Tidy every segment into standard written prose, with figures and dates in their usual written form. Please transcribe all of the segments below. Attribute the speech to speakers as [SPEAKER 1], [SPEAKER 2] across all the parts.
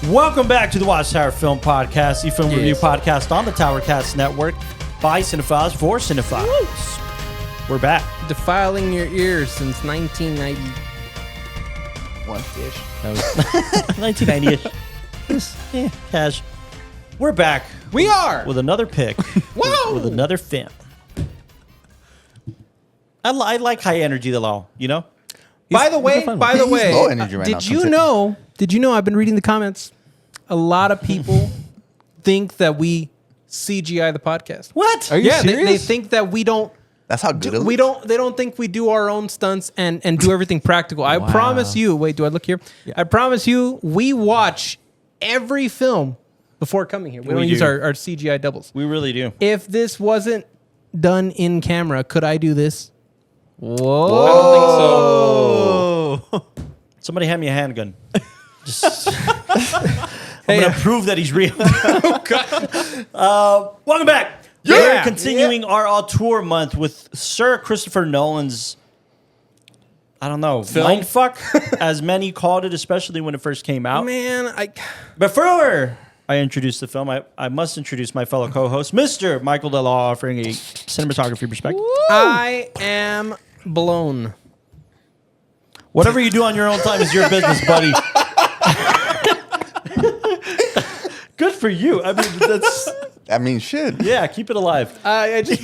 [SPEAKER 1] Welcome back to the WatchTower Film Podcast, the film review podcast on the TowerCast Network by Cinephiles for Cinephiles. We're back.
[SPEAKER 2] Defiling your ears since 1990-ish.
[SPEAKER 1] 1990-ish. Cash. We're back.
[SPEAKER 2] We are!
[SPEAKER 1] With another pick.
[SPEAKER 2] Whoa!
[SPEAKER 1] With another film. I like high energy, the law, you know?
[SPEAKER 2] By the way,
[SPEAKER 3] low energy right now,
[SPEAKER 2] did you know I've been reading the comments? A lot of people think that we CGI the podcast.
[SPEAKER 1] What?
[SPEAKER 2] Are you serious? They think that we don't.
[SPEAKER 3] That's how good it
[SPEAKER 2] we
[SPEAKER 3] looks?
[SPEAKER 2] don't. They don't think we do our own stunts and do everything practical. I promise you. Wait, do I look here? Yeah. I promise you, we watch every film before coming here. We don't use our CGI doubles.
[SPEAKER 1] We really do.
[SPEAKER 2] If this wasn't done in camera, could I do this? Whoa!
[SPEAKER 1] I don't think so. Somebody hand me a handgun. Just, I'm going to prove that he's real. Welcome back.
[SPEAKER 2] Yeah.
[SPEAKER 1] We're continuing our auteur month with Sir Christopher Nolan's, I don't know, mindfuck, as many called it, especially when it first came out.
[SPEAKER 2] Man,
[SPEAKER 1] Before I introduce the film, I must introduce my fellow co-host, Mr. Michael Delaw, offering a cinematography perspective.
[SPEAKER 2] I am blown.
[SPEAKER 1] Whatever you do on your own time is your business, buddy. Good for you. I mean,
[SPEAKER 3] I mean, shit.
[SPEAKER 1] yeah, keep it alive.
[SPEAKER 2] I just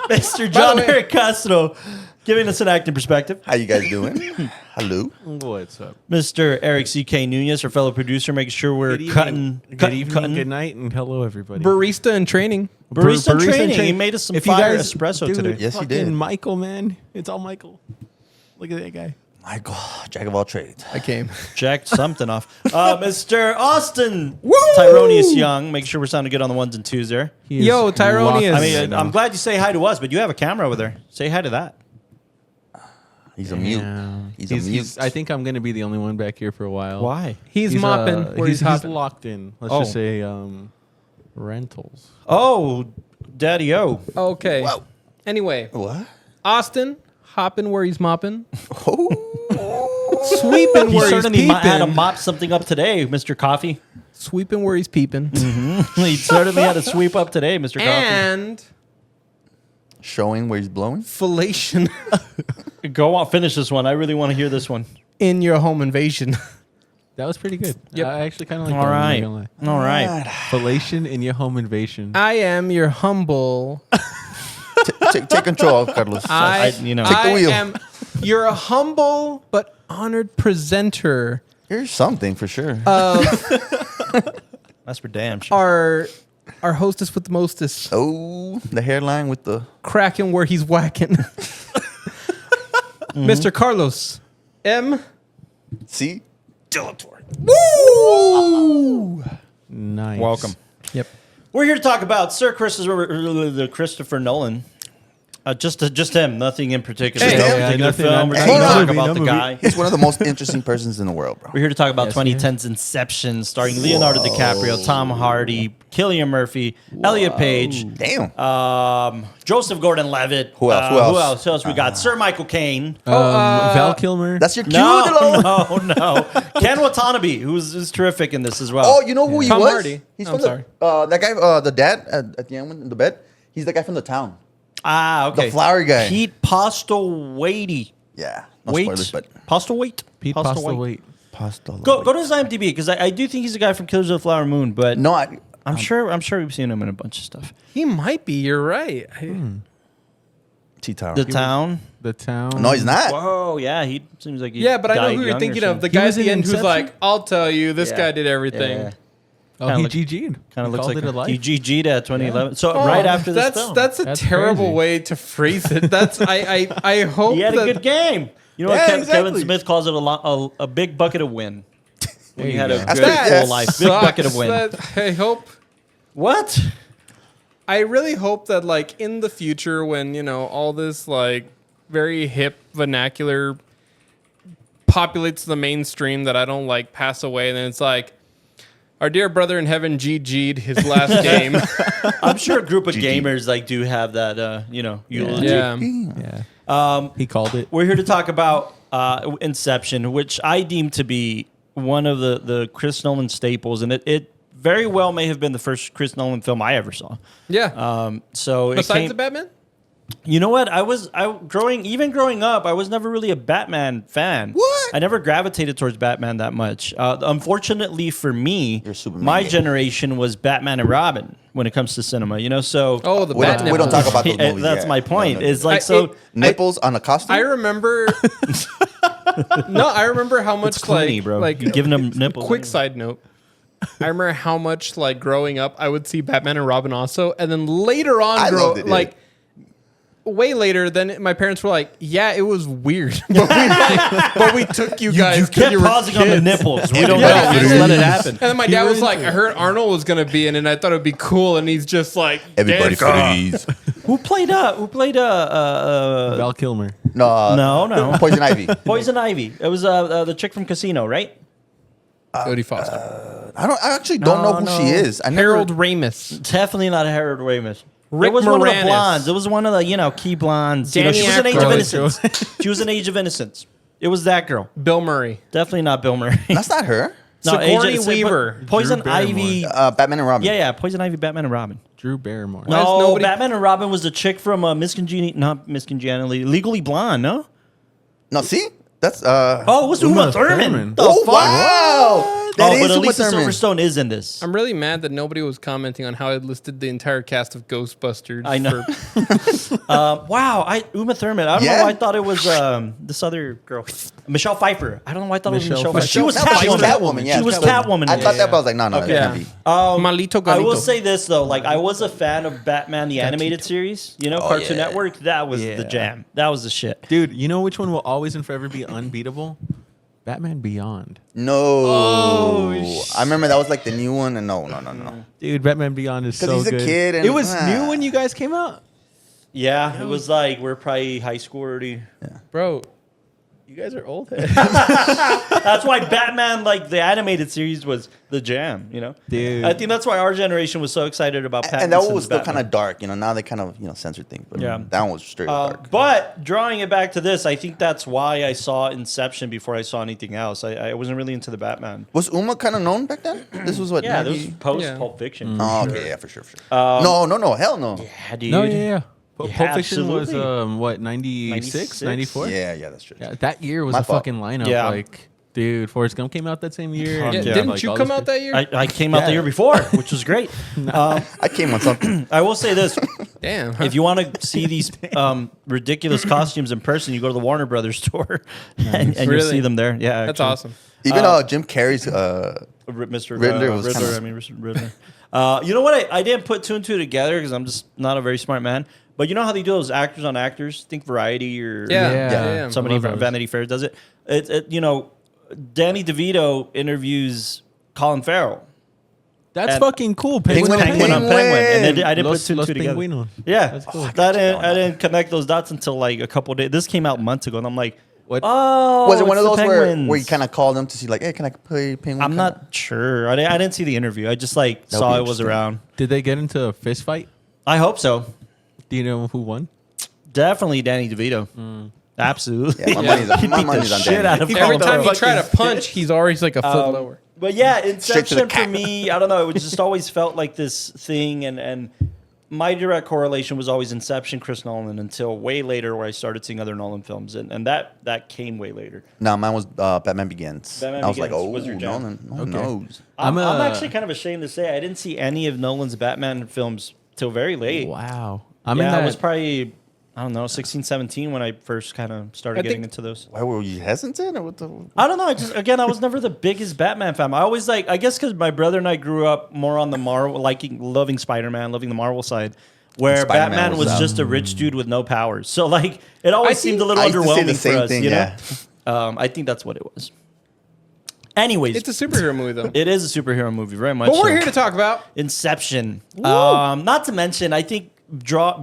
[SPEAKER 1] Mr. John Eric Castro, giving us an acting perspective.
[SPEAKER 3] How you guys doing? Hello.
[SPEAKER 4] What's up?
[SPEAKER 1] Mr. Eric C.K. Nunez, our fellow producer, making sure we're cutting.
[SPEAKER 4] Good evening, good night, and hello, everybody.
[SPEAKER 2] barista in training.
[SPEAKER 1] Barista training. He made us some
[SPEAKER 4] If you
[SPEAKER 1] fire
[SPEAKER 4] guys
[SPEAKER 1] espresso
[SPEAKER 4] do
[SPEAKER 1] today.
[SPEAKER 3] Yes, he
[SPEAKER 4] fucking
[SPEAKER 3] did.
[SPEAKER 4] Michael, man. It's all Michael. Look at that guy.
[SPEAKER 3] Michael, jack of all trades.
[SPEAKER 2] I came.
[SPEAKER 1] Jacked something off. Mr. Austin Tyronius Young, make sure we're sounding good on the ones and twos there.
[SPEAKER 2] Yo, Tyronius.
[SPEAKER 1] I mean, I'm glad you say hi to us, but you have a camera over there. Say hi to that.
[SPEAKER 3] He's a mute. He's a mute.
[SPEAKER 4] I think I'm going to be the only one back here for a while.
[SPEAKER 1] Why?
[SPEAKER 2] He's mopping where he's
[SPEAKER 4] he's
[SPEAKER 2] hopping.
[SPEAKER 4] locked in. Let's
[SPEAKER 1] Oh.
[SPEAKER 4] just say rentals.
[SPEAKER 1] Oh, Daddy-O.
[SPEAKER 2] Okay.
[SPEAKER 3] Whoa.
[SPEAKER 2] Anyway,
[SPEAKER 3] What?
[SPEAKER 2] Austin hopping where he's mopping,
[SPEAKER 3] Oh.
[SPEAKER 2] sweeping
[SPEAKER 1] He
[SPEAKER 2] where he's
[SPEAKER 1] certainly had to
[SPEAKER 2] peeping,
[SPEAKER 1] mop something up today, Mr. Coffee.
[SPEAKER 2] sweeping where he's peeping,
[SPEAKER 1] He certainly had to sweep up today, Mr. Coffee.
[SPEAKER 2] and
[SPEAKER 3] Showing where he's blowing?
[SPEAKER 2] fellation
[SPEAKER 1] Go on, finish this one. I really want to hear this one.
[SPEAKER 2] in your home invasion.
[SPEAKER 4] That was pretty good.
[SPEAKER 2] Yep.
[SPEAKER 4] I actually kind of like
[SPEAKER 1] All
[SPEAKER 4] that.
[SPEAKER 1] right.
[SPEAKER 4] I'm not gonna
[SPEAKER 1] All right.
[SPEAKER 4] lie. Fellation in your home invasion.
[SPEAKER 2] I am your humble.
[SPEAKER 3] Take control, Carlos.
[SPEAKER 1] Take the
[SPEAKER 3] wheel.
[SPEAKER 2] am your humble but honored presenter.
[SPEAKER 3] Here's something for sure.
[SPEAKER 1] That's for damn sure.
[SPEAKER 2] Our hostess with the mostest,
[SPEAKER 3] Oh, the hairline with the...
[SPEAKER 2] cracking where he's whacking. Mr. Carlos M.
[SPEAKER 3] See?
[SPEAKER 2] Woo!
[SPEAKER 4] Nice.
[SPEAKER 1] Welcome.
[SPEAKER 2] Yep.
[SPEAKER 1] We're here to talk about Sir Christopher Nolan. Just him, nothing in particular.
[SPEAKER 2] Hey,
[SPEAKER 1] no
[SPEAKER 3] yeah,
[SPEAKER 1] particular
[SPEAKER 4] nothing
[SPEAKER 1] film.
[SPEAKER 4] on-
[SPEAKER 1] We're
[SPEAKER 3] Hey,
[SPEAKER 1] here to
[SPEAKER 3] no
[SPEAKER 1] talk
[SPEAKER 3] movie,
[SPEAKER 1] about
[SPEAKER 4] no
[SPEAKER 1] the
[SPEAKER 4] movie.
[SPEAKER 1] guy.
[SPEAKER 3] He's one of the most interesting persons in the world, bro.
[SPEAKER 1] We're here to talk about
[SPEAKER 4] Yes,
[SPEAKER 1] 2010's Inception, starring Leonardo DiCaprio, Tom Hardy, Cillian Murphy, Elliot Page,
[SPEAKER 3] Damn.
[SPEAKER 1] Joseph Gordon-Levitt.
[SPEAKER 3] Who else?
[SPEAKER 1] Who else? We got Sir Michael Caine.
[SPEAKER 4] Val Kilmer.
[SPEAKER 3] That's your cue,
[SPEAKER 1] No,
[SPEAKER 3] Delo.
[SPEAKER 1] no. Ken Watanabe, who's terrific in this as well.
[SPEAKER 3] Oh, you know who he
[SPEAKER 2] Tom
[SPEAKER 3] was?
[SPEAKER 2] Hardy.
[SPEAKER 3] He's
[SPEAKER 2] I'm
[SPEAKER 3] from that guy, the dad at the end in the bed. He's the guy from The Town.
[SPEAKER 1] Okay.
[SPEAKER 3] The flowery guy.
[SPEAKER 1] Pete Postlewaite.
[SPEAKER 3] Yeah. No
[SPEAKER 1] Wait.
[SPEAKER 3] spoilers, but...
[SPEAKER 1] Postlewaite?
[SPEAKER 4] Pete
[SPEAKER 1] Postlewaite.
[SPEAKER 4] Postlewaite.
[SPEAKER 1] Go to his IMDb, because I do think he's the guy from Killers of the Flower Moon, but
[SPEAKER 3] No,
[SPEAKER 1] I'm sure we've seen him in a bunch of stuff.
[SPEAKER 2] He might be. You're right.
[SPEAKER 3] T-Tower.
[SPEAKER 1] The Town.
[SPEAKER 4] The Town.
[SPEAKER 3] No, he's not.
[SPEAKER 1] Whoa, yeah, he seems like he
[SPEAKER 2] Yeah, but I know
[SPEAKER 1] died
[SPEAKER 2] who you're
[SPEAKER 1] young or
[SPEAKER 2] thinking of. The
[SPEAKER 1] something.
[SPEAKER 2] guy
[SPEAKER 4] was
[SPEAKER 2] at the
[SPEAKER 4] in
[SPEAKER 2] end who's
[SPEAKER 4] Inception?
[SPEAKER 2] like, "I'll tell you, this
[SPEAKER 1] Yeah.
[SPEAKER 2] guy did everything."
[SPEAKER 1] Yeah.
[SPEAKER 4] Oh,
[SPEAKER 1] Kinda
[SPEAKER 4] he
[SPEAKER 1] look-
[SPEAKER 4] GG'd.
[SPEAKER 1] Kind of looks
[SPEAKER 4] called
[SPEAKER 1] like
[SPEAKER 4] it a life.
[SPEAKER 1] he GG'd at 2011. So
[SPEAKER 2] Oh,
[SPEAKER 1] right after this
[SPEAKER 2] that's
[SPEAKER 1] film,
[SPEAKER 2] that's a
[SPEAKER 4] That's
[SPEAKER 2] terrible
[SPEAKER 4] crazy.
[SPEAKER 2] way to phrase it. That's I hope
[SPEAKER 1] he had a
[SPEAKER 2] that
[SPEAKER 1] good game. You know what
[SPEAKER 3] Yeah,
[SPEAKER 1] Kevin
[SPEAKER 3] exactly.
[SPEAKER 1] Smith calls it a big bucket of win. When he had a
[SPEAKER 4] go.
[SPEAKER 1] good
[SPEAKER 2] that
[SPEAKER 1] full life, big bucket of win.
[SPEAKER 2] I hope.
[SPEAKER 1] What?
[SPEAKER 2] I really hope that like in the future when all this like very hip vernacular populates the mainstream that I don't like pass away, then it's like our dear brother in heaven GG'd his last game.
[SPEAKER 1] I'm sure a group of gamers like do have that eulogy.
[SPEAKER 2] Yeah.
[SPEAKER 4] Yeah. He called it.
[SPEAKER 1] We're here to talk about Inception, which I deem to be one of the Chris Nolan staples, and it very well may have been the first Chris Nolan film I ever saw.
[SPEAKER 2] Yeah.
[SPEAKER 1] So
[SPEAKER 2] Besides the Batman?
[SPEAKER 1] You know what? Growing up, I was never really a Batman fan.
[SPEAKER 3] What?
[SPEAKER 1] I never gravitated towards Batman that much. Unfortunately for me,
[SPEAKER 3] You're Superman
[SPEAKER 1] my
[SPEAKER 3] gay.
[SPEAKER 1] generation was Batman and Robin when it comes to cinema. You know, so
[SPEAKER 2] Oh, the
[SPEAKER 3] We
[SPEAKER 2] Batman.
[SPEAKER 3] don't talk about those movies.
[SPEAKER 1] that's
[SPEAKER 3] yeah.
[SPEAKER 1] my point.
[SPEAKER 3] No.
[SPEAKER 1] It's like so.
[SPEAKER 3] Nipples on a costume?
[SPEAKER 2] I remember. No, I remember how much
[SPEAKER 1] It's Clooney,
[SPEAKER 2] like
[SPEAKER 1] bro.
[SPEAKER 2] like
[SPEAKER 1] You're giving them nipples.
[SPEAKER 2] quick side note. I remember how much like growing up I would see Batman and Robin also, and then later on,
[SPEAKER 3] I loved it, yeah.
[SPEAKER 2] like way later, then my parents were like, "Yeah, it was weird, but we took you guys.
[SPEAKER 1] You
[SPEAKER 2] 'cause
[SPEAKER 1] kept
[SPEAKER 2] you were
[SPEAKER 1] pausing on the
[SPEAKER 2] kids."
[SPEAKER 1] nipples. We don't
[SPEAKER 2] Yeah,
[SPEAKER 1] know. We just
[SPEAKER 2] and
[SPEAKER 1] let it
[SPEAKER 2] then-
[SPEAKER 1] happen.
[SPEAKER 2] And then my dad was like, "I heard Arnold was gonna be in, it, and I thought it'd be cool." And he's just like,
[SPEAKER 3] Everybody
[SPEAKER 2] "Dead
[SPEAKER 3] freeze.
[SPEAKER 1] Who played
[SPEAKER 4] Val Kilmer.
[SPEAKER 1] No.
[SPEAKER 3] Poison Ivy.
[SPEAKER 1] Poison Ivy. It was the chick from Casino, right?
[SPEAKER 2] Jodie Foster,
[SPEAKER 3] I actually don't know who she is. I never,
[SPEAKER 2] Harold Ramis,
[SPEAKER 1] Definitely not Harold Ramis.
[SPEAKER 2] Rick
[SPEAKER 1] it was one of the
[SPEAKER 2] Moranis.
[SPEAKER 1] blondes. It was one of the key blondes. You know,
[SPEAKER 2] Danny
[SPEAKER 1] she was an Age of
[SPEAKER 2] Aykroyd.
[SPEAKER 1] Innocence. She was an Age of Innocence. It was that girl.
[SPEAKER 2] Bill Murray,
[SPEAKER 1] Definitely not Bill Murray.
[SPEAKER 3] That's not her.
[SPEAKER 2] Sigourney
[SPEAKER 1] Age-
[SPEAKER 2] Weaver,
[SPEAKER 1] Poison
[SPEAKER 4] Drew Barrymore.
[SPEAKER 1] Ivy.
[SPEAKER 3] Batman and Robin.
[SPEAKER 1] Yeah, Poison Ivy, Batman and Robin.
[SPEAKER 4] Drew Barrymore.
[SPEAKER 2] Why is
[SPEAKER 1] No,
[SPEAKER 2] nobody-
[SPEAKER 1] Batman and Robin was the chick from not Miss Congeniality, Legally Blonde, no?
[SPEAKER 3] No, see? That's
[SPEAKER 1] Oh, it was Uma
[SPEAKER 4] Uma
[SPEAKER 1] Thurman.
[SPEAKER 4] Thurman.
[SPEAKER 1] The
[SPEAKER 3] Oh,
[SPEAKER 1] fuck?
[SPEAKER 3] wow. That
[SPEAKER 1] Oh,
[SPEAKER 3] is
[SPEAKER 1] but
[SPEAKER 3] Uma
[SPEAKER 1] Elisa
[SPEAKER 3] Thurman.
[SPEAKER 1] Silverstone is in this.
[SPEAKER 2] I'm really mad that nobody was commenting on how I listed the entire cast of Ghostbusters.
[SPEAKER 1] I know.
[SPEAKER 2] for-
[SPEAKER 1] Wow, Uma Thurman. I don't
[SPEAKER 3] Yeah.
[SPEAKER 1] know why I thought it was this other girl, Michelle Pfeiffer. I don't know why I thought it was
[SPEAKER 4] Michelle
[SPEAKER 1] Michelle Pfeiffer. She
[SPEAKER 4] Pfeiffer.
[SPEAKER 1] was
[SPEAKER 3] No, but she was
[SPEAKER 1] Catwoman.
[SPEAKER 3] Catwoman, yeah.
[SPEAKER 1] She was
[SPEAKER 3] Catwoman.
[SPEAKER 1] Catwoman.
[SPEAKER 3] I thought that, but I was like, no,
[SPEAKER 2] Okay.
[SPEAKER 3] that can't be.
[SPEAKER 2] Malito
[SPEAKER 1] I will
[SPEAKER 2] Ganito.
[SPEAKER 1] say this though, like I was a fan of Batman the animated series, Cartoon
[SPEAKER 3] yeah.
[SPEAKER 1] Network. That was
[SPEAKER 4] Yeah.
[SPEAKER 1] the jam. That was the shit.
[SPEAKER 4] Dude, you know which one will always and forever be unbeatable? Batman Beyond.
[SPEAKER 3] No. I remember that was like the new one, and no.
[SPEAKER 4] Dude, Batman Beyond is so
[SPEAKER 3] Because he's a
[SPEAKER 4] good.
[SPEAKER 3] kid and-
[SPEAKER 4] it was new when you guys came out.
[SPEAKER 1] Yeah, it was like we're probably high school already.
[SPEAKER 2] Bro, you guys are old.
[SPEAKER 1] That's why Batman, like the animated series, was the jam.
[SPEAKER 4] Dude.
[SPEAKER 1] I think that's why our generation was so excited about Pattinson's
[SPEAKER 3] And that one was still
[SPEAKER 1] Batman.
[SPEAKER 3] kind of dark, Now they kind of, censored things. But
[SPEAKER 1] Yeah.
[SPEAKER 3] that one was straight dark.
[SPEAKER 1] But drawing it back to this, I think that's why I saw Inception before I saw anything else. I wasn't really into the Batman.
[SPEAKER 3] Was Uma kind of known back then? This was what?
[SPEAKER 1] Yeah, this was
[SPEAKER 3] 90?
[SPEAKER 1] post
[SPEAKER 2] Yeah.
[SPEAKER 1] Pulp Fiction.
[SPEAKER 3] Oh, okay, yeah, for sure. No, hell no.
[SPEAKER 1] Yeah, dude.
[SPEAKER 4] No, yeah. Pulp
[SPEAKER 1] Yeah,
[SPEAKER 4] Fiction was,
[SPEAKER 1] absolutely.
[SPEAKER 4] what, 96, 94?
[SPEAKER 3] Yeah, that's true.
[SPEAKER 4] Yeah, that year was
[SPEAKER 3] My
[SPEAKER 4] a
[SPEAKER 3] fault.
[SPEAKER 4] fucking lineup.
[SPEAKER 1] Yeah.
[SPEAKER 4] Like, dude, Forrest Gump came out that same year.
[SPEAKER 1] Fuck
[SPEAKER 2] Yeah,
[SPEAKER 1] yeah.
[SPEAKER 2] didn't
[SPEAKER 4] Like,
[SPEAKER 2] you
[SPEAKER 4] all
[SPEAKER 2] come
[SPEAKER 4] this
[SPEAKER 2] out that year?
[SPEAKER 1] I came out the
[SPEAKER 3] Yeah.
[SPEAKER 1] year before, which was great.
[SPEAKER 3] I came on something.
[SPEAKER 1] I will say this.
[SPEAKER 2] Damn.
[SPEAKER 1] If you want to see these ridiculous costumes in person, you go to the Warner Brothers store and you'll
[SPEAKER 2] Really?
[SPEAKER 1] see them there. Yeah,
[SPEAKER 2] That's
[SPEAKER 1] actually.
[SPEAKER 2] awesome.
[SPEAKER 3] Even Jim Carrey's.
[SPEAKER 1] Mr.
[SPEAKER 3] Riddler was
[SPEAKER 1] Riddler.
[SPEAKER 3] kinda-
[SPEAKER 1] I mean, Mr. Riddler. You know what? I didn't put two and two together because I'm just not a very smart man. But you know how they do those actors on actors? Think Variety or
[SPEAKER 2] Yeah.
[SPEAKER 1] somebody
[SPEAKER 4] Love
[SPEAKER 1] from
[SPEAKER 4] those.
[SPEAKER 1] Vanity Fair does it. Danny DeVito interviews Colin Farrell.
[SPEAKER 4] That's
[SPEAKER 1] And-
[SPEAKER 4] fucking cool.
[SPEAKER 3] Penguin and
[SPEAKER 1] Penguin on Penguin. And I didn't
[SPEAKER 4] Los-
[SPEAKER 1] put two and
[SPEAKER 4] Los
[SPEAKER 1] two together.
[SPEAKER 4] Pingüinos.
[SPEAKER 1] Yeah.
[SPEAKER 4] That's cool.
[SPEAKER 1] I didn't connect those dots until like a couple days. This came out months ago, and I'm like,
[SPEAKER 4] What?
[SPEAKER 1] oh,
[SPEAKER 3] Was it one of
[SPEAKER 1] it's the
[SPEAKER 3] those where
[SPEAKER 1] Penguins.
[SPEAKER 3] you kind of called them to see, like, hey, can I play Penguin?
[SPEAKER 1] I'm not sure. I didn't see the interview. I just like
[SPEAKER 3] That would
[SPEAKER 1] saw
[SPEAKER 3] be
[SPEAKER 1] it was
[SPEAKER 3] interesting.
[SPEAKER 1] around.
[SPEAKER 4] Did they get into a fist fight?
[SPEAKER 1] I hope so.
[SPEAKER 4] Do you know who won?
[SPEAKER 1] Definitely Danny DeVito. Absolutely.
[SPEAKER 3] Yeah, my money's on,
[SPEAKER 1] He
[SPEAKER 3] my
[SPEAKER 1] beat the
[SPEAKER 3] money's on
[SPEAKER 1] shit
[SPEAKER 3] Danny.
[SPEAKER 1] out of
[SPEAKER 2] Every
[SPEAKER 1] Colin
[SPEAKER 2] time
[SPEAKER 1] Farrell.
[SPEAKER 2] you try to punch, he's always like a foot lower.
[SPEAKER 1] But yeah,
[SPEAKER 3] Straight to the
[SPEAKER 1] Inception for
[SPEAKER 3] cat.
[SPEAKER 1] me, I don't know. It was just always felt like this thing, and my direct correlation was always Inception, Chris Nolan, until way later where I started seeing other Nolan films, and that came way later.
[SPEAKER 3] No, mine was Batman Begins.
[SPEAKER 1] Batman
[SPEAKER 3] I was like,
[SPEAKER 1] Begins
[SPEAKER 3] oh,
[SPEAKER 1] was your jam.
[SPEAKER 3] Nolan knows.
[SPEAKER 1] I'm
[SPEAKER 4] I'm
[SPEAKER 1] actually kind of ashamed to say I didn't see any of Nolan's Batman films till very late.
[SPEAKER 4] Wow.
[SPEAKER 1] I was probably, I don't know, 16, 17 when I first kind of started
[SPEAKER 2] I
[SPEAKER 1] getting
[SPEAKER 2] think-
[SPEAKER 1] into those.
[SPEAKER 3] Why were you hesitant? Or what the?
[SPEAKER 1] I don't know. I was never the biggest Batman fan. I always I guess because my brother and I grew up more on the Marvel, loving Spider-Man, loving the Marvel side, where
[SPEAKER 3] Spider-Man
[SPEAKER 1] Batman was
[SPEAKER 3] was,
[SPEAKER 1] just a rich dude with no powers. So it always seemed a little
[SPEAKER 3] I used to say
[SPEAKER 1] underwhelming
[SPEAKER 3] the same
[SPEAKER 1] for us.
[SPEAKER 3] thing,
[SPEAKER 1] you know?
[SPEAKER 3] yeah.
[SPEAKER 1] I think that's what it was. Anyways,
[SPEAKER 2] It's a superhero movie, though.
[SPEAKER 1] it is a superhero movie, very much.
[SPEAKER 2] But we're
[SPEAKER 1] so.
[SPEAKER 2] here to talk about.
[SPEAKER 1] Inception. Not to mention, I think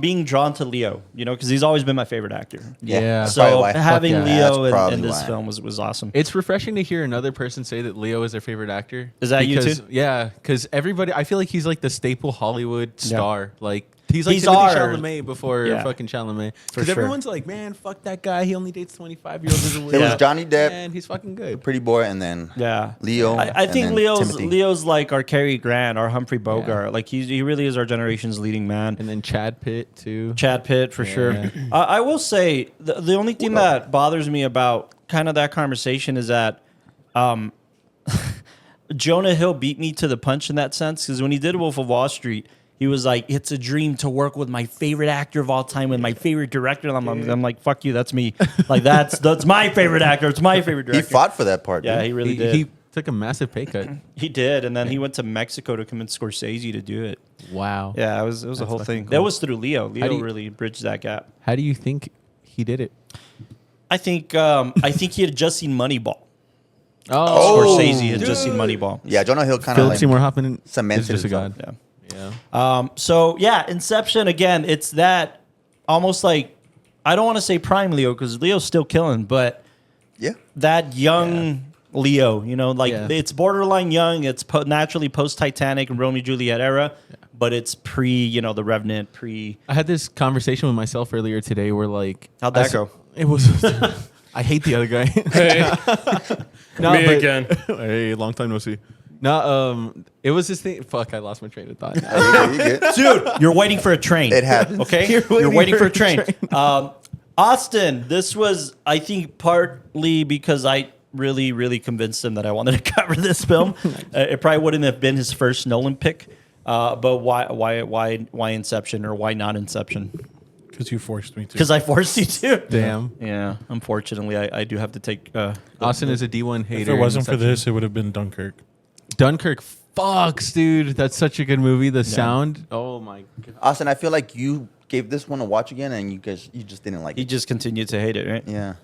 [SPEAKER 1] being drawn to Leo, because he's always been my favorite actor.
[SPEAKER 4] Yeah.
[SPEAKER 3] That's probably
[SPEAKER 1] So
[SPEAKER 3] why.
[SPEAKER 1] having
[SPEAKER 4] Fuck yeah.
[SPEAKER 1] Leo
[SPEAKER 3] That's probably
[SPEAKER 1] in this
[SPEAKER 3] why.
[SPEAKER 1] film was awesome.
[SPEAKER 4] It's refreshing to hear another person say that Leo is their favorite actor.
[SPEAKER 1] Is that you
[SPEAKER 4] Because-
[SPEAKER 1] too?
[SPEAKER 4] Yeah, because everybody, I feel like he's like the staple Hollywood star. Like, He's like
[SPEAKER 1] He's
[SPEAKER 4] Timothée
[SPEAKER 1] ours.
[SPEAKER 4] Chalamet before
[SPEAKER 1] Yeah.
[SPEAKER 4] fucking Chalamet.
[SPEAKER 1] For
[SPEAKER 4] Because
[SPEAKER 1] sure.
[SPEAKER 4] everyone's like, man, fuck that guy. He only dates 25-years old.
[SPEAKER 3] It was Johnny Depp,
[SPEAKER 4] And he's fucking good.
[SPEAKER 3] Pretty Boy, and then
[SPEAKER 1] Yeah,
[SPEAKER 3] Leo.
[SPEAKER 1] I
[SPEAKER 3] and
[SPEAKER 1] think
[SPEAKER 3] then
[SPEAKER 1] Leo's
[SPEAKER 3] Timothy.
[SPEAKER 1] like our Cary Grant, our Humphrey Bogart. Like he really is our generation's leading man.
[SPEAKER 4] And then Chad Pitt, too.
[SPEAKER 1] Chad Pitt for sure.
[SPEAKER 4] Yeah.
[SPEAKER 1] I will say the only thing that bothers me about kind of that conversation is that Jonah Hill beat me to the punch in that sense, because when he did Wolf of Wall Street, he was like, "It's a dream to work with my favorite actor of all time and my favorite director." And I'm like, "Fuck you, that's me." Like that's my favorite actor. It's my favorite
[SPEAKER 3] He
[SPEAKER 1] director.
[SPEAKER 3] fought for that part.
[SPEAKER 1] Yeah,
[SPEAKER 3] dude.
[SPEAKER 1] he really did.
[SPEAKER 4] He took a massive pay cut.
[SPEAKER 1] He did, and then he went to Mexico to convince Scorsese to do it.
[SPEAKER 4] Wow.
[SPEAKER 1] Yeah, it was a whole
[SPEAKER 4] fucking
[SPEAKER 1] thing.
[SPEAKER 4] cool.
[SPEAKER 1] That was through Leo.
[SPEAKER 4] do
[SPEAKER 1] Leo
[SPEAKER 4] you-
[SPEAKER 1] really bridged that gap.
[SPEAKER 4] How do you think he did it?
[SPEAKER 1] I think he had just seen Moneyball.
[SPEAKER 4] Oh,
[SPEAKER 1] Scorsese had just seen Moneyball.
[SPEAKER 3] Yeah, Jonah Hill kind of
[SPEAKER 4] Philip
[SPEAKER 3] like
[SPEAKER 4] Seymour Hoffman is
[SPEAKER 3] cemented
[SPEAKER 4] just a
[SPEAKER 3] himself.
[SPEAKER 4] god.
[SPEAKER 1] Yeah.
[SPEAKER 4] Yeah.
[SPEAKER 1] So yeah, Inception again. It's that almost like, I don't want to say prime Leo because Leo's still killing, but
[SPEAKER 3] Yeah.
[SPEAKER 1] that young Leo, like
[SPEAKER 4] Yeah.
[SPEAKER 1] it's borderline young. It's naturally post Titanic and Romeo and Juliet era, but it's pre, the Revenant, pre.
[SPEAKER 4] I had this conversation with myself earlier today where like
[SPEAKER 1] How'd that go?
[SPEAKER 4] It was I hate the other guy.
[SPEAKER 2] Hey,
[SPEAKER 4] No,
[SPEAKER 2] me
[SPEAKER 4] but-
[SPEAKER 2] again.
[SPEAKER 4] Hey, long time no see. No, it was this thing. Fuck, I lost my train of thought.
[SPEAKER 3] You good?
[SPEAKER 1] Dude, you're waiting for a train.
[SPEAKER 3] It happens.
[SPEAKER 1] Okay,
[SPEAKER 4] You're waiting for a train.
[SPEAKER 1] Austin, this was, I think, partly because I really, really convinced him that I wanted to cover this film. It probably wouldn't have been his first Nolan pick. But why Inception, or why not Inception?
[SPEAKER 5] Because you forced me to.
[SPEAKER 1] Because I forced you to.
[SPEAKER 4] Damn.
[SPEAKER 1] Yeah, unfortunately, I do have to take.
[SPEAKER 4] Austin is a D1 hater.
[SPEAKER 5] If it wasn't for
[SPEAKER 4] Inception.
[SPEAKER 5] this, it would have been Dunkirk.
[SPEAKER 4] Dunkirk, fucks, dude. That's such a good movie. The sound. Oh my god.
[SPEAKER 3] Austin, I feel like you gave this one a watch again, and you just didn't like
[SPEAKER 1] He
[SPEAKER 3] it.
[SPEAKER 1] just continued to hate it, right?
[SPEAKER 3] Yeah.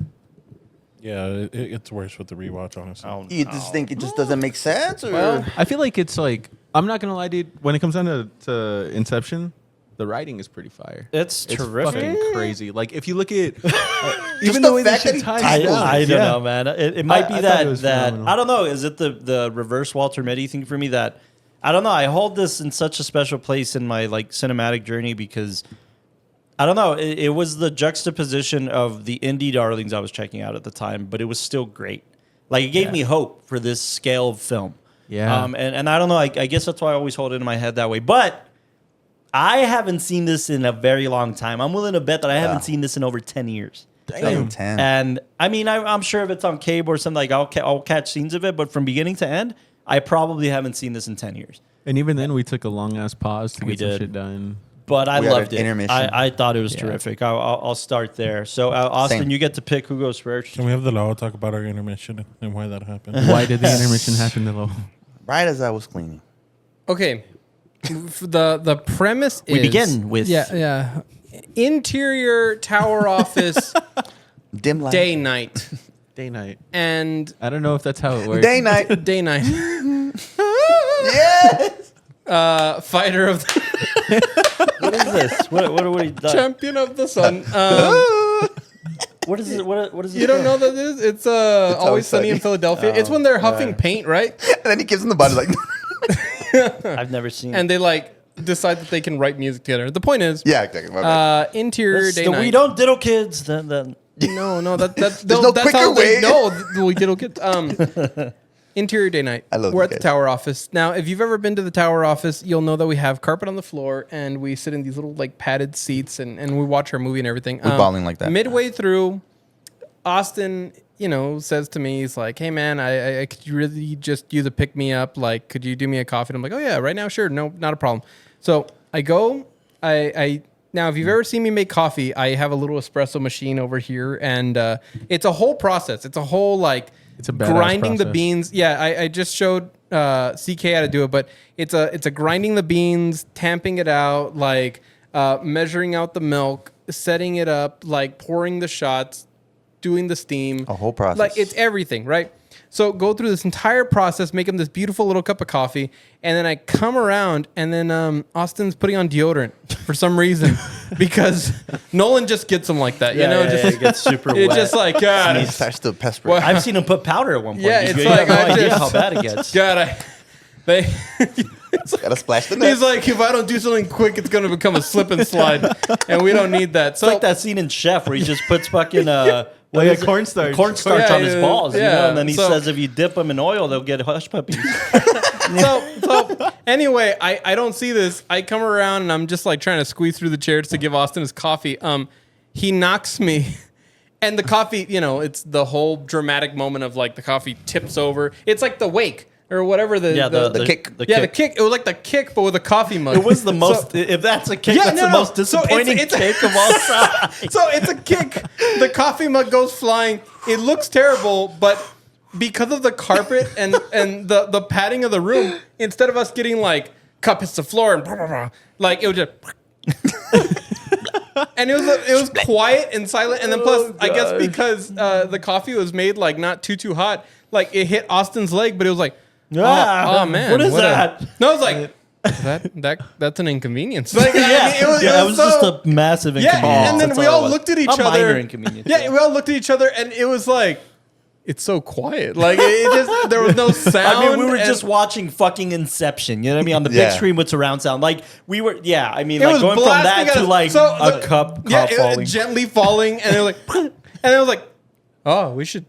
[SPEAKER 5] Yeah, it gets worse with the rewatch, honestly.
[SPEAKER 1] Oh,
[SPEAKER 3] You just think it just doesn't make sense, or
[SPEAKER 2] Well,
[SPEAKER 4] I feel like it's like, I'm not gonna lie, dude. When it comes down to Inception, the writing is pretty fire.
[SPEAKER 1] It's terrific.
[SPEAKER 4] Fucking crazy. Like if you look at
[SPEAKER 3] Just
[SPEAKER 4] even
[SPEAKER 3] the
[SPEAKER 4] the way that
[SPEAKER 3] fact that
[SPEAKER 4] shit
[SPEAKER 3] he
[SPEAKER 4] ties
[SPEAKER 3] tied
[SPEAKER 4] down.
[SPEAKER 1] I don't
[SPEAKER 4] Yeah.
[SPEAKER 1] know, man. It might be
[SPEAKER 4] I thought
[SPEAKER 1] that
[SPEAKER 4] it was phenomenal.
[SPEAKER 1] I don't know. Is it the reverse Walter Mitty thing for me? That I don't know. I hold this in such a special place in my like cinematic journey because I don't know. It was the juxtaposition of the indie darlings I was checking out at the time, but it was still great. Like it gave me hope for this scale of film.
[SPEAKER 4] Yeah.
[SPEAKER 1] And I don't know. I guess that's why I always hold it in my head that way. But I haven't seen this in a very long time. I'm willing to bet that I haven't seen this in over 10 years.
[SPEAKER 3] Damn. 10.
[SPEAKER 1] And I mean, I'm sure if it's on cable or something, like I'll catch scenes of it. But from beginning to end, I probably haven't seen this in 10 years.
[SPEAKER 4] And even then, we took a long ass pause to
[SPEAKER 1] We
[SPEAKER 4] get some
[SPEAKER 1] did.
[SPEAKER 4] shit done.
[SPEAKER 1] But I
[SPEAKER 3] We had
[SPEAKER 1] loved
[SPEAKER 3] an
[SPEAKER 1] it.
[SPEAKER 3] intermission.
[SPEAKER 1] I thought it was
[SPEAKER 4] Yeah.
[SPEAKER 1] terrific. I'll start there. So Austin,
[SPEAKER 3] Same.
[SPEAKER 1] you get to pick who goes first.
[SPEAKER 5] Can we have the law talk about our intermission and why that happened?
[SPEAKER 4] Why did the intermission happen, Nilo?
[SPEAKER 3] Right as I was cleaning.
[SPEAKER 2] Okay. The premise is
[SPEAKER 1] We begin with-
[SPEAKER 2] yeah interior tower office
[SPEAKER 3] Dim light.
[SPEAKER 2] day night
[SPEAKER 4] Day night.
[SPEAKER 2] and
[SPEAKER 4] I don't know if that's how it works.
[SPEAKER 3] Day night.
[SPEAKER 2] day night.
[SPEAKER 3] Yes.
[SPEAKER 2] Fighter of the
[SPEAKER 1] What is this? What are we done?
[SPEAKER 2] champion of the sun.
[SPEAKER 1] What is it? What is it?
[SPEAKER 2] You don't know that this? It's Always Sunny in
[SPEAKER 3] Sunny.
[SPEAKER 2] Philadelphia. It's when they're huffing paint, right?
[SPEAKER 3] And then he gives him the body like.
[SPEAKER 1] I've never seen.
[SPEAKER 2] And they like decide that they can write music together. The point is,
[SPEAKER 3] Yeah, exactly. My bad.
[SPEAKER 2] interior
[SPEAKER 1] That's
[SPEAKER 2] day
[SPEAKER 1] the
[SPEAKER 2] night.
[SPEAKER 1] We Don't Diddle Kids. Then
[SPEAKER 2] No, that's
[SPEAKER 3] no
[SPEAKER 2] that's
[SPEAKER 3] quicker
[SPEAKER 2] how they
[SPEAKER 3] way.
[SPEAKER 2] know we get interior day night.
[SPEAKER 3] I love
[SPEAKER 2] We're
[SPEAKER 3] you
[SPEAKER 2] at the
[SPEAKER 3] guys.
[SPEAKER 2] tower office. Now, if you've ever been to the tower office, you'll know that we have carpet on the floor and we sit in these little like padded seats and we watch our movie and everything.
[SPEAKER 3] We're balling like that.
[SPEAKER 2] Midway through, Austin, says to me, he's like, "Hey man, I could you really just use a pick me up? Like, could you do me a coffee?" And I'm like, "Oh yeah, right now, sure, no, not a problem." So I go, I now if you've ever seen me make coffee, I have a little espresso machine over here, and it's a whole process. It's a whole like
[SPEAKER 4] It's a badass
[SPEAKER 2] grinding the
[SPEAKER 4] process.
[SPEAKER 2] beans. Yeah, I just showed CK how to do it, but it's a grinding the beans, tamping it out, like measuring out the milk, setting it up, like pouring the shots, doing the steam.
[SPEAKER 3] A whole process.
[SPEAKER 2] Like it's everything, right? So go through this entire process, make him this beautiful little cup of coffee, and then I come around, and then Austin's putting on deodorant for some reason because Nolan just gets him like that,
[SPEAKER 1] it gets super
[SPEAKER 2] it's
[SPEAKER 1] wet.
[SPEAKER 2] just like
[SPEAKER 3] And
[SPEAKER 2] God,
[SPEAKER 3] he starts to pester.
[SPEAKER 2] Well,
[SPEAKER 1] I've seen him put powder at one point.
[SPEAKER 2] Yeah,
[SPEAKER 1] You
[SPEAKER 2] it's
[SPEAKER 1] have
[SPEAKER 2] like
[SPEAKER 1] no
[SPEAKER 2] I
[SPEAKER 1] idea
[SPEAKER 2] just-
[SPEAKER 1] how bad it gets.
[SPEAKER 2] God,
[SPEAKER 3] Gotta splash the
[SPEAKER 2] He's
[SPEAKER 3] nuts.
[SPEAKER 2] like, if I don't do something quick, it's gonna become a slip and slide, and we don't need that.
[SPEAKER 1] It's
[SPEAKER 2] So
[SPEAKER 1] like that scene in Chef where he just puts fucking what
[SPEAKER 4] yeah,
[SPEAKER 1] is it?
[SPEAKER 4] cornstarch.
[SPEAKER 1] Cornstarch
[SPEAKER 2] Yeah,
[SPEAKER 1] on his
[SPEAKER 2] yeah,
[SPEAKER 1] balls, you
[SPEAKER 2] yeah.
[SPEAKER 1] know? And then he
[SPEAKER 2] So-
[SPEAKER 1] says if you dip them in oil, they'll get hush puppies.
[SPEAKER 2] So anyway, I don't see this. I come around and I'm just like trying to squeeze through the chairs to give Austin his coffee. He knocks me, and the coffee, it's the whole dramatic moment of like the coffee tips over. It's like the wake or whatever the
[SPEAKER 3] kick.
[SPEAKER 1] The
[SPEAKER 2] the kick. It was like the kick, but with a coffee mug.
[SPEAKER 1] It was the most. If that's a kick,
[SPEAKER 2] Yeah,
[SPEAKER 1] that's
[SPEAKER 2] no,
[SPEAKER 1] the
[SPEAKER 2] no.
[SPEAKER 1] most
[SPEAKER 2] So
[SPEAKER 1] disappointing kick of all time.
[SPEAKER 2] So it's a kick. The coffee mug goes flying. It looks terrible, but because of the carpet and the padding of the room, instead of us getting like cup hits the floor and blah, blah, blah, like it was just. And it was quiet and silent, and then plus I guess because the coffee was made like not too hot, like it hit Austin's leg, but it was like, oh man,
[SPEAKER 1] what is that?
[SPEAKER 2] No, it was like that's an inconvenience. Like,
[SPEAKER 1] Yeah, it was just a massive inconvenience.
[SPEAKER 2] yeah, and then
[SPEAKER 1] That's
[SPEAKER 2] we
[SPEAKER 1] all
[SPEAKER 2] all
[SPEAKER 1] it was.
[SPEAKER 2] looked at each
[SPEAKER 1] A
[SPEAKER 2] other.
[SPEAKER 1] minor inconvenience.
[SPEAKER 2] Yeah, we all looked at each other, and it was like, it's so quiet. Like it just there was no sound.
[SPEAKER 1] I mean, we were
[SPEAKER 2] and
[SPEAKER 1] just watching fucking Inception. You know what I mean? On the big
[SPEAKER 3] Yeah.
[SPEAKER 1] screen with surround sound. Like we were. Yeah, I mean,
[SPEAKER 2] it
[SPEAKER 1] like
[SPEAKER 2] was
[SPEAKER 1] going from
[SPEAKER 2] blasting
[SPEAKER 1] that
[SPEAKER 2] at
[SPEAKER 1] to
[SPEAKER 2] us.
[SPEAKER 1] like
[SPEAKER 2] So
[SPEAKER 1] a cup
[SPEAKER 2] it
[SPEAKER 1] falling.
[SPEAKER 2] gently falling, and it was like, and it was like, oh, we should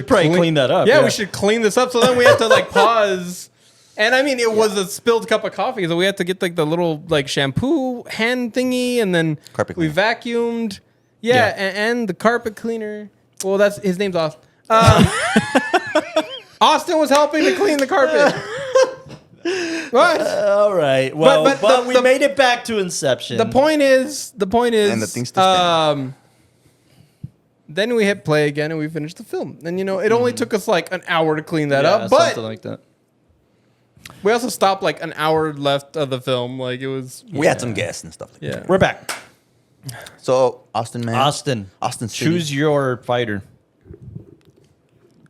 [SPEAKER 1] probably clean that up,
[SPEAKER 2] Yeah,
[SPEAKER 1] yeah.
[SPEAKER 2] we should clean this up. So then we had to like pause. And I mean, it was a spilled cup of coffee, so we had to get like the little like shampoo hand thingy, and then
[SPEAKER 3] Carpet
[SPEAKER 2] we
[SPEAKER 3] cleaner.
[SPEAKER 2] vacuumed. Yeah, and the carpet cleaner. Well, that's his name's Austin. Austin was helping to clean the carpet. What?
[SPEAKER 1] All right. Well,
[SPEAKER 2] But
[SPEAKER 1] but we
[SPEAKER 2] the-
[SPEAKER 1] made it back to Inception.
[SPEAKER 2] The point is,
[SPEAKER 3] And the thing's still standing.
[SPEAKER 2] Then we hit play again and we finished the film. And it only took us like an hour to clean that up, but
[SPEAKER 1] something like that.
[SPEAKER 2] we also stopped like an hour left of the film. Like it was.
[SPEAKER 3] We had some guests and stuff like that.
[SPEAKER 2] Yeah.
[SPEAKER 1] We're back.
[SPEAKER 3] So, Austin, man.
[SPEAKER 1] Austin.
[SPEAKER 3] Austin City.
[SPEAKER 1] Choose your fighter.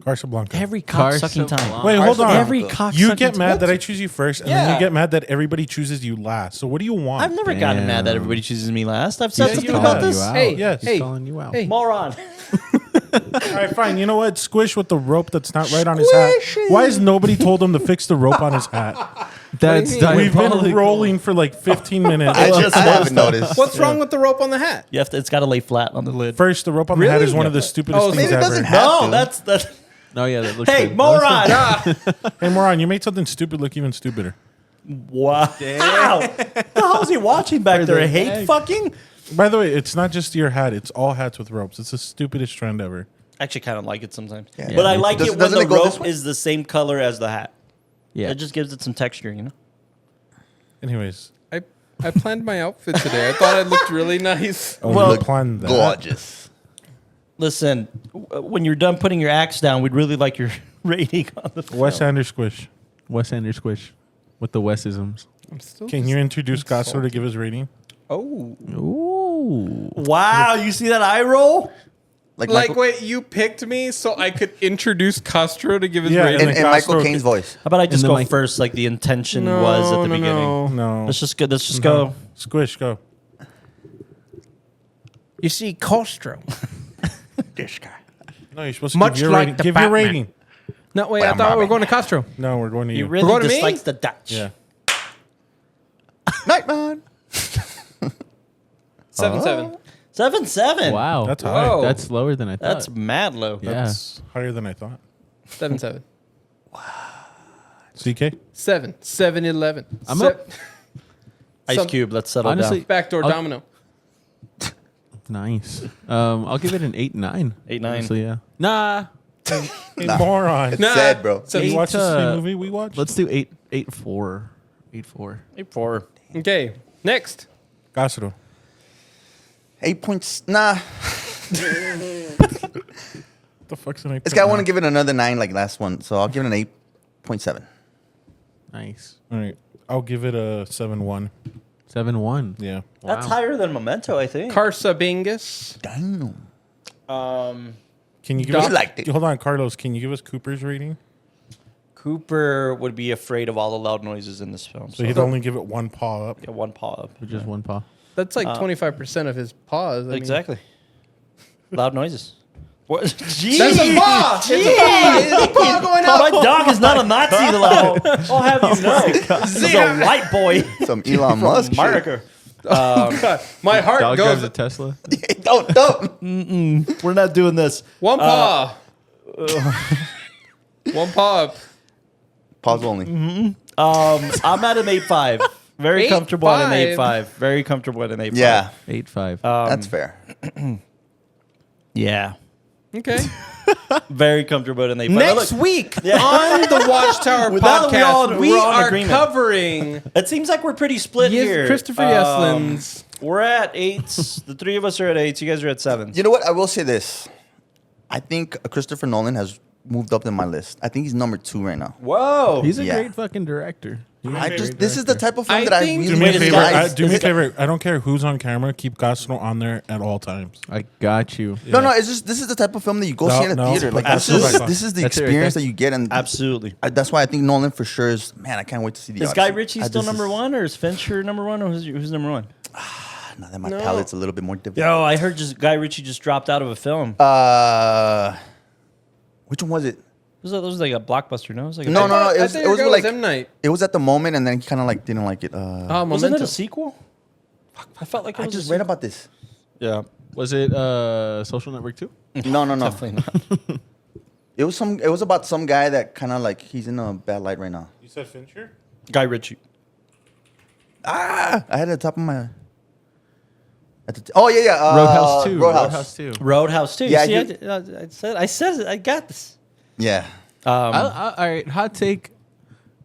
[SPEAKER 5] Casablanca.
[SPEAKER 1] Every cock-sucking time.
[SPEAKER 4] Casablanca.
[SPEAKER 5] Wait, hold on.
[SPEAKER 1] Every cock
[SPEAKER 5] You
[SPEAKER 1] sucking
[SPEAKER 5] get mad
[SPEAKER 1] time.
[SPEAKER 5] that I choose you first, and then
[SPEAKER 2] Yeah.
[SPEAKER 5] you get mad that everybody chooses you last. So what do you want?
[SPEAKER 1] I've never gotten mad that
[SPEAKER 4] Damn.
[SPEAKER 1] everybody chooses me last. I've said
[SPEAKER 5] Yeah,
[SPEAKER 1] something
[SPEAKER 5] you
[SPEAKER 1] about
[SPEAKER 5] have.
[SPEAKER 1] this.
[SPEAKER 4] You out.
[SPEAKER 2] Hey,
[SPEAKER 5] Yes.
[SPEAKER 4] He's
[SPEAKER 2] hey,
[SPEAKER 4] calling you out.
[SPEAKER 2] hey.
[SPEAKER 1] Moron.
[SPEAKER 5] All right, fine. You know what? Squish with the rope that's not right on his hat. Why has nobody told him to fix the rope on his hat?
[SPEAKER 4] That's
[SPEAKER 2] What do you mean?
[SPEAKER 5] We've been
[SPEAKER 4] diabolical.
[SPEAKER 5] rolling for like 15 minutes.
[SPEAKER 3] I haven't noticed.
[SPEAKER 2] What's wrong with the rope on the hat?
[SPEAKER 1] You have to, it's got to lay flat on the lid.
[SPEAKER 5] First, the rope on the hat
[SPEAKER 2] Really?
[SPEAKER 5] is one of the stupidest
[SPEAKER 2] Oh,
[SPEAKER 5] things
[SPEAKER 3] maybe it
[SPEAKER 5] ever.
[SPEAKER 3] doesn't have
[SPEAKER 1] No,
[SPEAKER 3] to.
[SPEAKER 1] that's.
[SPEAKER 4] No, yeah, that looks
[SPEAKER 1] Hey,
[SPEAKER 4] good.
[SPEAKER 1] moron!
[SPEAKER 5] Hey, Moran, you made something stupid look even stupider.
[SPEAKER 1] Wow. What the hell is he watching back there?
[SPEAKER 4] the
[SPEAKER 1] Hate
[SPEAKER 4] heck?
[SPEAKER 1] fucking?
[SPEAKER 5] By the way, it's not just your hat; it's all hats with ropes. It's the stupidest trend ever.
[SPEAKER 1] I actually kind of like it sometimes.
[SPEAKER 3] Yeah.
[SPEAKER 1] But I
[SPEAKER 4] Yeah.
[SPEAKER 1] like it when
[SPEAKER 3] Doesn't
[SPEAKER 1] the
[SPEAKER 3] it go this
[SPEAKER 1] rope
[SPEAKER 3] way?
[SPEAKER 1] is the same color as the hat.
[SPEAKER 4] Yeah.
[SPEAKER 1] It just gives it some texture, you know?
[SPEAKER 5] Anyways,
[SPEAKER 2] I planned my outfit today. I thought it looked really nice.
[SPEAKER 5] oh,
[SPEAKER 1] Well,
[SPEAKER 5] you planned that.
[SPEAKER 3] Gorgeous.
[SPEAKER 1] Listen, when you're done putting your axe down, we'd really like your rating on the film.
[SPEAKER 5] Wes Anderson Squish.
[SPEAKER 4] Wes Anderson Squish with the Wesisms.
[SPEAKER 2] I'm still
[SPEAKER 5] Can you introduce Castro to give his rating?
[SPEAKER 2] Oh.
[SPEAKER 4] Ooh.
[SPEAKER 1] Wow, you see that eye roll?
[SPEAKER 3] Like
[SPEAKER 2] Like,
[SPEAKER 3] Michael,
[SPEAKER 2] wait, you picked me so I could introduce Castro to give his
[SPEAKER 5] Yeah,
[SPEAKER 2] rating?
[SPEAKER 3] in
[SPEAKER 5] Castro-
[SPEAKER 3] Michael Caine's voice.
[SPEAKER 1] How about I just
[SPEAKER 4] And
[SPEAKER 1] go
[SPEAKER 4] then, like-
[SPEAKER 1] first, like the intention was at the beginning?
[SPEAKER 5] No.
[SPEAKER 1] Let's just go. Let's just go.
[SPEAKER 5] Squish, go.
[SPEAKER 2] You see, Castro.
[SPEAKER 3] This guy.
[SPEAKER 5] No, you're supposed to
[SPEAKER 2] Much
[SPEAKER 5] give your
[SPEAKER 2] like
[SPEAKER 5] rating.
[SPEAKER 2] the
[SPEAKER 5] Give your
[SPEAKER 2] Batman.
[SPEAKER 5] rating.
[SPEAKER 2] No, wait, I
[SPEAKER 3] Bam,
[SPEAKER 2] thought we were
[SPEAKER 3] bam,
[SPEAKER 2] going to Castro.
[SPEAKER 5] No, we're going to
[SPEAKER 1] He
[SPEAKER 5] you.
[SPEAKER 1] really
[SPEAKER 2] Go to me?
[SPEAKER 1] dislikes the Dutch.
[SPEAKER 5] Yeah.
[SPEAKER 3] Nightman.
[SPEAKER 2] 7-7.
[SPEAKER 1] 7-7.
[SPEAKER 4] Wow.
[SPEAKER 5] That's high.
[SPEAKER 2] Whoa.
[SPEAKER 4] That's lower than I thought.
[SPEAKER 1] That's mad low.
[SPEAKER 4] Yeah.
[SPEAKER 5] That's higher than I thought.
[SPEAKER 2] 7-7.
[SPEAKER 5] CK?
[SPEAKER 2] 7. 7-11.
[SPEAKER 4] I'm up.
[SPEAKER 1] Ice
[SPEAKER 2] Some-
[SPEAKER 1] Cube. Let's settle
[SPEAKER 4] Honestly-
[SPEAKER 1] down.
[SPEAKER 2] Backdoor
[SPEAKER 4] I'll-
[SPEAKER 2] domino.
[SPEAKER 4] Nice. I'll give it an 8-9.
[SPEAKER 1] 8-9.
[SPEAKER 4] So yeah. Nah.
[SPEAKER 5] Hey, moron.
[SPEAKER 3] It's sad, bro.
[SPEAKER 2] So
[SPEAKER 5] You
[SPEAKER 4] Eight,
[SPEAKER 5] watch the same
[SPEAKER 4] uh,
[SPEAKER 5] movie we watched?
[SPEAKER 4] Let's do 8-4. 8-4.
[SPEAKER 1] 8-4.
[SPEAKER 2] Okay, next.
[SPEAKER 5] Castro.
[SPEAKER 3] 8 points. Nah.
[SPEAKER 5] What the fuck's an 8?
[SPEAKER 3] This guy want to give it another 9 like last one, so I'll give it an 8.7.
[SPEAKER 4] Nice.
[SPEAKER 5] All right. I'll give it a 7-1.
[SPEAKER 4] 7-1.
[SPEAKER 5] Yeah.
[SPEAKER 1] That's
[SPEAKER 4] Wow.
[SPEAKER 1] higher than Memento, I think.
[SPEAKER 2] Carsabingus.
[SPEAKER 3] Damn.
[SPEAKER 5] Can you give
[SPEAKER 3] He
[SPEAKER 5] us...
[SPEAKER 3] liked it.
[SPEAKER 5] Hold on, Carlos. Can you give us Cooper's rating?
[SPEAKER 1] Cooper would be afraid of all the loud noises in this film.
[SPEAKER 5] So
[SPEAKER 1] So
[SPEAKER 5] he'd only give it one paw up.
[SPEAKER 1] yeah, one paw up.
[SPEAKER 4] With just one paw.
[SPEAKER 2] That's like 25% of his paws. I mean,
[SPEAKER 1] Exactly. Loud noises. What? Jeez.
[SPEAKER 2] That's a paw. It's a paw. It's a paw going up.
[SPEAKER 1] My dog is not a Nazi. I'll have you know. This is a white boy
[SPEAKER 3] Some Elon Musk
[SPEAKER 1] from
[SPEAKER 3] shit.
[SPEAKER 1] America.
[SPEAKER 2] God, my heart
[SPEAKER 4] Dog drives
[SPEAKER 2] goes.
[SPEAKER 4] a Tesla.
[SPEAKER 3] Don't.
[SPEAKER 1] We're not doing this.
[SPEAKER 2] One paw. One paw up.
[SPEAKER 3] Pause only.
[SPEAKER 1] I'm at an 8.5. Very comfortable at an
[SPEAKER 2] 8.5.
[SPEAKER 1] 8.5. Very comfortable at an 8.5.
[SPEAKER 3] Yeah,
[SPEAKER 4] 8.5.
[SPEAKER 3] that's fair.
[SPEAKER 1] Yeah.
[SPEAKER 2] Okay.
[SPEAKER 1] Very comfortable at an 8.5.
[SPEAKER 2] Next
[SPEAKER 1] Look,
[SPEAKER 2] week on the WatchTower
[SPEAKER 1] With that,
[SPEAKER 2] podcast, we
[SPEAKER 1] we're all in
[SPEAKER 2] are
[SPEAKER 1] agreement.
[SPEAKER 2] covering
[SPEAKER 1] it seems like we're pretty split here.
[SPEAKER 2] Christopher Yeslin's.
[SPEAKER 1] We're at 8s. The three of us are at 8s. You guys are at 7s.
[SPEAKER 3] You know what? I will say this. I think Christopher Nolan has moved up in my list. I think he's number 2 right now.
[SPEAKER 1] Whoa.
[SPEAKER 4] He's a
[SPEAKER 3] yeah.
[SPEAKER 4] great fucking director.
[SPEAKER 3] This is the type of film
[SPEAKER 2] I
[SPEAKER 3] that I
[SPEAKER 2] think-
[SPEAKER 3] really
[SPEAKER 5] Do me a
[SPEAKER 1] Wait,
[SPEAKER 5] favor.
[SPEAKER 1] guys,
[SPEAKER 5] Do me a
[SPEAKER 1] is it-
[SPEAKER 5] favor. I don't care who's on camera. Keep Gosno on there at all times.
[SPEAKER 4] I got you.
[SPEAKER 3] No, it's just this is the type of film that you go see in a
[SPEAKER 5] No,
[SPEAKER 3] theater. Like
[SPEAKER 1] absolutely.
[SPEAKER 3] this is the
[SPEAKER 4] That's it right
[SPEAKER 3] experience
[SPEAKER 4] there.
[SPEAKER 3] that you get, and
[SPEAKER 1] Absolutely.
[SPEAKER 3] that's why I think Nolan for sure is. Man, I can't wait to see the.
[SPEAKER 1] Is Guy
[SPEAKER 3] Odyssey.
[SPEAKER 1] Ritchie
[SPEAKER 3] I
[SPEAKER 1] still
[SPEAKER 3] just-
[SPEAKER 1] number 1 or is Fincher number 1 or who's number 1?
[SPEAKER 3] Now that my
[SPEAKER 2] No.
[SPEAKER 3] palate's a little bit more difficult.
[SPEAKER 1] Yo, I heard Guy Ritchie just dropped out of a film.
[SPEAKER 3] Which one was it?
[SPEAKER 1] That was like a blockbuster, no? It was like a
[SPEAKER 3] No, no, no. It
[SPEAKER 2] I
[SPEAKER 3] was,
[SPEAKER 2] thought
[SPEAKER 3] it
[SPEAKER 2] your
[SPEAKER 3] was
[SPEAKER 2] guy
[SPEAKER 3] like
[SPEAKER 2] M. Night.
[SPEAKER 3] it was at the moment, and then he kind of like didn't like it.
[SPEAKER 1] Wasn't it a
[SPEAKER 2] Memento.
[SPEAKER 1] sequel? I felt like it
[SPEAKER 3] I
[SPEAKER 1] was
[SPEAKER 3] just
[SPEAKER 1] a
[SPEAKER 3] read about this.
[SPEAKER 1] Yeah.
[SPEAKER 4] Was it Social Network 2?
[SPEAKER 3] No.
[SPEAKER 1] Definitely not.
[SPEAKER 3] It was some. It was about some guy that kind of like he's in a bad light right now.
[SPEAKER 5] You said Fincher?
[SPEAKER 1] Guy Ritchie.
[SPEAKER 3] I had it at the top of my. Oh yeah.
[SPEAKER 4] Roadhouse 2.
[SPEAKER 3] Roadhouse.
[SPEAKER 4] 2.
[SPEAKER 1] Roadhouse too.
[SPEAKER 3] Yeah,
[SPEAKER 1] See,
[SPEAKER 3] you-
[SPEAKER 1] I said it. I got this.
[SPEAKER 3] Yeah.
[SPEAKER 4] All right, hot take.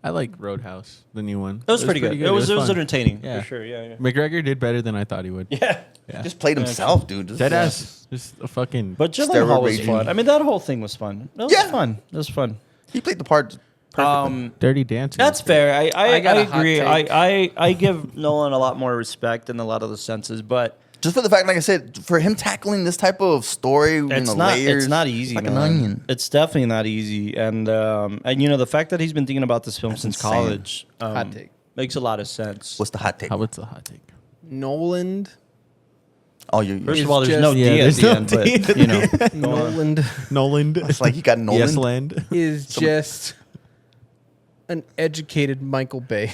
[SPEAKER 4] I like Roadhouse, the new one.
[SPEAKER 1] It was pretty good. It was
[SPEAKER 4] fun.
[SPEAKER 1] entertaining
[SPEAKER 4] Yeah.
[SPEAKER 1] for sure. Yeah.
[SPEAKER 4] McGregor did better than I thought he would.
[SPEAKER 1] Yeah.
[SPEAKER 4] Yeah.
[SPEAKER 3] Just played himself, dude. Just,
[SPEAKER 4] Dead ass. Just a fucking.
[SPEAKER 1] But Gyllenhaal was
[SPEAKER 3] Steroid
[SPEAKER 1] fun.
[SPEAKER 3] regime.
[SPEAKER 1] I mean, that whole thing was fun. It was
[SPEAKER 3] Yeah.
[SPEAKER 1] fun. It was fun.
[SPEAKER 3] He played the part perfectly.
[SPEAKER 4] Dirty Dancing.
[SPEAKER 1] That's fair. I
[SPEAKER 2] got a hot
[SPEAKER 1] agree.
[SPEAKER 2] take.
[SPEAKER 1] I give Nolan a lot more respect in a lot of the senses, but
[SPEAKER 3] Just for the fact, like I said, for him tackling this type of story,
[SPEAKER 1] it's not
[SPEAKER 3] layers,
[SPEAKER 1] it's not easy,
[SPEAKER 3] like
[SPEAKER 1] man.
[SPEAKER 3] an onion.
[SPEAKER 1] It's definitely not easy, and you know the fact that he's been thinking about this film since
[SPEAKER 3] insane.
[SPEAKER 1] college
[SPEAKER 2] Hot take.
[SPEAKER 1] makes a lot of sense.
[SPEAKER 3] What's the hot take?
[SPEAKER 4] What's a hot take?
[SPEAKER 2] Nolan.
[SPEAKER 3] Oh, you're
[SPEAKER 1] First
[SPEAKER 2] It's
[SPEAKER 1] of all, there's no
[SPEAKER 2] just-
[SPEAKER 1] D
[SPEAKER 4] yeah,
[SPEAKER 1] at
[SPEAKER 4] there's
[SPEAKER 1] the
[SPEAKER 4] no
[SPEAKER 1] end,
[SPEAKER 4] D
[SPEAKER 1] but
[SPEAKER 4] at the
[SPEAKER 1] you know,
[SPEAKER 2] Nolan
[SPEAKER 4] Nolan.
[SPEAKER 3] it's like he got Nolan.
[SPEAKER 4] Yes, land.
[SPEAKER 2] is just an educated Michael Bay.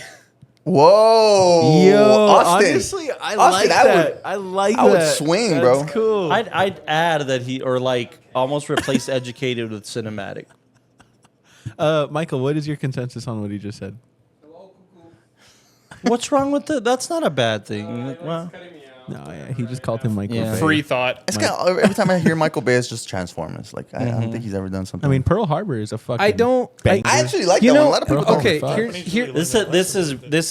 [SPEAKER 3] Whoa, Austin.
[SPEAKER 4] honestly, I
[SPEAKER 3] Austin,
[SPEAKER 4] like
[SPEAKER 3] I
[SPEAKER 4] that.
[SPEAKER 3] would-
[SPEAKER 4] I like
[SPEAKER 3] I would
[SPEAKER 4] that.
[SPEAKER 3] swing,
[SPEAKER 4] That's
[SPEAKER 3] bro.
[SPEAKER 4] cool.
[SPEAKER 1] I'd add that he or like almost replace educated with cinematic.
[SPEAKER 4] Michael, what is your consensus on what he just said?
[SPEAKER 1] What's wrong with it? That's not a bad thing. Well,
[SPEAKER 4] No, yeah, he just called him Michael
[SPEAKER 1] Yeah.
[SPEAKER 4] Bay.
[SPEAKER 2] Free thought.
[SPEAKER 3] It's kind of, every time I hear Michael Bay, it's just Transformers. Like I don't think he's ever done something.
[SPEAKER 4] I mean, Pearl Harbor is a fucking.
[SPEAKER 2] I don't.
[SPEAKER 4] banger.
[SPEAKER 3] I actually like
[SPEAKER 2] You
[SPEAKER 3] that
[SPEAKER 2] know,
[SPEAKER 3] one. A lot of people don't.
[SPEAKER 2] okay,
[SPEAKER 4] fuck.
[SPEAKER 2] here,
[SPEAKER 1] this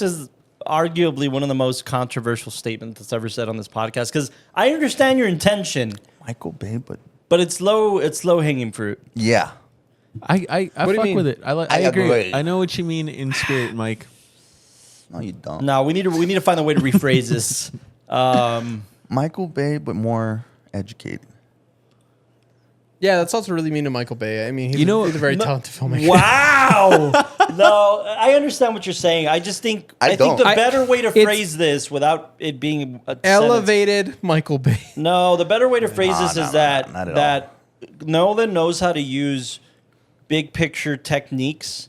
[SPEAKER 1] is arguably one of the most controversial statements that's ever said on this podcast because I understand your intention,
[SPEAKER 3] Michael Bay, but
[SPEAKER 1] but it's low hanging fruit.
[SPEAKER 3] yeah,
[SPEAKER 4] I
[SPEAKER 2] What do you
[SPEAKER 4] fuck
[SPEAKER 2] mean?
[SPEAKER 4] with it. I
[SPEAKER 3] I
[SPEAKER 4] agree.
[SPEAKER 3] agree.
[SPEAKER 4] I know what you mean in spirit, Mike.
[SPEAKER 3] no, you don't.
[SPEAKER 1] No, we need to find a way to rephrase this.
[SPEAKER 3] Michael Bay, but more educated.
[SPEAKER 2] yeah, that's also really mean to Michael Bay. I mean, he's,
[SPEAKER 4] You know-
[SPEAKER 2] he's a very talented filmmaker.
[SPEAKER 1] Wow. No, I understand what you're saying. I just think I think
[SPEAKER 3] don't.
[SPEAKER 1] the better way to
[SPEAKER 2] It's-
[SPEAKER 1] phrase this without it being a sentence-
[SPEAKER 2] Elevated Michael Bay.
[SPEAKER 1] No, the better way to phrase this
[SPEAKER 3] no,
[SPEAKER 1] is
[SPEAKER 3] no,
[SPEAKER 1] that
[SPEAKER 3] not at
[SPEAKER 1] that Nolan knows how to use big picture techniques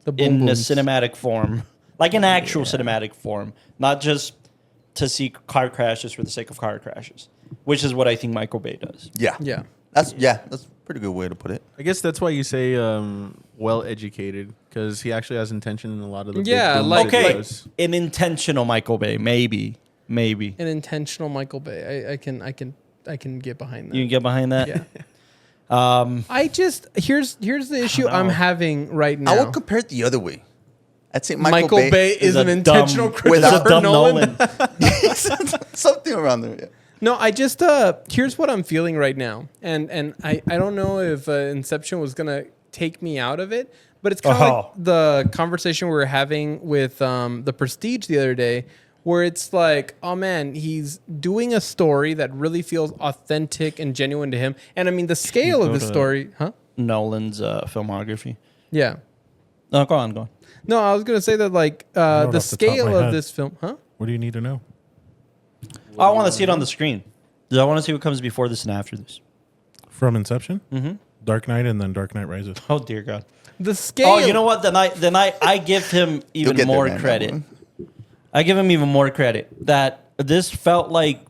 [SPEAKER 2] The boom
[SPEAKER 1] in a
[SPEAKER 2] booms.
[SPEAKER 1] cinematic form, like an actual cinematic form, not just to see car crashes for the sake of car crashes, which is what I think Michael Bay does.
[SPEAKER 3] Yeah,
[SPEAKER 2] Yeah.
[SPEAKER 3] that's a pretty good way to put it.
[SPEAKER 4] I guess that's why you say well educated, because he actually has intention in a lot of the
[SPEAKER 2] Yeah,
[SPEAKER 4] big boom
[SPEAKER 2] like-
[SPEAKER 1] Okay,
[SPEAKER 4] videos.
[SPEAKER 1] an intentional Michael Bay, maybe.
[SPEAKER 2] An intentional Michael Bay. I can get behind that.
[SPEAKER 1] You can get behind that.
[SPEAKER 2] Yeah.
[SPEAKER 1] Um,
[SPEAKER 2] I just here's the issue I'm having right now.
[SPEAKER 3] I would compare it the other way. I'd say
[SPEAKER 2] Michael Bay is
[SPEAKER 1] a
[SPEAKER 2] an intentional
[SPEAKER 1] dumb-
[SPEAKER 2] Christopher
[SPEAKER 1] dumb
[SPEAKER 2] Nolan.
[SPEAKER 3] something around there. Yeah.
[SPEAKER 2] No, I just here's what I'm feeling right now, and I don't know if Inception was gonna take me out of it, but it's kind of like the conversation we were having with the Prestige the other day, where it's like, oh man, he's doing a story that really feels authentic and genuine to him, and I mean the scale of
[SPEAKER 1] go
[SPEAKER 2] the
[SPEAKER 1] to-
[SPEAKER 2] story, huh?
[SPEAKER 1] Nolan's filmography.
[SPEAKER 2] Yeah.
[SPEAKER 1] No, go on.
[SPEAKER 2] No, I was gonna say that like
[SPEAKER 5] know
[SPEAKER 2] the
[SPEAKER 5] it off the top of
[SPEAKER 2] scale
[SPEAKER 5] my
[SPEAKER 2] of
[SPEAKER 5] head.
[SPEAKER 2] this film, huh?
[SPEAKER 5] What do you need to know?
[SPEAKER 1] I want to see it on the screen. I want to see what comes before this and after this.
[SPEAKER 5] From Inception? Mm-hmm. Dark Knight and then Dark Knight Rises.
[SPEAKER 1] Oh dear God.
[SPEAKER 2] The scale.
[SPEAKER 1] Oh, you know what? Then I give him even
[SPEAKER 3] get there,
[SPEAKER 1] more
[SPEAKER 3] man, that
[SPEAKER 1] credit.
[SPEAKER 3] one.
[SPEAKER 1] I give him even more credit that this felt like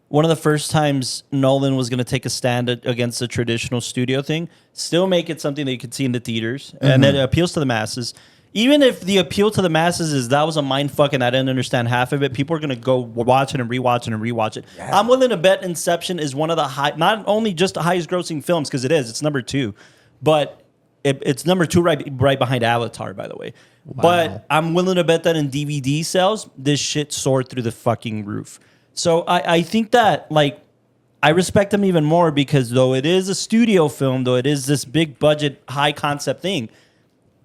[SPEAKER 1] one of the first times Nolan was going to take a stand against the traditional studio thing, still make it something that you could see in the theaters, and that it appeals to the masses. Even if the appeal to the masses is that was a mind fuck and I didn't understand half of it, people are going to go watch it and rewatch it and rewatch it. Yeah. I'm willing to bet Inception is one of the not only just the highest grossing films, because it's number 2, but it's number 2 right behind Avatar, by the way. Wow. But I'm willing to bet that in DVD sales, this shit soared through the fucking roof. So I think that, like, I respect him even more because though it is a studio film, though it is this big budget, high concept thing,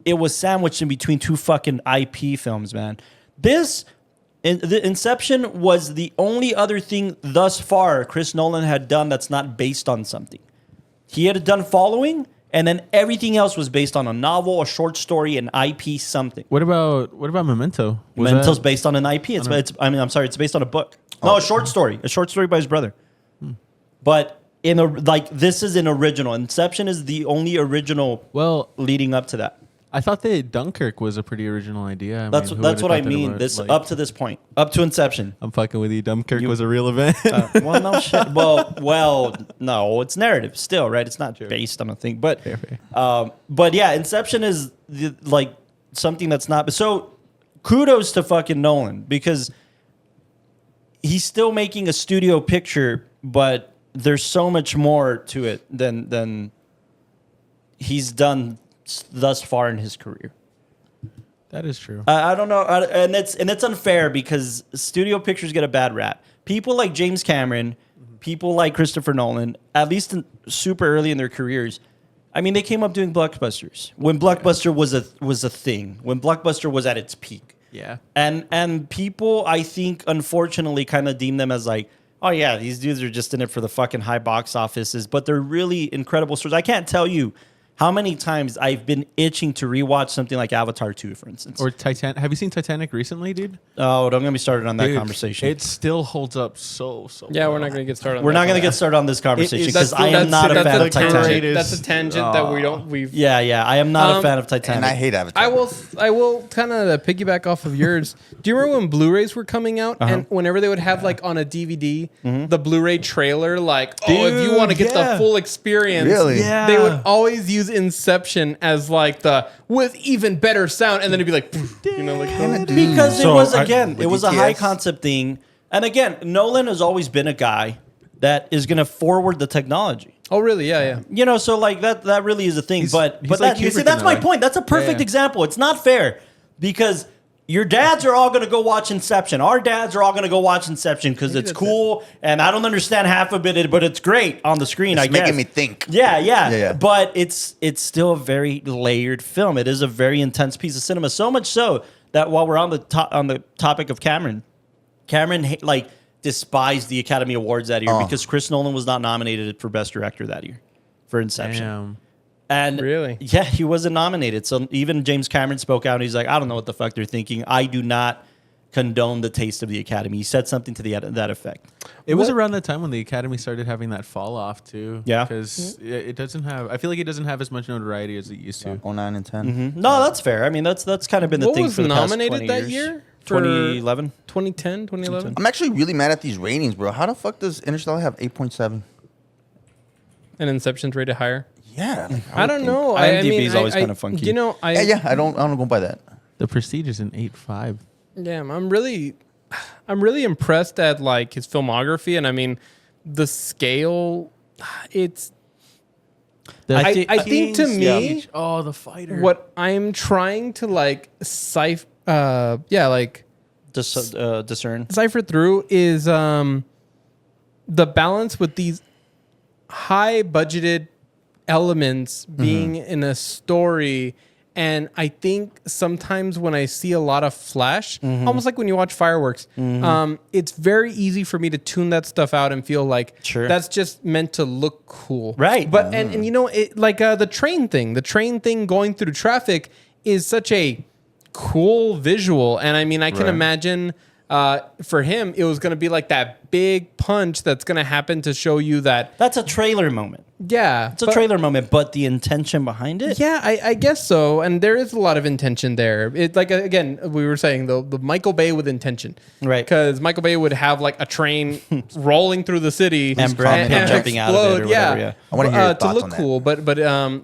[SPEAKER 1] it was sandwiched in between 2 fucking IP films, man. The Inception was the only other thing thus far Chris Nolan had done that's not based on something. He had done Following, and then everything else was based on a novel, a short story, an IP, something.
[SPEAKER 4] What about Memento?
[SPEAKER 1] Memento's based on an IP. It's based on a book. No, a short story. A short story by his brother. But this is an original. Inception is the only original leading up to that.
[SPEAKER 4] I thought that Dunkirk was a pretty original idea.
[SPEAKER 1] That's what I mean. Up to this point, up to Inception.
[SPEAKER 4] I'm fucking with you. Dunkirk was a real event.
[SPEAKER 1] Well, no shit. Well, no, it's narrative still, right? It's not based on a thing, but
[SPEAKER 4] Fair.
[SPEAKER 1] but yeah, Inception is something that's not. So kudos to fucking Nolan because he's still making a studio picture, but there's so much more to it than he's done thus far in his career.
[SPEAKER 4] That is true.
[SPEAKER 1] I don't know, and it's unfair because studio pictures get a bad rap. People like James Cameron, people like Christopher Nolan, at least super early in their careers, I mean, they came up doing blockbusters when Blockbuster was a thing, when Blockbuster was at its peak.
[SPEAKER 4] Yeah,
[SPEAKER 1] and people, I think, unfortunately, kind of deem them as like, oh yeah, these dudes are just in it for the fucking high box offices, but they're really incredible stories. I can't tell you how many times I've been itching to rewatch something like Avatar 2, for instance.
[SPEAKER 4] Or Titanic. Have you seen Titanic recently, dude?
[SPEAKER 1] Oh, don't get me started on that
[SPEAKER 4] Dude,
[SPEAKER 1] conversation.
[SPEAKER 4] It still holds up so
[SPEAKER 2] Yeah,
[SPEAKER 4] well.
[SPEAKER 2] we're not going to get started on
[SPEAKER 1] We're
[SPEAKER 2] that.
[SPEAKER 1] not going to get started on this conversation because I am
[SPEAKER 2] That's
[SPEAKER 1] not a fan of Titanic.
[SPEAKER 2] tangent. That's a tangent that we've...
[SPEAKER 1] Yeah, I am not a fan of Titanic.
[SPEAKER 3] And I hate Avatar.
[SPEAKER 2] I will kind of piggyback off of yours. Do you remember when Blu-rays were coming out and whenever they would have like on a DVD the Blu-ray trailer, like, if you want to get the full experience,
[SPEAKER 3] Really?
[SPEAKER 1] Yeah.
[SPEAKER 2] they would always use Inception as like the with even better sound, and then it'd be like,
[SPEAKER 1] Because
[SPEAKER 5] So
[SPEAKER 1] it was,
[SPEAKER 5] I-
[SPEAKER 1] again, it was a
[SPEAKER 3] DTS.
[SPEAKER 1] high concept thing. And again, Nolan has always been a guy that is going to forward the technology.
[SPEAKER 2] oh really? Yeah.
[SPEAKER 1] You know, so like that really is a thing.
[SPEAKER 4] He's
[SPEAKER 1] but
[SPEAKER 4] like
[SPEAKER 1] that, you see,
[SPEAKER 4] Kubrick
[SPEAKER 1] that's
[SPEAKER 4] in
[SPEAKER 1] my
[SPEAKER 4] a way.
[SPEAKER 1] point. That's a perfect
[SPEAKER 2] Yeah.
[SPEAKER 1] example. It's not fair because your dads are all going to go watch Inception. Our dads are all going to go watch Inception because it's
[SPEAKER 2] that's
[SPEAKER 1] cool. And I don't understand half of it, but it's great on the screen, I
[SPEAKER 3] It's
[SPEAKER 1] guess.
[SPEAKER 3] making me think.
[SPEAKER 1] Yeah. But it's still a very layered film. It is a very intense piece of cinema. So much so that while we're on the topic of Cameron like despised the Academy Awards that year because Chris Nolan was not nominated for Best Director that year for Inception.
[SPEAKER 4] Damn.
[SPEAKER 1] And
[SPEAKER 2] Really?
[SPEAKER 1] yeah, he wasn't nominated. So even James Cameron spoke out and he's like, I don't know what the fuck they're thinking. I do not condone the taste of the Academy. He said something to that effect.
[SPEAKER 4] It was around that time when the Academy started having that fall off too.
[SPEAKER 1] Yeah.
[SPEAKER 4] because it doesn't have. I feel like it doesn't have as much notoriety as it used to.
[SPEAKER 3] 09 and 10.
[SPEAKER 1] No, that's fair. I mean, that's kind of been the
[SPEAKER 2] What
[SPEAKER 1] thing
[SPEAKER 2] was
[SPEAKER 1] for the past 20
[SPEAKER 2] nominated that
[SPEAKER 1] years.
[SPEAKER 2] year? For
[SPEAKER 1] 2011.
[SPEAKER 2] 2010, 2011?
[SPEAKER 3] I'm actually really mad at these ratings, bro. How the fuck does Interstellar have 8.7?
[SPEAKER 2] And Inception's rated higher?
[SPEAKER 3] Yeah. Like,
[SPEAKER 2] I don't know.
[SPEAKER 1] IMDb is always kind of funky.
[SPEAKER 2] You know,
[SPEAKER 3] Yeah, I don't go by that.
[SPEAKER 4] The Prestige is an 8.5.
[SPEAKER 2] Damn, I'm really impressed at like his filmography, and I mean the scale. It's I think to me,
[SPEAKER 4] the fighter.
[SPEAKER 2] what I'm trying to like
[SPEAKER 1] Discern.
[SPEAKER 2] cipher through is the balance with these high budgeted elements being in a story. And I think sometimes when I see a lot of flash, almost like when you watch fireworks, it's very easy for me to tune that stuff out and feel like that's just meant to look cool.
[SPEAKER 1] Right.
[SPEAKER 2] But and you know, it like the train thing going through traffic is such a cool visual. And I mean, I can imagine For him, it was going to be like that big punch that's going to happen to show you that.
[SPEAKER 1] That's a trailer moment.
[SPEAKER 2] Yeah.
[SPEAKER 1] It's a trailer moment, but the intention behind it?
[SPEAKER 2] Yeah, I guess so. And there is a lot of intention there. It like again, we were saying the Michael Bay with intention,
[SPEAKER 1] Right.
[SPEAKER 2] Because Michael Bay would have like a train rolling through the city
[SPEAKER 1] And Brad Pitt jumping out of it or whatever, yeah.
[SPEAKER 3] I wanna hear your
[SPEAKER 2] to
[SPEAKER 3] thoughts
[SPEAKER 2] look
[SPEAKER 3] on that.
[SPEAKER 2] cool. But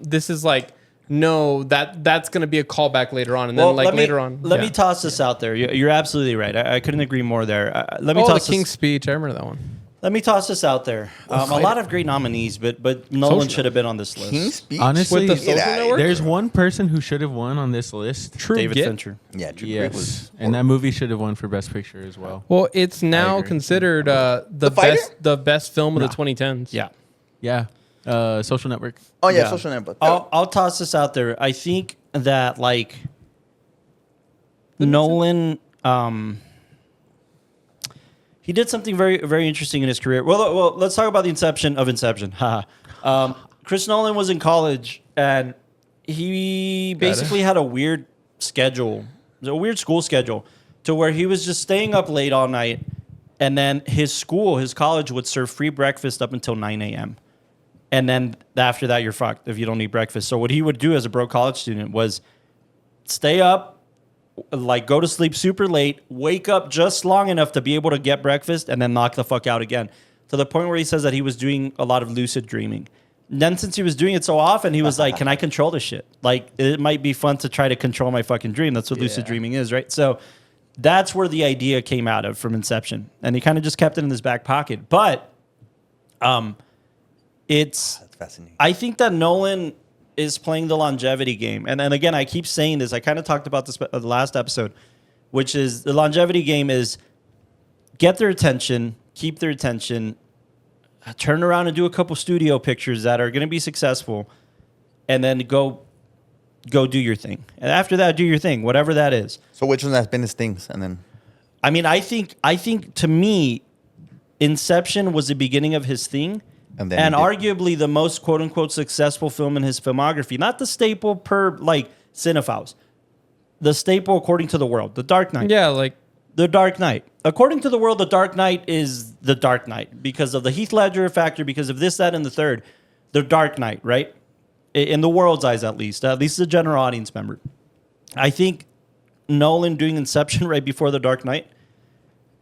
[SPEAKER 2] this is like no, that's going to be a callback later on, and then like later on.
[SPEAKER 1] Let me toss this out there. You're absolutely right. I couldn't agree more there. Let me
[SPEAKER 2] the
[SPEAKER 1] toss
[SPEAKER 2] King's
[SPEAKER 1] this.
[SPEAKER 2] Speech. I remember that one.
[SPEAKER 1] Let me toss this out there. A lot of great nominees, but Nolan should have been on this list.
[SPEAKER 3] King's Speech.
[SPEAKER 4] Honestly,
[SPEAKER 2] With the Social
[SPEAKER 3] Get outta
[SPEAKER 2] Network?
[SPEAKER 3] here.
[SPEAKER 4] there's one person who should have won on this list.
[SPEAKER 2] True
[SPEAKER 1] David
[SPEAKER 2] Grit.
[SPEAKER 1] Fincher.
[SPEAKER 3] Yeah, True Grit was.
[SPEAKER 4] Yes, and that movie should have won for Best Picture as well.
[SPEAKER 2] Well, it's now
[SPEAKER 4] agree.
[SPEAKER 2] considered the
[SPEAKER 3] Fighter?
[SPEAKER 2] best film of the 2010s.
[SPEAKER 1] Yeah.
[SPEAKER 4] Yeah, Social Network.
[SPEAKER 3] Oh yeah,
[SPEAKER 1] Yeah.
[SPEAKER 3] Social Network.
[SPEAKER 1] I'll toss this out there. I think that like Nolan, he did something very, very interesting in his career. Well, let's talk about the inception of Inception. Chris Nolan was in college and he basically had a weird schedule, a weird school schedule, to where he was just staying up late all night, and then his college would serve free breakfast up until 9 a.m. And then after that, you're fucked if you don't eat breakfast. So what he would do as a broke college student was stay up, like go to sleep super late, wake up just long enough to be able to get breakfast, and then knock the fuck out again. To the point where he says that he was doing a lot of lucid dreaming. And then since he was doing it so often, he was like, can I control this shit? Like, it might be fun to try to control my fucking dream. That's what lucid dreaming is, right? So that's where the idea came out of from Inception. And he kind of just kept it in his back pocket. But
[SPEAKER 3] That's fascinating.
[SPEAKER 1] I think that Nolan is playing the longevity game. And again, I keep saying this. I kind of talked about this the last episode, which is the longevity game is get their attention, keep their attention, turn around and do a couple studio pictures that are going to be successful, and then go do your thing. And after that, do your thing, whatever that is.
[SPEAKER 3] So which one has been his things, and then
[SPEAKER 1] I mean, I think to me, Inception was the beginning of his thing.
[SPEAKER 3] And then
[SPEAKER 1] And
[SPEAKER 3] he did-
[SPEAKER 1] arguably the most quote unquote successful film in his filmography. Not the staple per like cinephiles. The staple according to the world. The Dark Knight.
[SPEAKER 2] Yeah, like
[SPEAKER 1] The Dark Knight. According to the world, The Dark Knight is The Dark Knight because of the Heath Ledger factor, because of this, that, and the third. The Dark Knight, right? In the world's eyes, at least the general audience member. I think Nolan doing Inception right before The Dark Knight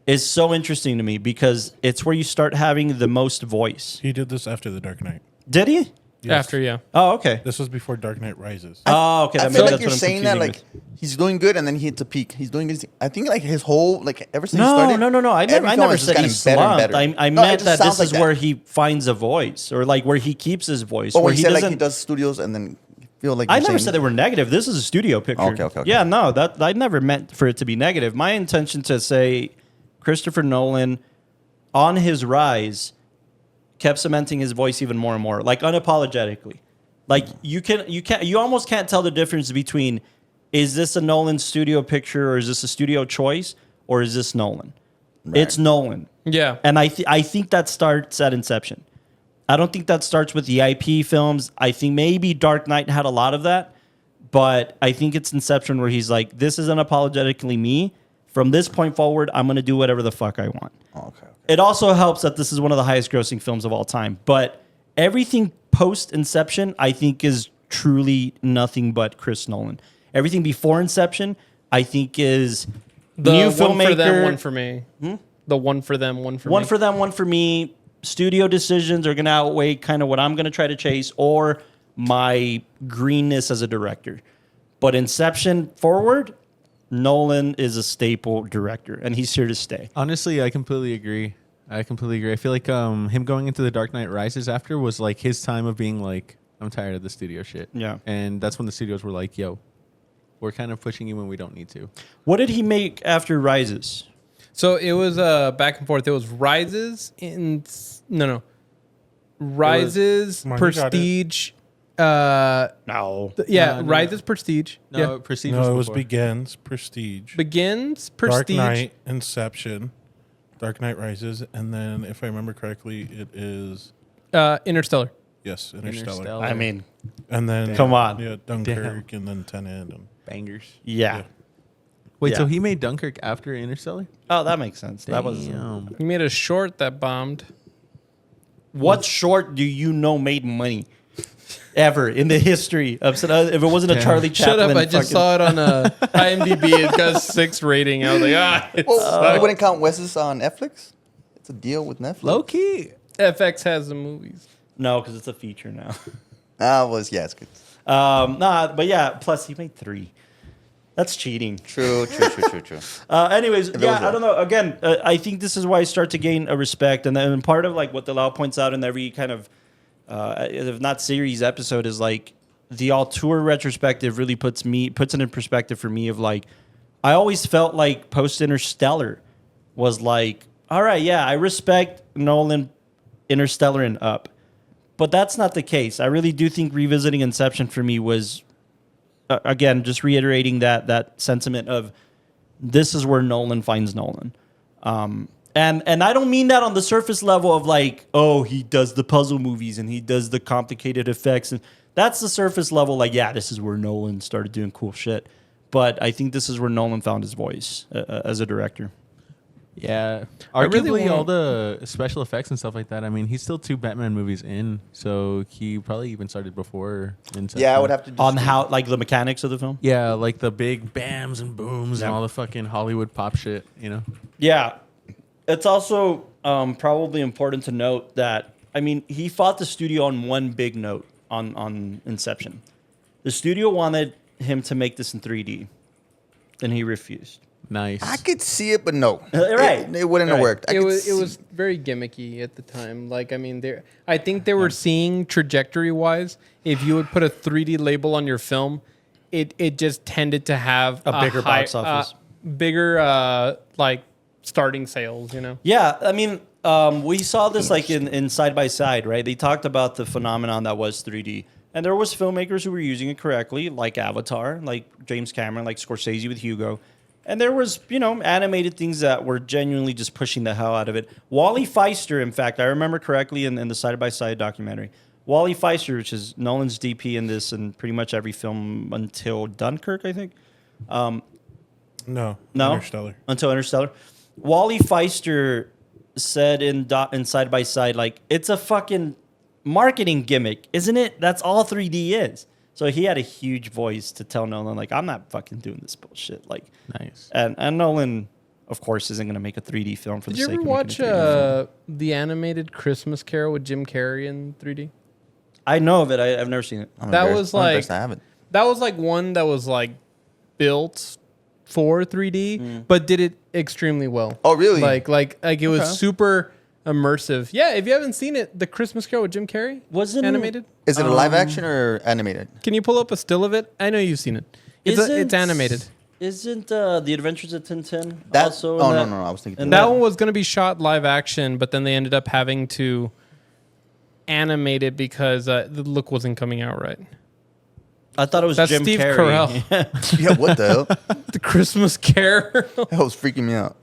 [SPEAKER 1] is so interesting to me because it's where you start having the most voice.
[SPEAKER 5] He did this after The Dark Knight.
[SPEAKER 1] Did he?
[SPEAKER 5] Yes.
[SPEAKER 2] after, yeah.
[SPEAKER 1] Oh, okay.
[SPEAKER 5] This was before Dark Knight Rises.
[SPEAKER 1] Oh, okay.
[SPEAKER 3] I
[SPEAKER 1] That
[SPEAKER 3] feel
[SPEAKER 1] maybe
[SPEAKER 3] like
[SPEAKER 1] that's
[SPEAKER 3] you're
[SPEAKER 1] what I'm
[SPEAKER 3] saying that
[SPEAKER 1] confusing
[SPEAKER 3] like
[SPEAKER 1] with.
[SPEAKER 3] he's doing good and then he hits a peak. He's doing his. I think like his whole like ever since he
[SPEAKER 1] No,
[SPEAKER 3] started.
[SPEAKER 1] no. I
[SPEAKER 3] every film
[SPEAKER 1] never
[SPEAKER 3] has just
[SPEAKER 1] said he
[SPEAKER 3] gotten better and
[SPEAKER 1] slumped.
[SPEAKER 3] better.
[SPEAKER 1] I
[SPEAKER 3] No, it
[SPEAKER 1] meant
[SPEAKER 3] just
[SPEAKER 1] that
[SPEAKER 3] sounds
[SPEAKER 1] this is
[SPEAKER 3] like
[SPEAKER 1] where
[SPEAKER 3] that.
[SPEAKER 1] he finds a voice, or like where he keeps his voice.
[SPEAKER 3] But
[SPEAKER 1] where
[SPEAKER 3] when he said like
[SPEAKER 1] doesn't-
[SPEAKER 3] he does studios and then feel like
[SPEAKER 1] I
[SPEAKER 3] you're
[SPEAKER 1] never
[SPEAKER 3] saying-
[SPEAKER 1] said they were negative. This is a studio picture.
[SPEAKER 3] Okay.
[SPEAKER 1] Yeah, no, that I never meant for it to be negative. My intention to say Christopher Nolan on his rise kept cementing his voice even more and more, like unapologetically. Like you almost can't tell the difference between is this a Nolan studio picture or is this a studio choice or is this Nolan? It's Nolan.
[SPEAKER 2] Yeah.
[SPEAKER 1] And I think that starts at Inception. I don't think that starts with the IP films. I think maybe Dark Knight had a lot of that, but I think it's Inception where he's like, this is unapologetically me. From this point forward, I'm going to do whatever the fuck I want.
[SPEAKER 3] Okay.
[SPEAKER 1] It also helps that this is one of the highest grossing films of all time, but everything post Inception, I think, is truly nothing but Chris Nolan. Everything before Inception, I think, is
[SPEAKER 2] The
[SPEAKER 1] new
[SPEAKER 2] one
[SPEAKER 1] filmmaker.
[SPEAKER 2] for them, one for me. The one for them, one for me.
[SPEAKER 1] One for them, one for me. Studio decisions are going to outweigh kind of what I'm going to try to chase or my greenness as a director. But Inception forward, Nolan is a staple director, and he's here to stay.
[SPEAKER 4] Honestly, I completely agree. I feel like him going into The Dark Knight Rises after was like his time of being like, I'm tired of the studio shit.
[SPEAKER 1] Yeah.
[SPEAKER 4] And that's when the studios were like, yo, we're kind of pushing you when we don't need to.
[SPEAKER 1] What did he make after Rises?
[SPEAKER 2] So it was back and forth. It was Rises in Rises,
[SPEAKER 5] Come on, you got it.
[SPEAKER 2] Prestige.
[SPEAKER 1] No.
[SPEAKER 2] Yeah,
[SPEAKER 4] No.
[SPEAKER 2] Rises, Prestige.
[SPEAKER 4] No,
[SPEAKER 2] Yeah.
[SPEAKER 4] Prestige
[SPEAKER 5] No, it was
[SPEAKER 4] before.
[SPEAKER 5] Begins, Prestige,
[SPEAKER 2] Begins,
[SPEAKER 5] Dark
[SPEAKER 2] Prestige.
[SPEAKER 5] Knight, Inception, Dark Knight Rises, and then if I remember correctly, it is
[SPEAKER 2] Interstellar.
[SPEAKER 5] yes, Interstellar.
[SPEAKER 4] Interstellar.
[SPEAKER 1] I mean,
[SPEAKER 5] And then
[SPEAKER 1] Come on.
[SPEAKER 5] yeah, Dunkirk, and then Tenet. And,
[SPEAKER 4] Bangers.
[SPEAKER 1] yeah.
[SPEAKER 4] Wait, so
[SPEAKER 1] Yeah.
[SPEAKER 4] he made Dunkirk after Interstellar?
[SPEAKER 1] Oh, that makes sense. That was.
[SPEAKER 4] Damn.
[SPEAKER 2] He made a short that bombed.
[SPEAKER 1] What short do you know made money ever in the history of? If it wasn't a
[SPEAKER 4] Damn.
[SPEAKER 1] Charlie Chaplin,
[SPEAKER 2] Shut up! I just saw it on IMDb. It got 6 rating. I was like, it
[SPEAKER 3] Well,
[SPEAKER 2] sucks.
[SPEAKER 3] you wouldn't count Wes's on Netflix? It's a deal with Netflix.
[SPEAKER 4] Low key.
[SPEAKER 2] FX has the movies.
[SPEAKER 1] No, because it's a feature now.
[SPEAKER 3] Yeah, it's good.
[SPEAKER 1] Nah, but yeah. Plus, he made 3. That's cheating.
[SPEAKER 3] True.
[SPEAKER 1] Anyways,
[SPEAKER 3] it
[SPEAKER 1] yeah,
[SPEAKER 3] was
[SPEAKER 1] I don't know. Again, I think this is why I start to gain a respect, and then part of like what Delau points out in every kind of, if not series episode, is like the auteur retrospective really puts it in perspective for me of like, I always felt like post Interstellar was like, all right, yeah, I respect Nolan, Interstellar and up, but that's not the case. I really do think revisiting Inception for me was. Again, just reiterating that sentiment of this is where Nolan finds Nolan. And I don't mean that on the surface level of like, oh, he does the puzzle movies and he does the complicated effects. And that's the surface level. Like, yeah, this is where Nolan started doing cool shit. But I think this is where Nolan found his voice as a director.
[SPEAKER 4] Yeah.
[SPEAKER 2] I really
[SPEAKER 4] Arguably, all
[SPEAKER 2] want-
[SPEAKER 4] the special effects and stuff like that. I mean, he's still 2 Batman movies in, so he probably even started before Inception.
[SPEAKER 3] Yeah, I would have to
[SPEAKER 1] On how, like, the mechanics of the film?
[SPEAKER 4] Yeah, like the big bams and booms and all the fucking Hollywood pop shit, you know?
[SPEAKER 1] Yeah. It's also probably important to note that, I mean, he fought the studio on one big note on Inception. The studio wanted him to make this in 3D, and he refused.
[SPEAKER 4] Nice.
[SPEAKER 3] I could see it, but no.
[SPEAKER 1] Right.
[SPEAKER 3] It wouldn't have
[SPEAKER 1] Right.
[SPEAKER 3] worked. I
[SPEAKER 2] It
[SPEAKER 3] could
[SPEAKER 2] was
[SPEAKER 3] see-
[SPEAKER 2] very gimmicky at the time. Like, I mean, I think they were seeing trajectory wise, if you would put a 3D label on your film, it just tended to have
[SPEAKER 1] A bigger box office.
[SPEAKER 2] bigger like starting sales. You know.
[SPEAKER 1] Yeah, I mean, we saw this like in Side by Side, right? They talked about the phenomenon that was 3D. And there was filmmakers who were using it correctly, like Avatar, like James Cameron, like Scorsese with Hugo. And there was, animated things that were genuinely just pushing the hell out of it. Wally Feister, in fact, I remember correctly in the Side by Side documentary. Wally Feister, which is Nolan's DP in this and pretty much every film until Dunkirk, I think.
[SPEAKER 5] No.
[SPEAKER 1] No?
[SPEAKER 5] Interstellar.
[SPEAKER 1] Until Interstellar. Wally Feister said in Side by Side, like, it's a fucking marketing gimmick, isn't it? That's all 3D is. So he had a huge voice to tell Nolan, like, I'm not fucking doing this bullshit. Like,
[SPEAKER 4] Nice.
[SPEAKER 1] and Nolan, of course, isn't going to make a 3D film for
[SPEAKER 2] Did
[SPEAKER 1] the
[SPEAKER 2] you
[SPEAKER 1] sake
[SPEAKER 2] ever
[SPEAKER 1] of
[SPEAKER 2] watch
[SPEAKER 1] making a 3D film.
[SPEAKER 2] the animated Christmas Carol with Jim Carrey in 3D?
[SPEAKER 1] I know of it. I've never seen it.
[SPEAKER 3] I'm
[SPEAKER 2] that
[SPEAKER 3] embarrassed.
[SPEAKER 2] was
[SPEAKER 3] I'm
[SPEAKER 2] like-
[SPEAKER 3] embarrassed I haven't.
[SPEAKER 2] That was like one that was like built for 3D, but did it extremely well.
[SPEAKER 3] Oh, really?
[SPEAKER 2] Like it was
[SPEAKER 3] Okay.
[SPEAKER 2] super immersive. Yeah, if you haven't seen it, the Christmas Carol with Jim Carrey
[SPEAKER 1] Wasn't
[SPEAKER 2] animated.
[SPEAKER 3] Is it a live action or animated?
[SPEAKER 2] Can you pull up a still of it? I know you've seen it. It's
[SPEAKER 1] Isn't-
[SPEAKER 2] animated.
[SPEAKER 1] Isn't The Adventures of Tintin
[SPEAKER 3] That,
[SPEAKER 1] also?
[SPEAKER 3] oh,
[SPEAKER 1] in
[SPEAKER 3] no,
[SPEAKER 1] that?
[SPEAKER 3] no, no. I was thinking.
[SPEAKER 1] and
[SPEAKER 2] That
[SPEAKER 1] that-
[SPEAKER 2] one was going to be shot live action, but then they ended up having to animate it because the look wasn't coming out right.
[SPEAKER 1] I thought it was
[SPEAKER 2] That's
[SPEAKER 1] Jim
[SPEAKER 2] Steve
[SPEAKER 1] Carrey.
[SPEAKER 2] Carell.
[SPEAKER 3] Yeah, what the hell?
[SPEAKER 2] The Christmas Carol.
[SPEAKER 3] That was freaking me out.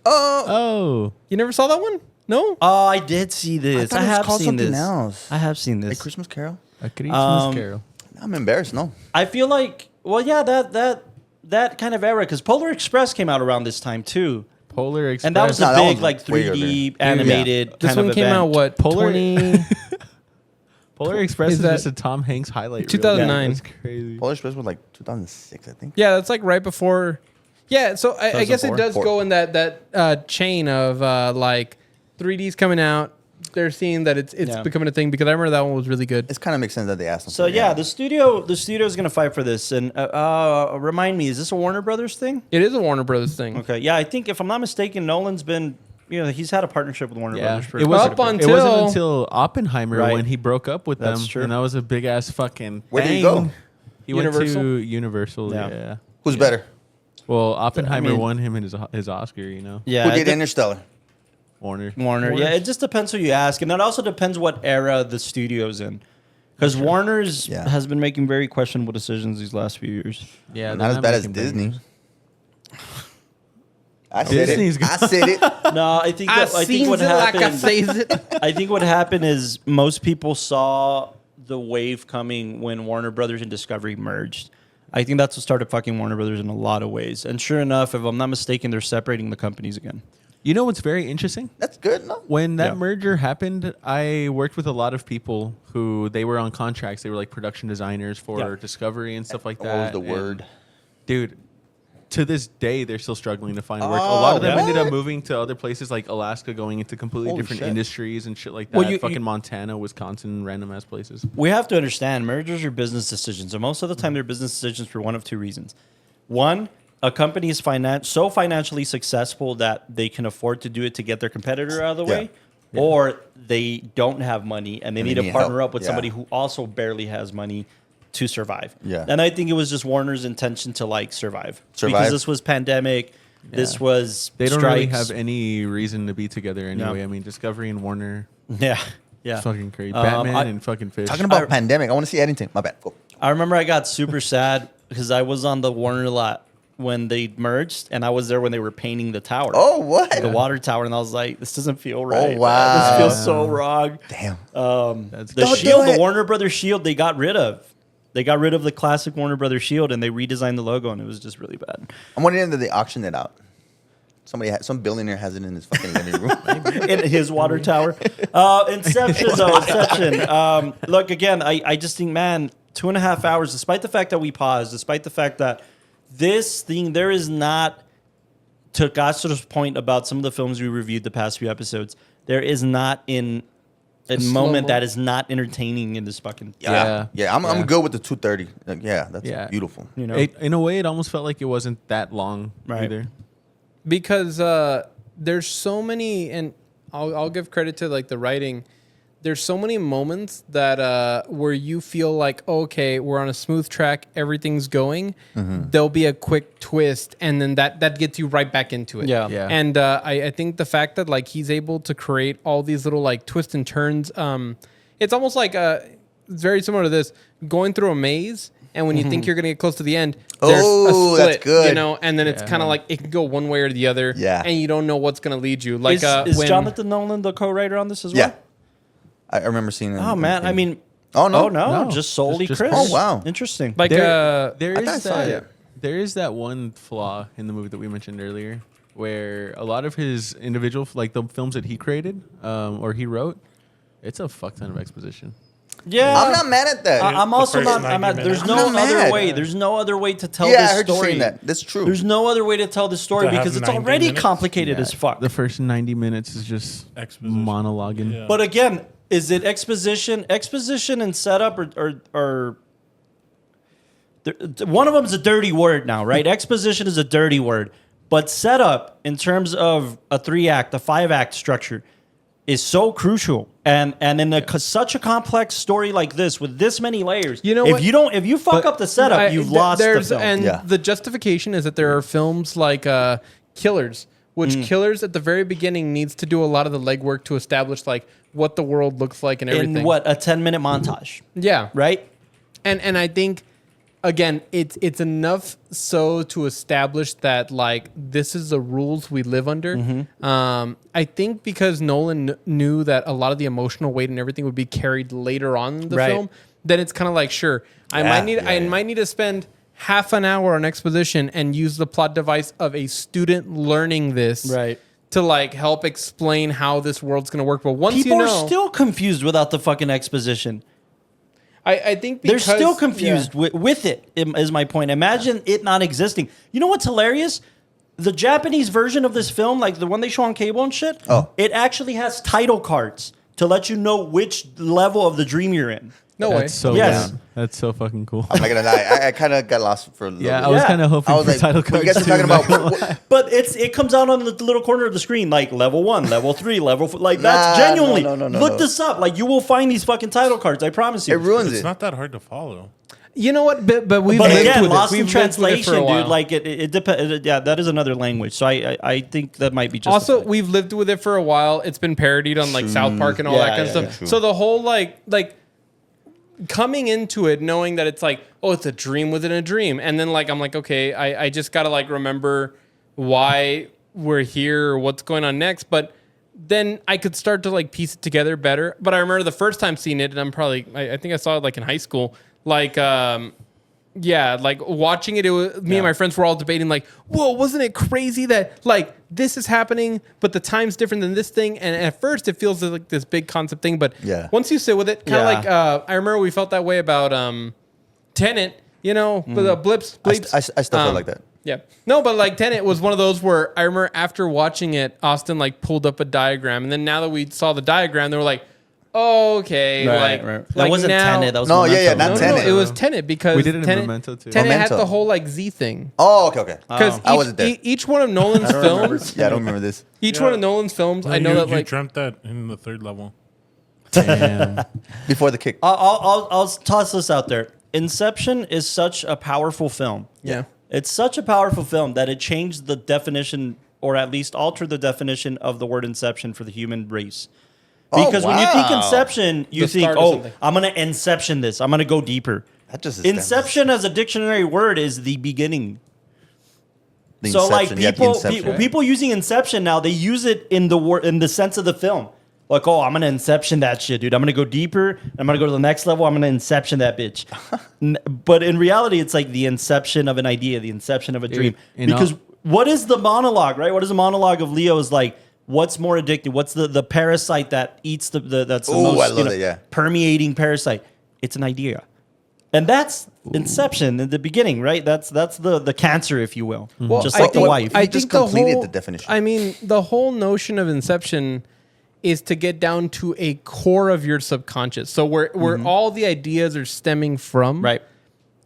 [SPEAKER 4] Oh.
[SPEAKER 2] You never saw that one? No?
[SPEAKER 1] Oh, I did see this.
[SPEAKER 3] thought
[SPEAKER 1] I
[SPEAKER 3] it was
[SPEAKER 1] have
[SPEAKER 3] called
[SPEAKER 1] seen
[SPEAKER 3] something
[SPEAKER 1] this.
[SPEAKER 3] else.
[SPEAKER 1] I have seen
[SPEAKER 3] A
[SPEAKER 1] this.
[SPEAKER 3] Christmas Carol?
[SPEAKER 4] A Christmas
[SPEAKER 1] Um,
[SPEAKER 4] Carol.
[SPEAKER 3] I'm embarrassed. No.
[SPEAKER 1] I feel like, well, yeah, that kind of era, because Polar Express came out around this time too,
[SPEAKER 4] Polar Express.
[SPEAKER 1] and that was a
[SPEAKER 3] No, that
[SPEAKER 1] big
[SPEAKER 3] was
[SPEAKER 1] like
[SPEAKER 3] way
[SPEAKER 1] 3D
[SPEAKER 3] earlier.
[SPEAKER 1] animated
[SPEAKER 2] This
[SPEAKER 1] kind
[SPEAKER 2] one
[SPEAKER 1] of
[SPEAKER 2] came
[SPEAKER 1] event.
[SPEAKER 2] out, what,
[SPEAKER 4] Polar-
[SPEAKER 2] 20...
[SPEAKER 4] Polar Express
[SPEAKER 2] Is
[SPEAKER 4] is
[SPEAKER 2] that-
[SPEAKER 4] just a Tom Hanks highlight reel.
[SPEAKER 2] 2009.
[SPEAKER 4] That's crazy.
[SPEAKER 3] Polar Express was like 2006, I think.
[SPEAKER 2] Yeah, that's like right before. Yeah, so I guess it
[SPEAKER 1] 2004?
[SPEAKER 2] does go in that chain of like 3D's coming out. They're seeing that it's
[SPEAKER 1] Yeah.
[SPEAKER 2] becoming a thing because I remember that one was really good.
[SPEAKER 3] It kind of makes sense that they asked them.
[SPEAKER 1] So
[SPEAKER 3] for it,
[SPEAKER 1] yeah, the studio is gonna fight for this, and remind me, is this a Warner Brothers thing?
[SPEAKER 2] It is a Warner Brothers thing.
[SPEAKER 1] Okay, yeah, I think if I'm not mistaken, Nolan's been, he's had a partnership with Warner
[SPEAKER 4] Yeah,
[SPEAKER 1] Brothers for
[SPEAKER 4] it was
[SPEAKER 2] Up
[SPEAKER 1] quite a bit.
[SPEAKER 2] until-
[SPEAKER 4] It wasn't until Oppenheimer
[SPEAKER 1] Right.
[SPEAKER 4] when he broke up with
[SPEAKER 1] That's
[SPEAKER 4] them,
[SPEAKER 1] true.
[SPEAKER 4] and that was a big ass fucking.
[SPEAKER 3] Where did he
[SPEAKER 4] bang.
[SPEAKER 3] go?
[SPEAKER 4] He went
[SPEAKER 2] Universal?
[SPEAKER 4] to Universal.
[SPEAKER 1] Yeah.
[SPEAKER 4] Yeah.
[SPEAKER 3] Who's better?
[SPEAKER 4] Well, Oppenheimer
[SPEAKER 1] I mean-
[SPEAKER 4] won him his Oscar. You know,
[SPEAKER 1] Yeah,
[SPEAKER 3] Who
[SPEAKER 1] it
[SPEAKER 3] did
[SPEAKER 1] de-
[SPEAKER 3] Interstellar?
[SPEAKER 4] Warner.
[SPEAKER 1] Warner. Yeah, it just depends who you ask, and it also depends what era the studio's in. Because Warner's
[SPEAKER 3] Yeah.
[SPEAKER 1] has been making very questionable decisions these last few years.
[SPEAKER 4] Yeah,
[SPEAKER 3] Not
[SPEAKER 4] they're
[SPEAKER 3] as bad as
[SPEAKER 4] making
[SPEAKER 3] Disney.
[SPEAKER 4] bangers.
[SPEAKER 3] I said
[SPEAKER 4] Disney's
[SPEAKER 3] it. I said it.
[SPEAKER 1] No, I think what happened.
[SPEAKER 2] says it.
[SPEAKER 1] I think what happened is most people saw the wave coming when Warner Brothers and Discovery merged. I think that's what started fucking Warner Brothers in a lot of ways. And sure enough, if I'm not mistaken, they're separating the companies again.
[SPEAKER 4] You know what's very interesting?
[SPEAKER 3] That's good, no?
[SPEAKER 4] When that
[SPEAKER 1] Yeah.
[SPEAKER 4] merger happened, I worked with a lot of people who they were on contracts. They were like production designers for
[SPEAKER 1] Yeah.
[SPEAKER 4] Discovery and stuff like
[SPEAKER 3] What
[SPEAKER 4] that.
[SPEAKER 3] was the
[SPEAKER 4] And,
[SPEAKER 3] word?
[SPEAKER 4] dude? To this day, they're still struggling to find work. A lot of them
[SPEAKER 3] yeah?
[SPEAKER 4] ended up moving to other places like Alaska, going into completely
[SPEAKER 3] Holy
[SPEAKER 4] different
[SPEAKER 3] shit.
[SPEAKER 4] industries and shit like that.
[SPEAKER 1] Well,
[SPEAKER 4] Fucking Montana, Wisconsin, random ass places.
[SPEAKER 1] We have to understand mergers are business decisions, and most of the time they're business decisions for one of two reasons. One, a company is so financially successful that they can afford to do it to get their competitor out of the
[SPEAKER 3] Yeah.
[SPEAKER 1] way, or they don't have money and they need to
[SPEAKER 3] need
[SPEAKER 1] partner
[SPEAKER 3] help.
[SPEAKER 1] up with
[SPEAKER 3] Yeah.
[SPEAKER 1] somebody who also barely has money to survive.
[SPEAKER 3] Yeah.
[SPEAKER 1] And I think it was just Warner's intention to like survive.
[SPEAKER 3] Survive.
[SPEAKER 1] Because this was pandemic, this was
[SPEAKER 4] They don't really
[SPEAKER 1] strikes.
[SPEAKER 4] have any reason to be together anyway.
[SPEAKER 1] No.
[SPEAKER 4] I mean, Discovery and Warner,
[SPEAKER 1] Yeah. Yeah.
[SPEAKER 4] fucking crazy.
[SPEAKER 1] Um,
[SPEAKER 4] Batman
[SPEAKER 1] I-
[SPEAKER 4] and fucking Fish.
[SPEAKER 3] Talking about pandemic, I want to see Eddington. My bad. Go.
[SPEAKER 1] I remember I got super sad because I was on the Warner lot when they merged, and I was there when they were painting the tower.
[SPEAKER 3] Oh, what?
[SPEAKER 1] The water tower, and I was like, "This doesn't feel right.
[SPEAKER 3] wow.
[SPEAKER 1] This feels so wrong."
[SPEAKER 3] Damn.
[SPEAKER 4] That's
[SPEAKER 1] The
[SPEAKER 3] Don't
[SPEAKER 1] shield,
[SPEAKER 3] do
[SPEAKER 1] the
[SPEAKER 3] it.
[SPEAKER 1] Warner Brothers shield, they got rid of. They got rid of the classic Warner Brothers shield, and they redesigned the logo, and it was just really bad.
[SPEAKER 3] I'm wondering that they auctioned it out. Some billionaire has it in his fucking living room.
[SPEAKER 1] In his water tower. Inception, though. Inception. Look, again, I just think, man, 2.5 hours, despite the fact that we paused, despite the fact that this thing, there is not, to Gastro's point about some of the films we reviewed the past few episodes, there is not in a moment that is not entertaining in this fucking
[SPEAKER 3] Yeah. I'm
[SPEAKER 4] Yeah.
[SPEAKER 3] good with the 2:30. Like, yeah, that's
[SPEAKER 4] Yeah.
[SPEAKER 3] beautiful.
[SPEAKER 1] you know.
[SPEAKER 4] In a way, it almost felt like it wasn't that long
[SPEAKER 1] Right.
[SPEAKER 4] either.
[SPEAKER 2] Because there's so many, and I'll give credit to like the writing. There's so many moments that where you feel like, okay, we're on a smooth track, everything's going. There'll be a quick twist, and then that gets you right back into it.
[SPEAKER 1] Yeah.
[SPEAKER 4] Yeah.
[SPEAKER 2] And I think the fact that like he's able to create all these little like twists and turns, it's almost like it's very similar to this, going through a maze. And when you think you're gonna get close to the end, there's
[SPEAKER 3] Oh,
[SPEAKER 2] a
[SPEAKER 3] that's
[SPEAKER 2] split,
[SPEAKER 3] good.
[SPEAKER 2] you know, and then it's kind of like it can go one way or the other,
[SPEAKER 3] Yeah.
[SPEAKER 2] and you don't know what's gonna lead you. Like,
[SPEAKER 1] is
[SPEAKER 2] when
[SPEAKER 1] Jonathan Nolan the co-writer on this as well?
[SPEAKER 3] Yeah. I remember seeing it.
[SPEAKER 1] Oh, man. I mean,
[SPEAKER 3] Oh, no.
[SPEAKER 1] no,
[SPEAKER 4] No.
[SPEAKER 1] just solely
[SPEAKER 4] Just
[SPEAKER 1] Chris.
[SPEAKER 3] Oh, wow.
[SPEAKER 1] Interesting.
[SPEAKER 2] like
[SPEAKER 4] There
[SPEAKER 3] I thought I
[SPEAKER 4] is
[SPEAKER 3] saw
[SPEAKER 4] that.
[SPEAKER 3] it.
[SPEAKER 4] There is that one flaw in the movie that we mentioned earlier, where a lot of his individual, like the films that he created or he wrote, it's a fuck ton of exposition.
[SPEAKER 1] Yeah.
[SPEAKER 3] I'm not mad at that.
[SPEAKER 1] I'm
[SPEAKER 5] The
[SPEAKER 1] also
[SPEAKER 5] first
[SPEAKER 1] not.
[SPEAKER 5] 90
[SPEAKER 1] There's
[SPEAKER 5] minutes.
[SPEAKER 1] no
[SPEAKER 3] I'm not
[SPEAKER 1] other
[SPEAKER 3] mad.
[SPEAKER 1] way. There's no other way to tell
[SPEAKER 3] yeah, I
[SPEAKER 1] this
[SPEAKER 3] heard you
[SPEAKER 1] story.
[SPEAKER 3] saying that. That's true.
[SPEAKER 1] There's no other way to tell this story
[SPEAKER 5] To have
[SPEAKER 1] because it's
[SPEAKER 5] 90
[SPEAKER 1] already
[SPEAKER 5] minutes?
[SPEAKER 1] complicated
[SPEAKER 3] Yeah.
[SPEAKER 1] as fuck.
[SPEAKER 4] The first 90 minutes is just
[SPEAKER 5] Exposition.
[SPEAKER 4] monologuing.
[SPEAKER 5] Yeah.
[SPEAKER 1] But again, is it exposition and setup, or one of them is a dirty word now, right? Exposition is a dirty word, but setup in terms of a 3-act, a 5-act structure is so crucial. And in such a complex story like this with this many layers,
[SPEAKER 2] You know
[SPEAKER 1] if
[SPEAKER 2] what?
[SPEAKER 1] you fuck up the setup, you've lost the
[SPEAKER 2] there's
[SPEAKER 1] film.
[SPEAKER 2] and
[SPEAKER 3] Yeah.
[SPEAKER 2] the justification is that there are films like Killers, which Killers at the very beginning needs to do a lot of the legwork to establish like what the world looks like and everything.
[SPEAKER 1] in what, a 10-minute montage,
[SPEAKER 2] Yeah,
[SPEAKER 1] right?
[SPEAKER 2] and I think again it's enough so to establish that like this is the rules we live under. I think because Nolan knew that a lot of the emotional weight and everything would be carried later on in the
[SPEAKER 1] Right.
[SPEAKER 2] film, then it's kind of like sure I might need to spend half an hour on exposition and use the plot device of a student learning this
[SPEAKER 1] Right.
[SPEAKER 2] to like help explain how this world's going to work. But once
[SPEAKER 1] People
[SPEAKER 2] you know,
[SPEAKER 1] are still confused without the fucking exposition.
[SPEAKER 2] I think
[SPEAKER 1] They're
[SPEAKER 2] because,
[SPEAKER 1] still confused
[SPEAKER 2] yeah.
[SPEAKER 1] with it, is my point. Imagine it not existing. You know what's hilarious? The Japanese version of this film, like the one they show on cable and shit, it actually has title cards to let you know which level of the dream you're in.
[SPEAKER 2] No way.
[SPEAKER 4] That's so
[SPEAKER 1] Yes.
[SPEAKER 4] good. That's so fucking cool.
[SPEAKER 3] I'm not gonna lie. I kind of got lost for a little
[SPEAKER 4] Yeah,
[SPEAKER 3] bit.
[SPEAKER 4] I was
[SPEAKER 1] Yeah.
[SPEAKER 4] kind of
[SPEAKER 3] I
[SPEAKER 4] hoping
[SPEAKER 3] was
[SPEAKER 4] for
[SPEAKER 3] like,
[SPEAKER 4] title
[SPEAKER 3] what
[SPEAKER 4] cards.
[SPEAKER 3] you guys are
[SPEAKER 4] too,
[SPEAKER 3] talking
[SPEAKER 4] man.
[SPEAKER 3] about?
[SPEAKER 1] But it comes out on the little corner of the screen, like level 1, level 3, level 4. Like that's
[SPEAKER 3] Nah,
[SPEAKER 1] genuinely.
[SPEAKER 3] no,
[SPEAKER 1] Look this up. Like you will find these fucking title cards. I promise you.
[SPEAKER 3] It ruins
[SPEAKER 5] It's
[SPEAKER 3] it.
[SPEAKER 5] not that hard to follow.
[SPEAKER 2] You know what? But we've
[SPEAKER 1] But
[SPEAKER 2] lived
[SPEAKER 1] again,
[SPEAKER 2] with
[SPEAKER 1] lost
[SPEAKER 2] it.
[SPEAKER 1] in
[SPEAKER 2] We've lived with it for
[SPEAKER 1] translation,
[SPEAKER 2] a while.
[SPEAKER 1] dude. Like it depends. Yeah, that is another language. So I think that might be just
[SPEAKER 2] Also, we've lived with it for a while. It's been parodied on like South Park and all
[SPEAKER 1] Yeah,
[SPEAKER 2] that kind of
[SPEAKER 1] yeah,
[SPEAKER 2] stuff.
[SPEAKER 3] true.
[SPEAKER 2] So the whole like coming into it knowing that it's like, oh, it's a dream within a dream, and then like I'm like, okay, I just gotta like remember why we're here or what's going on next. But then I could start to like piece it together better. But I remember the first time seeing it, and I think I saw it like in high school. Like Yeah, like watching it, me and my friends were all debating, like, whoa, wasn't it crazy that like this is happening, but the time's different than this thing? And at first it feels like this big concept thing, but once you sit with it, kind of like I remember we felt that way about Tenet, you know, but the bleeps.
[SPEAKER 3] I still feel like that.
[SPEAKER 2] Yeah. No, but like Tenet was one of those where I remember after watching it, Austin like pulled up a diagram, and then now that we saw the diagram, they were like, oh, okay,
[SPEAKER 1] Right. That wasn't Tenet. That was
[SPEAKER 3] No,
[SPEAKER 1] Memento.
[SPEAKER 3] not
[SPEAKER 2] No,
[SPEAKER 3] Tenet.
[SPEAKER 2] it was Tenet because
[SPEAKER 4] We did it in
[SPEAKER 2] Tenet,
[SPEAKER 4] Memento, too.
[SPEAKER 2] Tenet had
[SPEAKER 3] Memento.
[SPEAKER 2] the whole like Z thing.
[SPEAKER 3] Oh, okay.
[SPEAKER 2] Because
[SPEAKER 3] I wasn't there.
[SPEAKER 2] each one of Nolan's films,
[SPEAKER 3] Yeah, I don't remember this.
[SPEAKER 2] each one of Nolan's films, I know
[SPEAKER 5] you,
[SPEAKER 2] that
[SPEAKER 5] you
[SPEAKER 2] like
[SPEAKER 5] dreamt that in the third level.
[SPEAKER 4] Damn.
[SPEAKER 3] Before the kick.
[SPEAKER 1] I'll toss this out there. Inception is such a powerful film.
[SPEAKER 2] yeah.
[SPEAKER 1] It's such a powerful film that it changed the definition, or at least altered the definition of the word inception for the human race. Because when you think
[SPEAKER 3] wow.
[SPEAKER 1] Inception, you
[SPEAKER 2] The
[SPEAKER 1] think,
[SPEAKER 2] start of
[SPEAKER 1] oh,
[SPEAKER 2] something.
[SPEAKER 1] I'm going to Inception this. I'm going to go deeper.
[SPEAKER 3] That just
[SPEAKER 1] Inception as a dictionary word is the beginning.
[SPEAKER 3] The
[SPEAKER 1] So like
[SPEAKER 3] Inception, yeah, the
[SPEAKER 1] people,
[SPEAKER 3] Inception.
[SPEAKER 1] people using Inception now, they use it in the word in the sense of the film. Like, oh, I'm gonna Inception that shit, dude. I'm gonna go deeper. I'm gonna go to the next level. I'm gonna Inception that bitch. But in reality, it's like the inception of an idea, the inception of a dream.
[SPEAKER 4] you know-
[SPEAKER 1] Because what is the monologue, right? What is the monologue of Leo is like? What's more addictive? What's the parasite that eats that's the
[SPEAKER 3] Ooh,
[SPEAKER 1] most
[SPEAKER 3] I love it, yeah.
[SPEAKER 1] permeating parasite? It's an idea. And that's Inception in the beginning, right? That's the cancer, if you will. Just like the wife.
[SPEAKER 3] I just completed the definition.
[SPEAKER 2] I mean, the whole notion of Inception is to get down to a core of your subconscious. So where all the ideas are stemming from.
[SPEAKER 1] Right.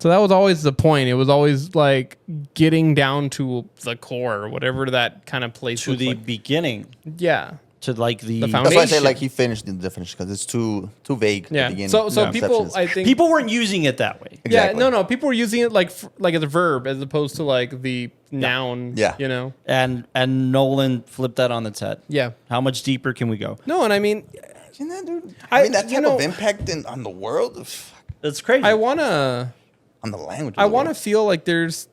[SPEAKER 2] So that was always the point. It was always like getting down to the core, or whatever that kind of place
[SPEAKER 1] To
[SPEAKER 2] looks
[SPEAKER 1] the
[SPEAKER 2] like.
[SPEAKER 1] beginning.
[SPEAKER 2] Yeah.
[SPEAKER 1] To like the
[SPEAKER 2] The
[SPEAKER 3] That's why I say
[SPEAKER 2] foundation.
[SPEAKER 3] like he finished the definition because it's too vague.
[SPEAKER 2] Yeah.
[SPEAKER 3] At the beginning.
[SPEAKER 2] So
[SPEAKER 3] Yeah.
[SPEAKER 2] people,
[SPEAKER 3] Inception
[SPEAKER 2] I
[SPEAKER 3] is-
[SPEAKER 2] think
[SPEAKER 1] people weren't using it that way.
[SPEAKER 3] Exactly.
[SPEAKER 2] Yeah, no, people were using it like as a verb as opposed to like the noun.
[SPEAKER 3] Yeah.
[SPEAKER 2] You know.
[SPEAKER 1] And Nolan flipped that on its head.
[SPEAKER 2] Yeah.
[SPEAKER 1] How much deeper can we go?
[SPEAKER 2] No, and I mean,
[SPEAKER 3] Isn't that, dude?
[SPEAKER 2] I-
[SPEAKER 3] I mean, that
[SPEAKER 2] you
[SPEAKER 3] type
[SPEAKER 2] know-
[SPEAKER 3] of impact on the world,
[SPEAKER 1] It's crazy.
[SPEAKER 2] I wanna
[SPEAKER 3] on the language.
[SPEAKER 2] I want to feel like there's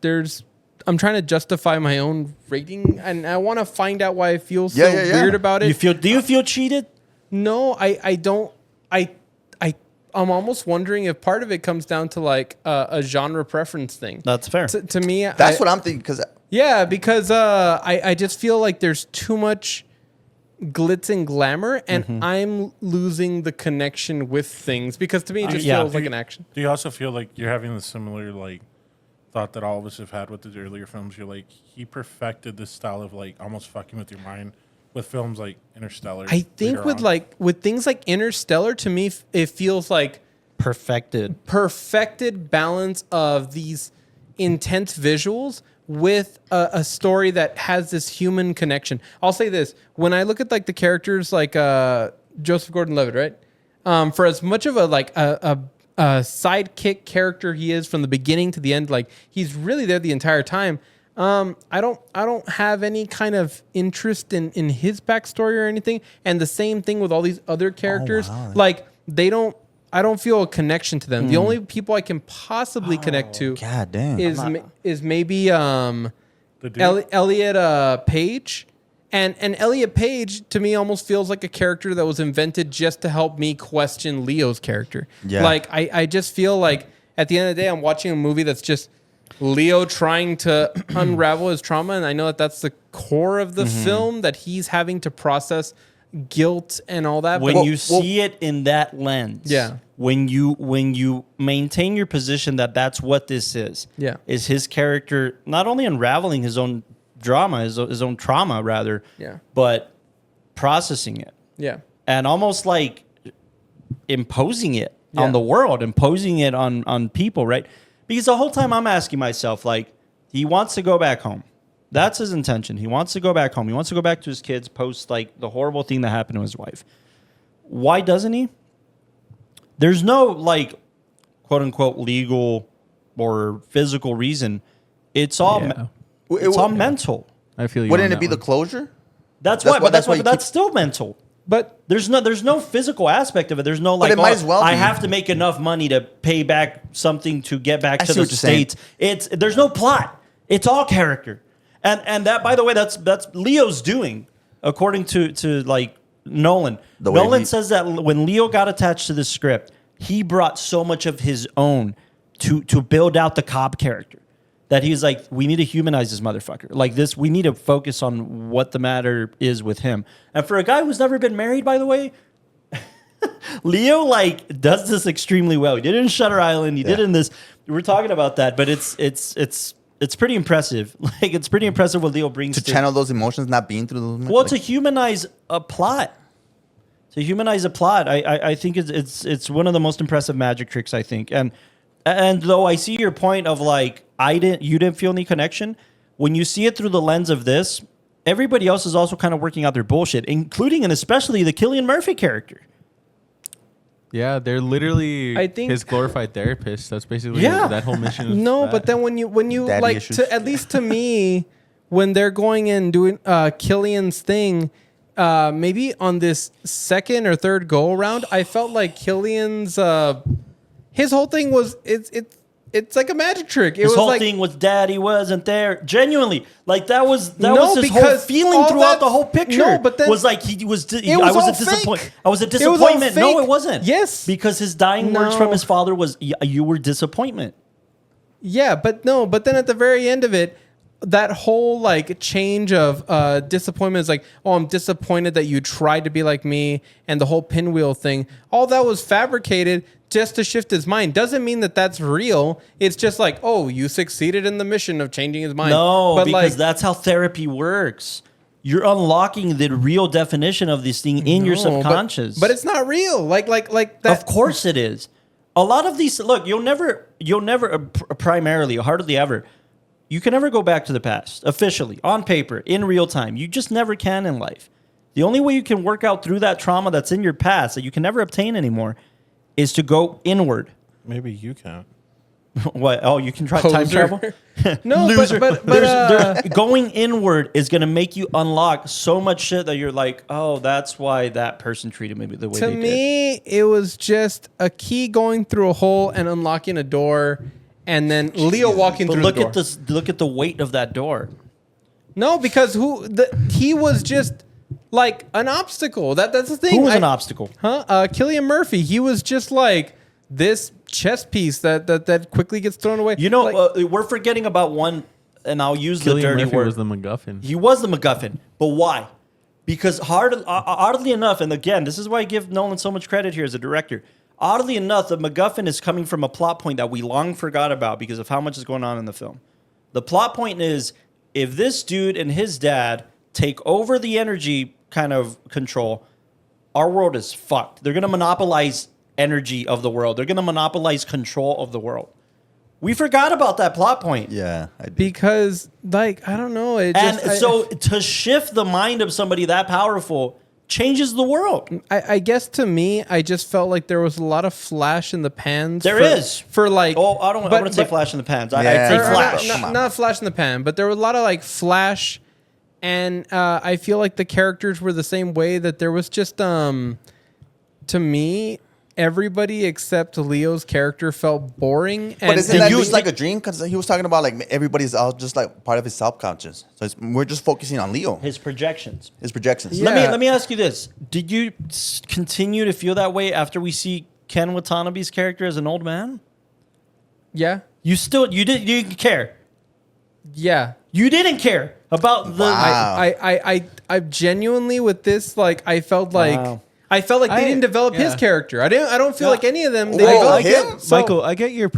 [SPEAKER 2] I'm trying to justify my own rating, and I want to find out why I feel so
[SPEAKER 3] Yeah.
[SPEAKER 2] weird about it.
[SPEAKER 1] do you feel cheated?
[SPEAKER 2] No, I don't. I'm almost wondering if part of it comes down to like a genre preference thing.
[SPEAKER 1] That's fair.
[SPEAKER 2] To me,
[SPEAKER 3] That's what I'm thinking because
[SPEAKER 2] Yeah, because I just feel like there's too much glitz and glamour, and I'm losing the connection with things because to me it just
[SPEAKER 1] yeah.
[SPEAKER 2] feels like an action.
[SPEAKER 5] Do you also feel like you're having the similar like thought that all of us have had with the earlier films? You're like, he perfected this style of like almost fucking with your mind with films like Interstellar.
[SPEAKER 2] I think
[SPEAKER 5] later
[SPEAKER 2] with
[SPEAKER 5] on.
[SPEAKER 2] like with things like Interstellar, to me it feels like
[SPEAKER 1] Perfected.
[SPEAKER 2] perfected balance of these intense visuals with a story that has this human connection. I'll say this: when I look at like the characters like Joseph Gordon-Levitt, right? For as much of a like a sidekick character he is from the beginning to the end, like he's really there the entire time. I don't have any kind of interest in his backstory or anything. And the same thing with all these other characters. Like I don't feel a connection to them. The only people I can possibly connect to
[SPEAKER 3] God damn.
[SPEAKER 2] is maybe
[SPEAKER 5] The dude-
[SPEAKER 2] Elliot Page. And Elliot Page to me almost feels like a character that was invented just to help me question Leo's character.
[SPEAKER 3] Yeah.
[SPEAKER 2] Like I just feel like at the end of the day I'm watching a movie that's just Leo trying to unravel his trauma, and I know that that's the core of the film, that he's having to process guilt and all that.
[SPEAKER 1] When
[SPEAKER 2] but
[SPEAKER 1] you see it in that lens,
[SPEAKER 2] Yeah.
[SPEAKER 1] When you maintain your position that that's what this is,
[SPEAKER 2] Yeah.
[SPEAKER 1] is his character not only unraveling his own drama, his own trauma rather,
[SPEAKER 2] Yeah.
[SPEAKER 1] but processing it
[SPEAKER 2] yeah.
[SPEAKER 1] and almost like imposing it
[SPEAKER 2] Yeah.
[SPEAKER 1] on the world, imposing it on people, right? Because the whole time I'm asking myself, like, he wants to go back home. That's his intention. He wants to go back home. He wants to go back to his kids post like the horrible thing that happened to his wife. Why doesn't he? There's no like quote unquote legal or physical reason. It's all
[SPEAKER 4] Yeah.
[SPEAKER 1] it's all mental.
[SPEAKER 4] I feel you.
[SPEAKER 3] Wouldn't
[SPEAKER 4] on
[SPEAKER 3] it be
[SPEAKER 4] that
[SPEAKER 3] the
[SPEAKER 4] one.
[SPEAKER 3] closure?
[SPEAKER 1] That's
[SPEAKER 3] That's
[SPEAKER 1] why.
[SPEAKER 3] why-
[SPEAKER 1] But that's
[SPEAKER 3] that's why
[SPEAKER 1] why.
[SPEAKER 3] you
[SPEAKER 1] That's
[SPEAKER 3] keep-
[SPEAKER 1] still mental.
[SPEAKER 2] But
[SPEAKER 1] There's no physical aspect of it. There's no like
[SPEAKER 3] it might as well
[SPEAKER 1] I
[SPEAKER 3] be.
[SPEAKER 1] have to make enough money to pay back something to get back
[SPEAKER 3] I
[SPEAKER 1] to
[SPEAKER 3] see
[SPEAKER 1] the
[SPEAKER 3] what you're saying.
[SPEAKER 1] States. There's no plot. It's all character. And that, by the way, that's Leo's doing, according to like Nolan.
[SPEAKER 3] The way
[SPEAKER 1] Nolan
[SPEAKER 3] he-
[SPEAKER 1] says that when Leo got attached to the script, he brought so much of his own to build out the Cobb character. That he's like, we need to humanize this motherfucker. Like this, we need to focus on what the matter is with him. And for a guy who's never been married, by the way, Leo like does this extremely well. He did it in Shutter Island. He did it in this. We're talking about that, but it's pretty impressive. Like it's pretty impressive what Leo brings
[SPEAKER 3] To channel those emotions, not being through those.
[SPEAKER 1] Well, to humanize a plot. To humanize a plot, I think it's one of the most impressive magic tricks, I think. And though I see your point of like you didn't feel any connection, when you see it through the lens of this, everybody else is also kind of working out their bullshit, including and especially the Cillian Murphy character.
[SPEAKER 4] Yeah, they're literally
[SPEAKER 2] I think-
[SPEAKER 4] his glorified therapist. That's basically
[SPEAKER 1] Yeah.
[SPEAKER 4] that whole mission. Is
[SPEAKER 2] No,
[SPEAKER 4] that.
[SPEAKER 2] but then when you
[SPEAKER 3] Daddy
[SPEAKER 2] like
[SPEAKER 3] issues.
[SPEAKER 2] at least to me, when they're going and doing Killian's thing, maybe on this second or third go around, I felt like Killian's his whole thing was it's like a magic trick. It
[SPEAKER 1] His
[SPEAKER 2] was
[SPEAKER 1] whole
[SPEAKER 2] like,
[SPEAKER 1] thing was Daddy wasn't there. Genuinely, like that was his whole
[SPEAKER 2] because
[SPEAKER 1] feeling
[SPEAKER 2] all
[SPEAKER 1] throughout
[SPEAKER 2] that-
[SPEAKER 1] the whole picture.
[SPEAKER 2] No, but then-
[SPEAKER 1] was like he was.
[SPEAKER 2] was
[SPEAKER 1] I was
[SPEAKER 2] all
[SPEAKER 1] a disappointment.
[SPEAKER 2] fake.
[SPEAKER 1] I was a
[SPEAKER 2] It was all
[SPEAKER 1] disappointment. No,
[SPEAKER 2] fake.
[SPEAKER 1] it wasn't.
[SPEAKER 2] Yes.
[SPEAKER 1] because his dying words from
[SPEAKER 2] No.
[SPEAKER 1] his father was, "You were disappointment."
[SPEAKER 2] Yeah, but then at the very end of it, that whole like change of disappointment is like, oh, I'm disappointed that you tried to be like me, and the whole pinwheel thing, all that was fabricated just to shift his mind. Doesn't mean that that's real. It's just like, oh, you succeeded in the mission of changing his mind.
[SPEAKER 1] No,
[SPEAKER 2] but
[SPEAKER 1] because
[SPEAKER 2] like,
[SPEAKER 1] that's how therapy works. You're unlocking the real definition of this thing in your
[SPEAKER 2] no,
[SPEAKER 1] subconscious.
[SPEAKER 2] but it's not real. Like that.
[SPEAKER 1] Of course it is. A lot of these, look, you'll never, primarily, hardly ever, you can never go back to the past, officially, on paper, in real time. You just never can in life. The only way you can work out through that trauma that's in your past that you can never obtain anymore is to go inward.
[SPEAKER 5] Maybe you can't.
[SPEAKER 1] What? Oh, you can try time
[SPEAKER 2] Poser.
[SPEAKER 1] travel?
[SPEAKER 2] No,
[SPEAKER 1] Loser.
[SPEAKER 2] but
[SPEAKER 1] Going inward is going to make you unlock so much shit that you're like, oh, that's why that person treated me the way
[SPEAKER 2] to
[SPEAKER 1] they did.
[SPEAKER 2] me, it was just a key going through a hole and unlocking a door, and then Leo walking
[SPEAKER 1] But
[SPEAKER 2] through
[SPEAKER 1] look
[SPEAKER 2] the door.
[SPEAKER 1] at this. Look at the weight of that door.
[SPEAKER 2] No, because he was just like an obstacle. That's the thing.
[SPEAKER 1] Who was an obstacle?
[SPEAKER 2] Huh? Cillian Murphy. He was just like this chess piece that quickly gets thrown away.
[SPEAKER 1] You know,
[SPEAKER 2] Like,
[SPEAKER 1] we're forgetting about one, and I'll use the
[SPEAKER 4] Cillian
[SPEAKER 1] dirty
[SPEAKER 4] Murphy
[SPEAKER 1] word.
[SPEAKER 4] was the MacGuffin.
[SPEAKER 1] He was the MacGuffin, but why? Because oddly enough, and again, this is why I give Nolan so much credit here as a director. Oddly enough, the MacGuffin is coming from a plot point that we long forgot about because of how much is going on in the film. The plot point is, if this dude and his dad take over the energy kind of control, our world is fucked. They're going to monopolize energy of the world. They're going to monopolize control of the world. We forgot about that plot point.
[SPEAKER 3] Yeah, I did.
[SPEAKER 2] because like I don't know. It
[SPEAKER 1] And
[SPEAKER 2] just,
[SPEAKER 1] so to shift the mind of somebody that powerful changes the world.
[SPEAKER 2] I guess to me, I just felt like there was a lot of flash in the pans.
[SPEAKER 1] There
[SPEAKER 2] for,
[SPEAKER 1] is.
[SPEAKER 2] for like.
[SPEAKER 1] Oh, I wouldn't say flash in the pans. I'd
[SPEAKER 3] Yeah.
[SPEAKER 1] say
[SPEAKER 3] Or- or
[SPEAKER 1] flash.
[SPEAKER 3] Come on.
[SPEAKER 2] Not flash in the pan, but there was a lot of like flash, and I feel like the characters were the same way. That there was just to me, everybody except Leo's character felt boring.
[SPEAKER 3] But
[SPEAKER 2] And,
[SPEAKER 3] isn't that
[SPEAKER 1] you-
[SPEAKER 3] just like a dream? Because he was talking about like everybody's all just like part of his subconscious. So we're just focusing on Leo,
[SPEAKER 1] His projections.
[SPEAKER 3] his projections.
[SPEAKER 2] Yeah.
[SPEAKER 1] Let me ask you this. Did you continue to feel that way after we see Ken Watanabe's character as an old man?
[SPEAKER 2] yeah,
[SPEAKER 1] You didn't care.
[SPEAKER 2] yeah.
[SPEAKER 1] You didn't care about the
[SPEAKER 3] Wow.
[SPEAKER 2] I genuinely with this like I felt like
[SPEAKER 1] Wow.
[SPEAKER 2] I felt like they didn't develop his
[SPEAKER 4] yeah.
[SPEAKER 2] character. I don't feel like any of them. They
[SPEAKER 3] Whoa,
[SPEAKER 2] developed
[SPEAKER 3] him?
[SPEAKER 2] So-
[SPEAKER 4] Michael, I get your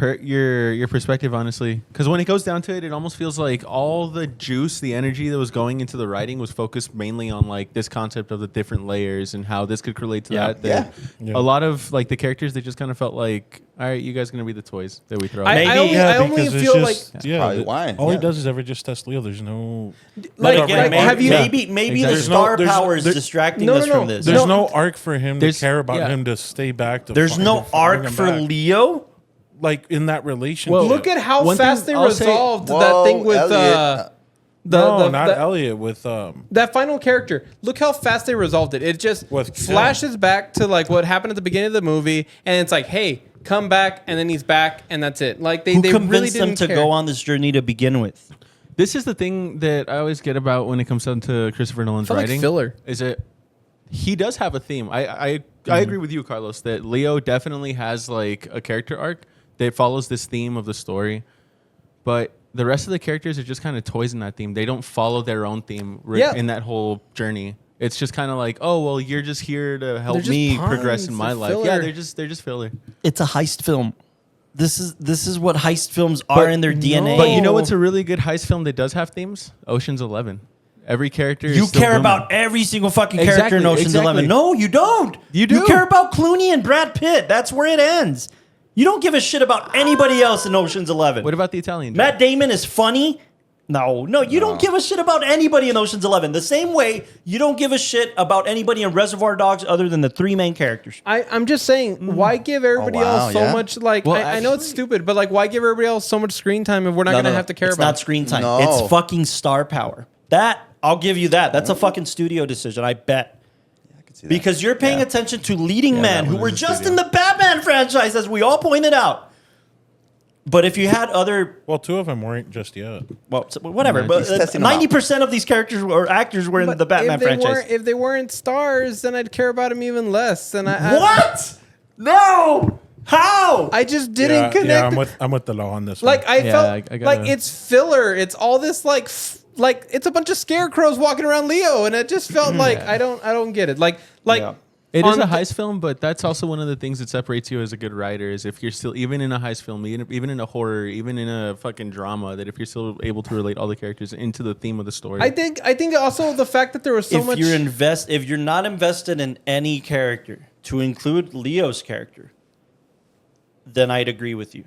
[SPEAKER 4] perspective honestly, because when it goes down to it, it almost feels like all the juice, the energy that was going into the writing was focused mainly on like this concept of the different layers and how this could relate to
[SPEAKER 1] Yeah.
[SPEAKER 4] that. That
[SPEAKER 5] Yeah.
[SPEAKER 4] A lot of like the characters, they just kind of felt like, all right, you guys gonna be the toys that we throw.
[SPEAKER 2] I
[SPEAKER 1] Maybe-
[SPEAKER 2] only,
[SPEAKER 5] Yeah,
[SPEAKER 2] I only
[SPEAKER 5] because it's
[SPEAKER 2] feel
[SPEAKER 5] just,
[SPEAKER 2] like
[SPEAKER 5] yeah,
[SPEAKER 3] Probably why.
[SPEAKER 5] all
[SPEAKER 3] Yeah.
[SPEAKER 5] he does is ever just test Leo. There's no
[SPEAKER 2] Like,
[SPEAKER 1] But again,
[SPEAKER 2] like,
[SPEAKER 1] maybe,
[SPEAKER 2] have you-
[SPEAKER 1] maybe
[SPEAKER 4] Exactly.
[SPEAKER 1] the
[SPEAKER 5] There's
[SPEAKER 1] star
[SPEAKER 5] no-
[SPEAKER 1] power is
[SPEAKER 5] there-
[SPEAKER 1] distracting
[SPEAKER 2] No,
[SPEAKER 1] us
[SPEAKER 2] no,
[SPEAKER 1] from this.
[SPEAKER 5] there's
[SPEAKER 2] No.
[SPEAKER 5] no arc for him to
[SPEAKER 4] There's-
[SPEAKER 5] care about
[SPEAKER 4] yeah.
[SPEAKER 5] him to stay back.
[SPEAKER 1] There's
[SPEAKER 5] find
[SPEAKER 1] no
[SPEAKER 5] him, bring
[SPEAKER 1] arc
[SPEAKER 5] him
[SPEAKER 1] for
[SPEAKER 5] back.
[SPEAKER 1] Leo.
[SPEAKER 5] like in that relationship.
[SPEAKER 4] Well,
[SPEAKER 2] look at how
[SPEAKER 4] One
[SPEAKER 2] fast
[SPEAKER 4] thing
[SPEAKER 2] they
[SPEAKER 4] I'll say-
[SPEAKER 2] resolved that
[SPEAKER 3] Whoa,
[SPEAKER 2] thing with
[SPEAKER 3] Elliot.
[SPEAKER 5] no, not Elliot with
[SPEAKER 2] that final character. Look how fast they resolved it. It just
[SPEAKER 5] With-
[SPEAKER 2] flashes back to like what happened at the beginning of the movie, and it's like, hey, come back, and then he's back, and that's it. Like they
[SPEAKER 1] Who
[SPEAKER 2] really
[SPEAKER 1] convinced
[SPEAKER 2] didn't
[SPEAKER 1] them to
[SPEAKER 2] care.
[SPEAKER 1] go on this journey to begin with?
[SPEAKER 4] This is the thing that I always get about when it comes down to Christopher Nolan's
[SPEAKER 2] Felt like
[SPEAKER 4] writing.
[SPEAKER 2] filler.
[SPEAKER 4] Is it? He does have a theme. I agree with you, Carlos, that Leo definitely has like a character arc. It follows this theme of the story, but the rest of the characters are just kind of toys in that theme. They don't follow their own theme in that whole journey. It's just kind of like, oh well, you're just here to help me progress in my life. Yeah, they're just filler.
[SPEAKER 1] It's a heist film. This is what heist films are in their DNA.
[SPEAKER 4] But you know what's a really good heist film that does have themes? Ocean's 11. Every character
[SPEAKER 1] you
[SPEAKER 4] is still
[SPEAKER 1] care
[SPEAKER 4] booming.
[SPEAKER 1] about every single fucking character in Ocean's
[SPEAKER 4] Exactly.
[SPEAKER 1] 11. No, you don't.
[SPEAKER 4] You do.
[SPEAKER 1] You care about Clooney and Brad Pitt. That's where it ends. You don't give a shit about anybody else in Ocean's 11.
[SPEAKER 4] What about the Italian?
[SPEAKER 1] Matt Damon is funny. No, you don't give a shit about anybody in Ocean's 11. The same way you don't give a shit about anybody in Reservoir Dogs other than the three main characters.
[SPEAKER 2] I'm just saying, why give everybody else so much, like,
[SPEAKER 4] Well,
[SPEAKER 2] I know it's stupid, but, like, why give everybody else so much screen time if we're not going to have to care
[SPEAKER 1] it's
[SPEAKER 2] about
[SPEAKER 1] not screen time.
[SPEAKER 3] No.
[SPEAKER 1] It's fucking star power. That, I'll give you that. That's a fucking studio decision, I bet.
[SPEAKER 3] I could see that.
[SPEAKER 1] Because you're paying attention to leading men
[SPEAKER 4] that
[SPEAKER 1] who
[SPEAKER 4] one
[SPEAKER 1] were
[SPEAKER 4] is a
[SPEAKER 1] just
[SPEAKER 4] studio.
[SPEAKER 1] in the Batman franchise, as we all pointed out. But if you had other,
[SPEAKER 5] Well, two of them weren't just yet.
[SPEAKER 1] well, whatever.
[SPEAKER 4] Yeah,
[SPEAKER 1] But
[SPEAKER 3] he's testing them out.
[SPEAKER 1] 90% of these characters or actors were in
[SPEAKER 2] But
[SPEAKER 1] the Batman
[SPEAKER 2] if they
[SPEAKER 1] franchise.
[SPEAKER 2] If they weren't stars, then I'd care about them even less. And I
[SPEAKER 1] What? No. How?
[SPEAKER 2] I just didn't connect.
[SPEAKER 5] I'm with the law on this.
[SPEAKER 2] Like
[SPEAKER 5] one.
[SPEAKER 2] I felt
[SPEAKER 4] I gotta-
[SPEAKER 2] like it's filler. It's all this like it's a bunch of scarecrows walking around Leo, and it just felt like I don't get it. Like
[SPEAKER 1] Yeah.
[SPEAKER 4] It is
[SPEAKER 2] on
[SPEAKER 4] a
[SPEAKER 2] the-
[SPEAKER 4] heist film, but that's also one of the things that separates you as a good writer is if you're still, even in a heist film, even in a horror, even in a fucking drama, that if you're still able to relate all the characters into the theme of the story.
[SPEAKER 2] I think also the fact that there was so
[SPEAKER 1] if
[SPEAKER 2] much.
[SPEAKER 1] if you're not invested in any character, to include Leo's character, then I'd agree with you.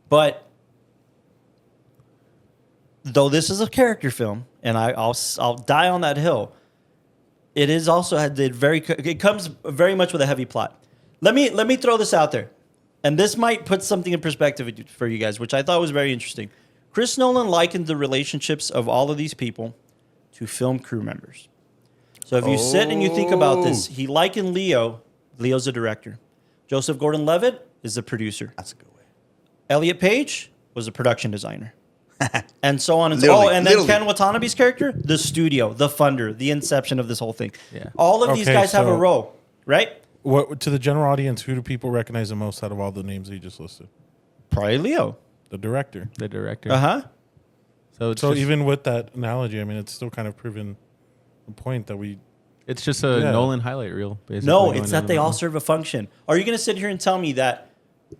[SPEAKER 1] But though this is a character film, and I'll die on that hill, it is also it comes very much with a heavy plot. Let me throw this out there, and this might put something in perspective for you guys, which I thought was very interesting. Chris Nolan likened the relationships of all of these people to film crew members. So if you sit and you think about this, he likened Leo's the director. Joseph Gordon-Levitt is the producer.
[SPEAKER 3] That's a good way.
[SPEAKER 1] Elliot Page was a production designer. And so on and so
[SPEAKER 3] Literally,
[SPEAKER 1] on. And then
[SPEAKER 3] literally.
[SPEAKER 1] Ken Watanabe's character, the studio, the funder, the inception of this whole thing.
[SPEAKER 4] Yeah.
[SPEAKER 1] All of these
[SPEAKER 5] Okay,
[SPEAKER 1] guys have a
[SPEAKER 5] so-
[SPEAKER 1] role, right?
[SPEAKER 5] What to the general audience? Who do people recognize the most out of all the names that you just listed?
[SPEAKER 1] Probably Leo.
[SPEAKER 5] The director.
[SPEAKER 4] the director.
[SPEAKER 1] Uh-huh.
[SPEAKER 4] So it's
[SPEAKER 5] So
[SPEAKER 4] just,
[SPEAKER 5] even with that analogy, I mean, it's still kind of proven the point that we.
[SPEAKER 4] it's just a
[SPEAKER 5] Yeah.
[SPEAKER 4] Nolan highlight reel. Basically,
[SPEAKER 1] No,
[SPEAKER 4] going
[SPEAKER 1] it's
[SPEAKER 4] down
[SPEAKER 1] that they
[SPEAKER 4] the
[SPEAKER 1] all
[SPEAKER 4] middle.
[SPEAKER 1] serve a function. Are you going to sit here and tell me that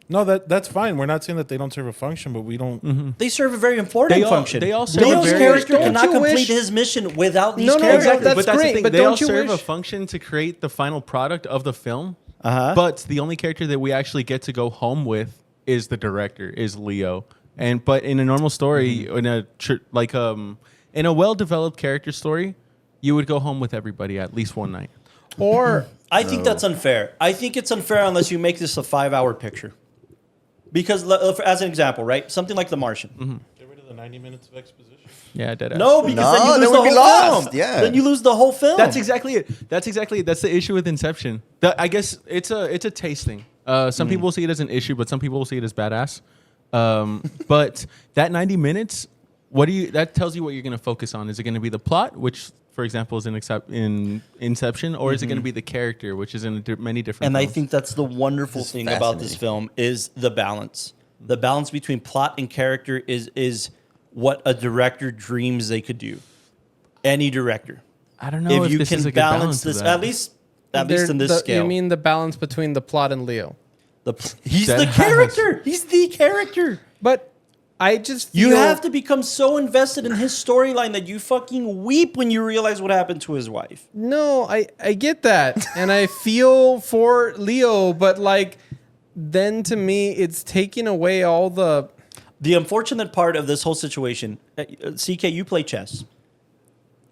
[SPEAKER 5] No, that's fine. We're not saying that they don't serve a function, but we don't.
[SPEAKER 1] they serve a very important
[SPEAKER 4] They all-
[SPEAKER 1] function?
[SPEAKER 4] they all serve a
[SPEAKER 1] Leo's
[SPEAKER 4] very-
[SPEAKER 1] character
[SPEAKER 2] Don't
[SPEAKER 1] cannot
[SPEAKER 2] you
[SPEAKER 1] complete
[SPEAKER 2] wish-
[SPEAKER 1] his mission without these
[SPEAKER 2] No, no,
[SPEAKER 1] characters.
[SPEAKER 2] exactly. That's
[SPEAKER 4] but that's
[SPEAKER 2] great,
[SPEAKER 4] the thing.
[SPEAKER 2] but
[SPEAKER 4] They
[SPEAKER 2] don't
[SPEAKER 4] all
[SPEAKER 2] you
[SPEAKER 4] serve a
[SPEAKER 2] wish-
[SPEAKER 4] function to create the final product of the film.
[SPEAKER 1] Uh-huh.
[SPEAKER 4] But the only character that we actually get to go home with is the director, is Leo. But in a normal story, in a well-developed character story, you would go home with everybody at least one night.
[SPEAKER 2] or
[SPEAKER 1] I think that's unfair. I think it's unfair unless you make this a 5-hour picture. Because, as an example, right? Something like The Martian.
[SPEAKER 5] Get rid of the 90 minutes of exposition.
[SPEAKER 4] Yeah, dead ass.
[SPEAKER 1] No, because then you
[SPEAKER 3] No,
[SPEAKER 1] lose
[SPEAKER 3] then
[SPEAKER 1] the
[SPEAKER 3] we'd be
[SPEAKER 1] whole
[SPEAKER 3] lost,
[SPEAKER 1] film.
[SPEAKER 3] yeah.
[SPEAKER 1] Then you lose the whole film.
[SPEAKER 4] That's exactly it. That's the issue with Inception. I guess it's a taste thing. Some people will see it as an issue, but some people will see it as badass. But that 90 minutes, that tells you what you're going to focus on. Is it going to be the plot, which, for example, is in Inception, or is it going to be the character, which is in many different
[SPEAKER 1] And I
[SPEAKER 4] films?
[SPEAKER 1] think that's the wonderful thing about this film is the balance. The balance between plot and character is what a director dreams they could do. Any director.
[SPEAKER 4] I don't know
[SPEAKER 1] If you
[SPEAKER 4] this is
[SPEAKER 1] can
[SPEAKER 4] a good
[SPEAKER 1] balance
[SPEAKER 4] of
[SPEAKER 1] this,
[SPEAKER 4] that.
[SPEAKER 1] at least in this scale.
[SPEAKER 2] You mean the balance between the plot and Leo?
[SPEAKER 1] He's
[SPEAKER 4] Dead
[SPEAKER 1] the
[SPEAKER 4] ass.
[SPEAKER 1] character. He's the character.
[SPEAKER 2] But I just feel
[SPEAKER 1] You have to become so invested in his storyline that you fucking weep when you realize what happened to his wife.
[SPEAKER 2] No, I get that, and I feel for Leo, but like, then to me, it's taking away all the.
[SPEAKER 1] The unfortunate part of this whole situation, CK, you play chess.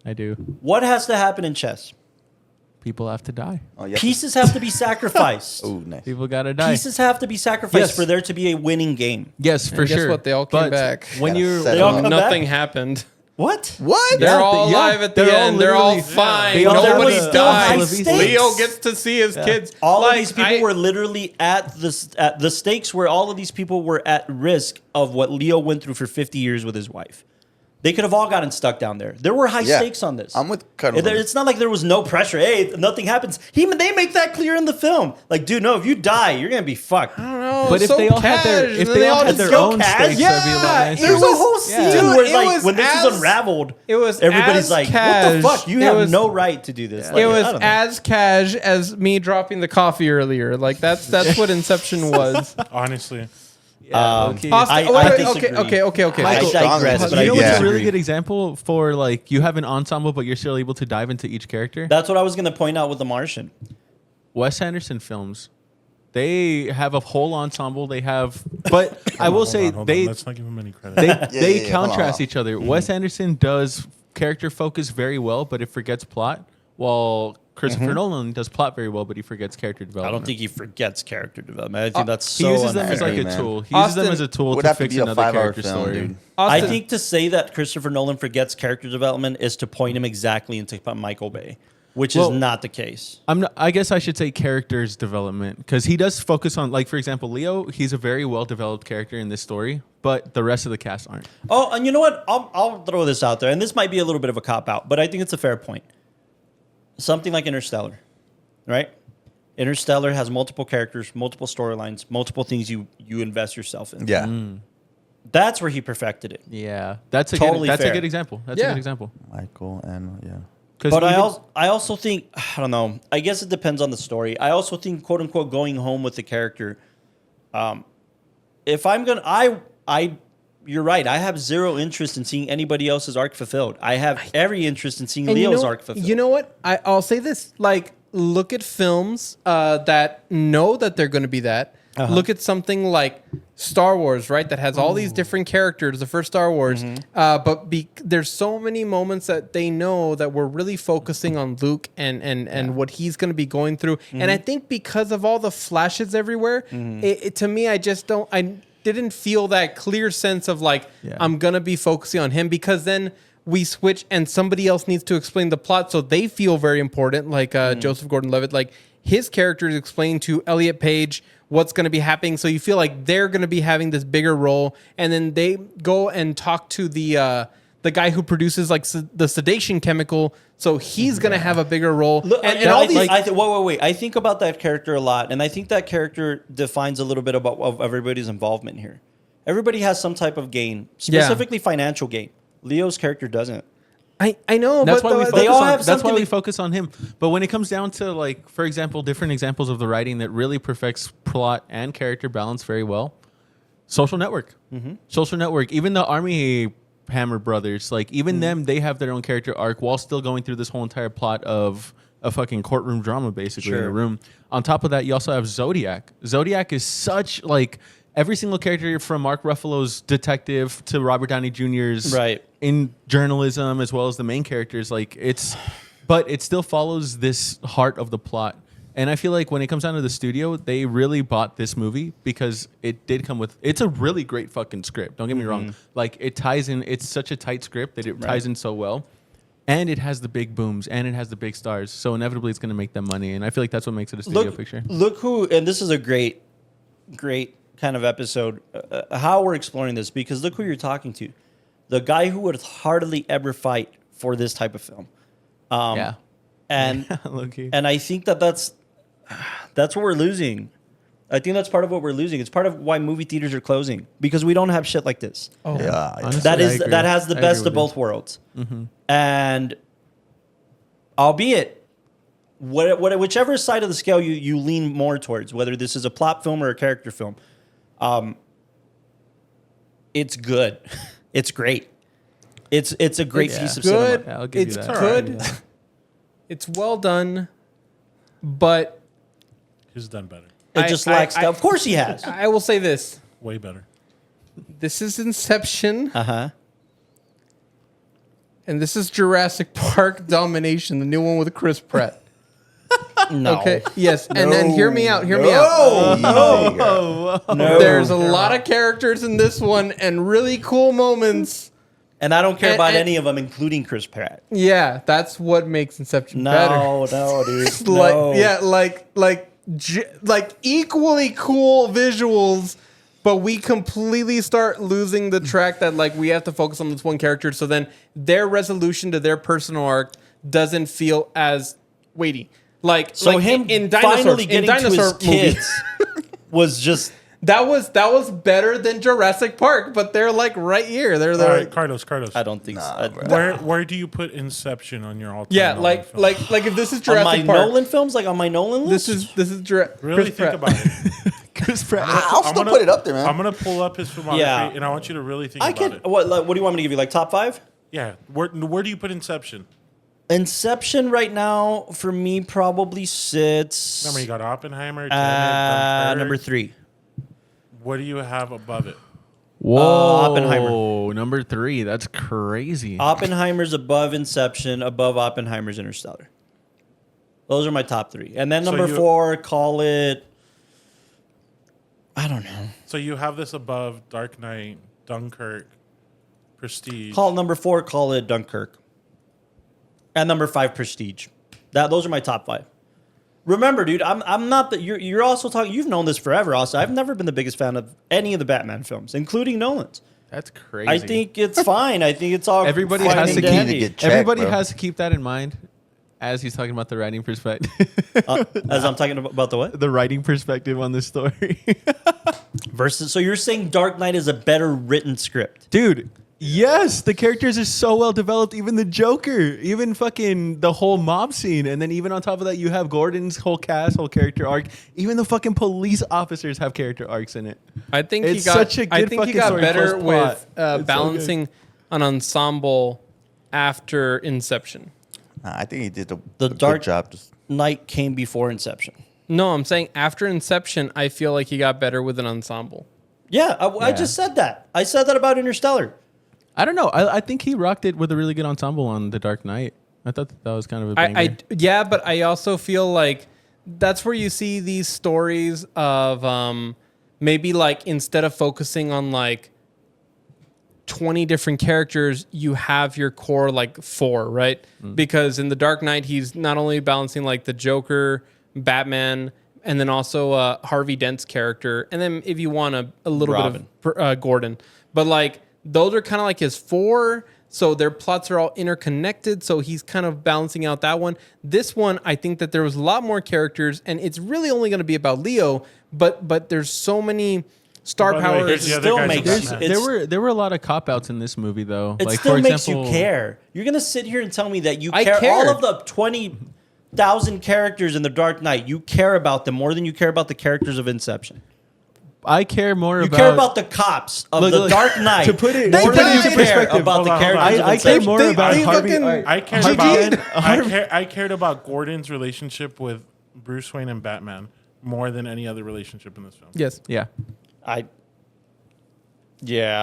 [SPEAKER 4] I do.
[SPEAKER 1] What has to happen in chess?
[SPEAKER 4] People have to die.
[SPEAKER 3] Oh, yeah.
[SPEAKER 1] Pieces have to be sacrificed.
[SPEAKER 3] Oh, nice.
[SPEAKER 4] People gotta die.
[SPEAKER 1] Pieces have to be sacrificed
[SPEAKER 4] Yes.
[SPEAKER 1] for there to be a winning game.
[SPEAKER 4] Yes, for
[SPEAKER 2] And guess
[SPEAKER 4] sure.
[SPEAKER 2] what? They all came
[SPEAKER 4] But
[SPEAKER 2] back.
[SPEAKER 4] When
[SPEAKER 3] Gotta
[SPEAKER 4] you're
[SPEAKER 3] set
[SPEAKER 1] They all
[SPEAKER 3] up.
[SPEAKER 1] come
[SPEAKER 2] Nothing
[SPEAKER 1] back?
[SPEAKER 2] happened.
[SPEAKER 1] What?
[SPEAKER 3] What?
[SPEAKER 2] They're
[SPEAKER 4] Yeah,
[SPEAKER 2] all
[SPEAKER 4] yeah,
[SPEAKER 2] alive at the
[SPEAKER 4] they're all
[SPEAKER 2] end. They're all
[SPEAKER 4] literally-
[SPEAKER 2] fine.
[SPEAKER 4] They all
[SPEAKER 2] Nobody
[SPEAKER 4] have a-
[SPEAKER 2] died.
[SPEAKER 1] high stakes.
[SPEAKER 2] Leo gets to see his kids.
[SPEAKER 1] All
[SPEAKER 2] Like,
[SPEAKER 1] of these people were literally at the stakes where all of these people were at risk of what Leo went through for 50 years with his wife. They could have all gotten stuck down there. There were high
[SPEAKER 3] Yeah.
[SPEAKER 1] stakes on this.
[SPEAKER 3] I'm with Cuddle.
[SPEAKER 1] It's not like there was no pressure. Hey, nothing happens. They make that clear in the film. Like, dude, no, if you die, you're gonna be fucked.
[SPEAKER 2] I don't know.
[SPEAKER 4] But if
[SPEAKER 2] so
[SPEAKER 4] they all had their,
[SPEAKER 2] cash,
[SPEAKER 4] if
[SPEAKER 2] and
[SPEAKER 4] they all had
[SPEAKER 2] just
[SPEAKER 4] their
[SPEAKER 2] go
[SPEAKER 4] own
[SPEAKER 1] cash?
[SPEAKER 4] stakes, that'd be a lot
[SPEAKER 2] Yeah,
[SPEAKER 4] nicer.
[SPEAKER 1] There's a whole scene
[SPEAKER 2] Dude,
[SPEAKER 1] where
[SPEAKER 2] it
[SPEAKER 1] like
[SPEAKER 2] was
[SPEAKER 1] when this
[SPEAKER 2] as-
[SPEAKER 1] is unraveled,
[SPEAKER 2] It was
[SPEAKER 1] everybody's
[SPEAKER 2] as
[SPEAKER 1] like, "What the
[SPEAKER 2] cash.
[SPEAKER 1] fuck? You
[SPEAKER 2] It
[SPEAKER 1] have
[SPEAKER 2] was-
[SPEAKER 1] no right to do this."
[SPEAKER 2] It
[SPEAKER 1] Like,
[SPEAKER 2] was
[SPEAKER 1] I don't know.
[SPEAKER 2] as cash as me dropping the coffee earlier. Like that's what Inception was.
[SPEAKER 5] Honestly,
[SPEAKER 2] Austin,
[SPEAKER 1] I
[SPEAKER 2] wait,
[SPEAKER 1] disagree.
[SPEAKER 2] okay.
[SPEAKER 3] I
[SPEAKER 1] I
[SPEAKER 3] strongly
[SPEAKER 1] digress,
[SPEAKER 3] disagree.
[SPEAKER 1] but I
[SPEAKER 4] You know what's
[SPEAKER 3] Yeah.
[SPEAKER 4] a really good example for like you have an ensemble, but you're still able to dive into each character?
[SPEAKER 1] That's what I was gonna point out with The Martian.
[SPEAKER 4] Wes Anderson films, they have a whole ensemble. They have, but I will say
[SPEAKER 5] hold on.
[SPEAKER 4] they
[SPEAKER 5] Let's not give him any credit.
[SPEAKER 4] they
[SPEAKER 3] hold on,
[SPEAKER 4] contrast
[SPEAKER 3] hold on.
[SPEAKER 4] each other. Wes Anderson does character focus very well, but it forgets plot, while Christopher Nolan does plot very well, but he forgets character
[SPEAKER 1] I
[SPEAKER 4] development.
[SPEAKER 1] don't think he forgets character development. I think that's
[SPEAKER 4] he
[SPEAKER 1] so
[SPEAKER 4] uses them as
[SPEAKER 1] unfair.
[SPEAKER 4] like a
[SPEAKER 3] man.
[SPEAKER 4] tool. He uses them
[SPEAKER 2] Austin,
[SPEAKER 4] as a tool
[SPEAKER 3] Would
[SPEAKER 4] to
[SPEAKER 3] have to
[SPEAKER 4] fix
[SPEAKER 3] be a
[SPEAKER 4] another
[SPEAKER 3] 5-hour
[SPEAKER 4] character
[SPEAKER 3] film,
[SPEAKER 4] story.
[SPEAKER 3] dude.
[SPEAKER 1] I
[SPEAKER 2] Austin,
[SPEAKER 1] think to say that Christopher Nolan forgets character development is to point him exactly into Michael Bay, which
[SPEAKER 4] Well,
[SPEAKER 1] is not the case.
[SPEAKER 4] I guess I should say characters development because he does focus on, like, for example, Leo. He's a very well developed character in this story, but the rest of the cast aren't.
[SPEAKER 1] Oh, and you know what? I'll throw this out there, and this might be a little bit of a cop out, but I think it's a fair point. Something like Interstellar, right? Interstellar has multiple characters, multiple storylines, multiple things you invest yourself in.
[SPEAKER 3] Yeah.
[SPEAKER 1] That's where he perfected it.
[SPEAKER 4] Yeah, that's a
[SPEAKER 1] Totally
[SPEAKER 4] good, that's
[SPEAKER 1] fair.
[SPEAKER 4] a good example. That's
[SPEAKER 2] Yeah.
[SPEAKER 4] a good example.
[SPEAKER 3] Michael and yeah.
[SPEAKER 1] But I also think, I don't know, I guess it depends on the story. I also think, quote unquote, going home with the character. If I'm gonna, you're right. I have zero interest in seeing anybody else's arc fulfilled. I have every interest in seeing
[SPEAKER 2] and
[SPEAKER 1] Leo's arc fulfilled.
[SPEAKER 2] You know what? I'll say this: like, look at films that know that they're going to be that. Look at something like Star Wars, right? That has all these different characters. The first Star Wars, but there's so many moments that they know that we're really focusing on Luke and what he's going to be going through. And I think because of all the flashes everywhere, to me, I didn't feel that clear sense of like I'm going to be focusing on him, because then we switch and somebody else needs to explain the plot, so they feel very important. Like Joseph Gordon-Levitt, like his character is explaining to Elliot Page what's going to be happening, so you feel like they're going to be having this bigger role, and then they go and talk to the guy who produces like the sedation chemical, so he's going to have a bigger role.
[SPEAKER 1] Look,
[SPEAKER 2] and all these,
[SPEAKER 1] wait. I think about that character a lot, and I think that character defines a little bit of everybody's involvement here. Everybody has some type of gain, specifically financial gain. Leo's character doesn't.
[SPEAKER 2] I know,
[SPEAKER 4] That's
[SPEAKER 2] but
[SPEAKER 4] why we
[SPEAKER 1] they
[SPEAKER 4] focus
[SPEAKER 1] all
[SPEAKER 4] on,
[SPEAKER 1] have
[SPEAKER 4] that's
[SPEAKER 1] something
[SPEAKER 4] why we
[SPEAKER 1] to-
[SPEAKER 4] focus on him. But when it comes down to, like, for example, different examples of the writing that really perfects plot and character balance very well, Social Network. Social Network. Even the Army Hammer brothers, like, even them, they have their own character arc while still going through this whole entire plot of a fucking courtroom drama, basically, in a room. On top of that, you also have Zodiac. Zodiac is such, like, every single character from Mark Ruffalo's detective to Robert Downey Jr.'s in journalism, as well as the main characters, like, but it still follows this heart of the plot. And I feel like when it comes down to the studio, they really bought this movie because it did come with, it's a really great fucking script. Don't get me wrong. Like, it ties in, it's such a tight script that it ties in so well. And it has the big booms and it has the big stars. So inevitably it's going to make them money. And I feel like that's what makes it a studio picture.
[SPEAKER 1] Look who, and this is a great kind of episode, how we're exploring this, because look who you're talking to. The guy who would hardly ever fight for this type of film.
[SPEAKER 4] Yeah.
[SPEAKER 1] And
[SPEAKER 4] Low-key.
[SPEAKER 1] and I think that's what we're losing. I think that's part of what we're losing. It's part of why movie theaters are closing, because we don't have shit like this.
[SPEAKER 3] Yeah.
[SPEAKER 4] Honestly,
[SPEAKER 1] That
[SPEAKER 4] I
[SPEAKER 1] is
[SPEAKER 4] agree.
[SPEAKER 1] that has the
[SPEAKER 4] I
[SPEAKER 1] best
[SPEAKER 4] agree
[SPEAKER 1] of
[SPEAKER 4] with you.
[SPEAKER 1] both worlds. And albeit whichever side of the scale you lean more towards, whether this is a plot film or a character film, it's good. It's great. It's a great piece of
[SPEAKER 2] good.
[SPEAKER 1] cinema.
[SPEAKER 4] I'll give you
[SPEAKER 2] It's
[SPEAKER 4] that.
[SPEAKER 2] good. It's well done, but
[SPEAKER 5] he's done better.
[SPEAKER 1] It just lacks. Of course, he has.
[SPEAKER 2] I will say this:
[SPEAKER 5] Way better.
[SPEAKER 2] this is Inception,
[SPEAKER 1] Uh-huh.
[SPEAKER 2] and this is Jurassic Park Domination, the new one with Chris Pratt.
[SPEAKER 1] No.
[SPEAKER 2] Okay. Yes, and then hear me out. Hear me out.
[SPEAKER 1] Oh, no.
[SPEAKER 2] There's a lot of characters in this one, and really cool moments.
[SPEAKER 1] And I don't care
[SPEAKER 2] And-
[SPEAKER 1] about
[SPEAKER 2] and-
[SPEAKER 1] any of them, including Chris Pratt.
[SPEAKER 2] Yeah, that's what makes Inception better.
[SPEAKER 1] No, dude.
[SPEAKER 2] Like,
[SPEAKER 1] No.
[SPEAKER 2] yeah, like equally cool visuals, but we completely start losing the track that, like, we have to focus on this one character, so then their resolution to their personal arc doesn't feel as weighty. Like,
[SPEAKER 1] So
[SPEAKER 2] like
[SPEAKER 1] him
[SPEAKER 2] in dinosaur,
[SPEAKER 1] finally getting to his
[SPEAKER 2] movie.
[SPEAKER 1] kids was just
[SPEAKER 2] That was better than Jurassic Park, but they're like right here. They're
[SPEAKER 5] All
[SPEAKER 2] there.
[SPEAKER 5] right, Carlos.
[SPEAKER 1] I don't think so.
[SPEAKER 5] Where do you put Inception on your all-time?
[SPEAKER 2] Yeah,
[SPEAKER 5] Nolan
[SPEAKER 2] like
[SPEAKER 5] film?
[SPEAKER 2] like if this is
[SPEAKER 1] On
[SPEAKER 2] Jurassic
[SPEAKER 1] my
[SPEAKER 2] Park.
[SPEAKER 1] Nolan films, like on my Nolan list.
[SPEAKER 2] This is
[SPEAKER 5] Really
[SPEAKER 2] Chris
[SPEAKER 5] think
[SPEAKER 2] Pratt.
[SPEAKER 5] about it.
[SPEAKER 4] Chris Pratt.
[SPEAKER 3] I'll still put it up there, man.
[SPEAKER 5] I'm gonna pull up his filmography,
[SPEAKER 1] Yeah.
[SPEAKER 5] and I want you to really think
[SPEAKER 1] I
[SPEAKER 5] about
[SPEAKER 1] can.
[SPEAKER 5] it.
[SPEAKER 1] What do you want me to give you? Like top 5?
[SPEAKER 5] Yeah, where do you put Inception?
[SPEAKER 1] Inception right now for me probably sits
[SPEAKER 5] Remember, you got Oppenheimer, Tenet, Dunkirk.
[SPEAKER 1] number 3.
[SPEAKER 5] What do you have above it?
[SPEAKER 4] Whoa,
[SPEAKER 1] Oppenheimer.
[SPEAKER 4] number 3. That's crazy.
[SPEAKER 1] Oppenheimer's above Inception, above Oppenheimer's Interstellar. Those are my top 3. And then
[SPEAKER 5] So
[SPEAKER 1] number
[SPEAKER 5] you-
[SPEAKER 1] 4, call it. I don't know.
[SPEAKER 5] So you have this above Dark Knight, Dunkirk, Prestige.
[SPEAKER 1] Call it number 4, call it Dunkirk. And number 5, Prestige. Those are my top 5. Remember, dude, I'm not the. You're also talking. You've known this forever. Also, I've never been the biggest fan of any of the Batman films, including Nolan's.
[SPEAKER 4] That's crazy.
[SPEAKER 1] I think it's fine. I think it's all.
[SPEAKER 4] Everybody
[SPEAKER 1] fine
[SPEAKER 4] has
[SPEAKER 1] and
[SPEAKER 4] to keep-
[SPEAKER 1] dandy.
[SPEAKER 3] get checked,
[SPEAKER 4] everybody
[SPEAKER 3] bro.
[SPEAKER 4] has to keep that in mind as he's talking about the writing perspective.
[SPEAKER 1] As I'm talking about the what?
[SPEAKER 4] The writing perspective on this story.
[SPEAKER 1] Versus. So you're saying Dark Knight is a better written script?
[SPEAKER 4] Dude, yes, the characters are so well developed. Even the Joker, even fucking the whole mob scene. And then even on top of that, you have Gordon's whole cast, whole character arc. Even the fucking police officers have character arcs in it.
[SPEAKER 2] I think
[SPEAKER 4] It's
[SPEAKER 2] he got.
[SPEAKER 4] such a
[SPEAKER 2] I
[SPEAKER 4] good
[SPEAKER 2] think he
[SPEAKER 4] fucking
[SPEAKER 2] got
[SPEAKER 4] story
[SPEAKER 2] better
[SPEAKER 4] plus plot.
[SPEAKER 2] with
[SPEAKER 4] It's so good.
[SPEAKER 2] balancing an ensemble after Inception.
[SPEAKER 3] I think he did a
[SPEAKER 1] The
[SPEAKER 3] good
[SPEAKER 1] Dark
[SPEAKER 3] job. Just
[SPEAKER 1] Knight came before Inception.
[SPEAKER 2] No, I'm saying after Inception, I feel like he got better with an ensemble.
[SPEAKER 1] Yeah, I just said that. I said that about Interstellar.
[SPEAKER 4] I don't know. I think he rocked it with a really good ensemble on The Dark Knight. I thought that was kind of a banger.
[SPEAKER 2] Yeah, but I also feel like that's where you see these stories of maybe like instead of focusing on like 20 different characters, you have your core like 4, right? Because in The Dark Knight, he's not only balancing like the Joker, Batman, and then also Harvey Dent's character, and then if you want a little
[SPEAKER 1] Robin.
[SPEAKER 2] bit of Gordon, but like those are kind of like his 4. So their plots are all interconnected. So he's kind of balancing out that one. This one, I think that there was a lot more characters, and it's really only going to be about Leo. But there's so many star
[SPEAKER 5] By the way,
[SPEAKER 2] powers.
[SPEAKER 5] here's the other
[SPEAKER 1] still
[SPEAKER 5] guys
[SPEAKER 1] makes
[SPEAKER 5] in
[SPEAKER 1] sense.
[SPEAKER 5] Batman.
[SPEAKER 4] there were a lot of cop outs in this movie though.
[SPEAKER 1] It
[SPEAKER 4] like
[SPEAKER 1] still
[SPEAKER 4] for
[SPEAKER 1] makes
[SPEAKER 4] example,
[SPEAKER 1] you care. You're gonna sit here and tell me that you
[SPEAKER 2] I
[SPEAKER 1] care.
[SPEAKER 2] care.
[SPEAKER 1] All of the 20,000 characters in The Dark Knight, you care about them more than you care about the characters of Inception.
[SPEAKER 4] I care more
[SPEAKER 1] You
[SPEAKER 4] about
[SPEAKER 1] care about the cops of
[SPEAKER 4] Look,
[SPEAKER 1] The
[SPEAKER 4] look,
[SPEAKER 1] Dark Knight.
[SPEAKER 4] to put it
[SPEAKER 1] more than you
[SPEAKER 4] into
[SPEAKER 1] care
[SPEAKER 4] perspective.
[SPEAKER 1] about the
[SPEAKER 5] Hold on, hold on.
[SPEAKER 1] characters. of
[SPEAKER 4] I care
[SPEAKER 1] Inception.
[SPEAKER 4] more
[SPEAKER 2] They-
[SPEAKER 4] about
[SPEAKER 2] they
[SPEAKER 4] Harvey.
[SPEAKER 2] fucking-
[SPEAKER 4] all right.
[SPEAKER 5] I cared about I cared about Gordon's relationship with Bruce Wayne and Batman more than any other relationship in this film.
[SPEAKER 2] Yes.
[SPEAKER 4] Yeah.
[SPEAKER 1] I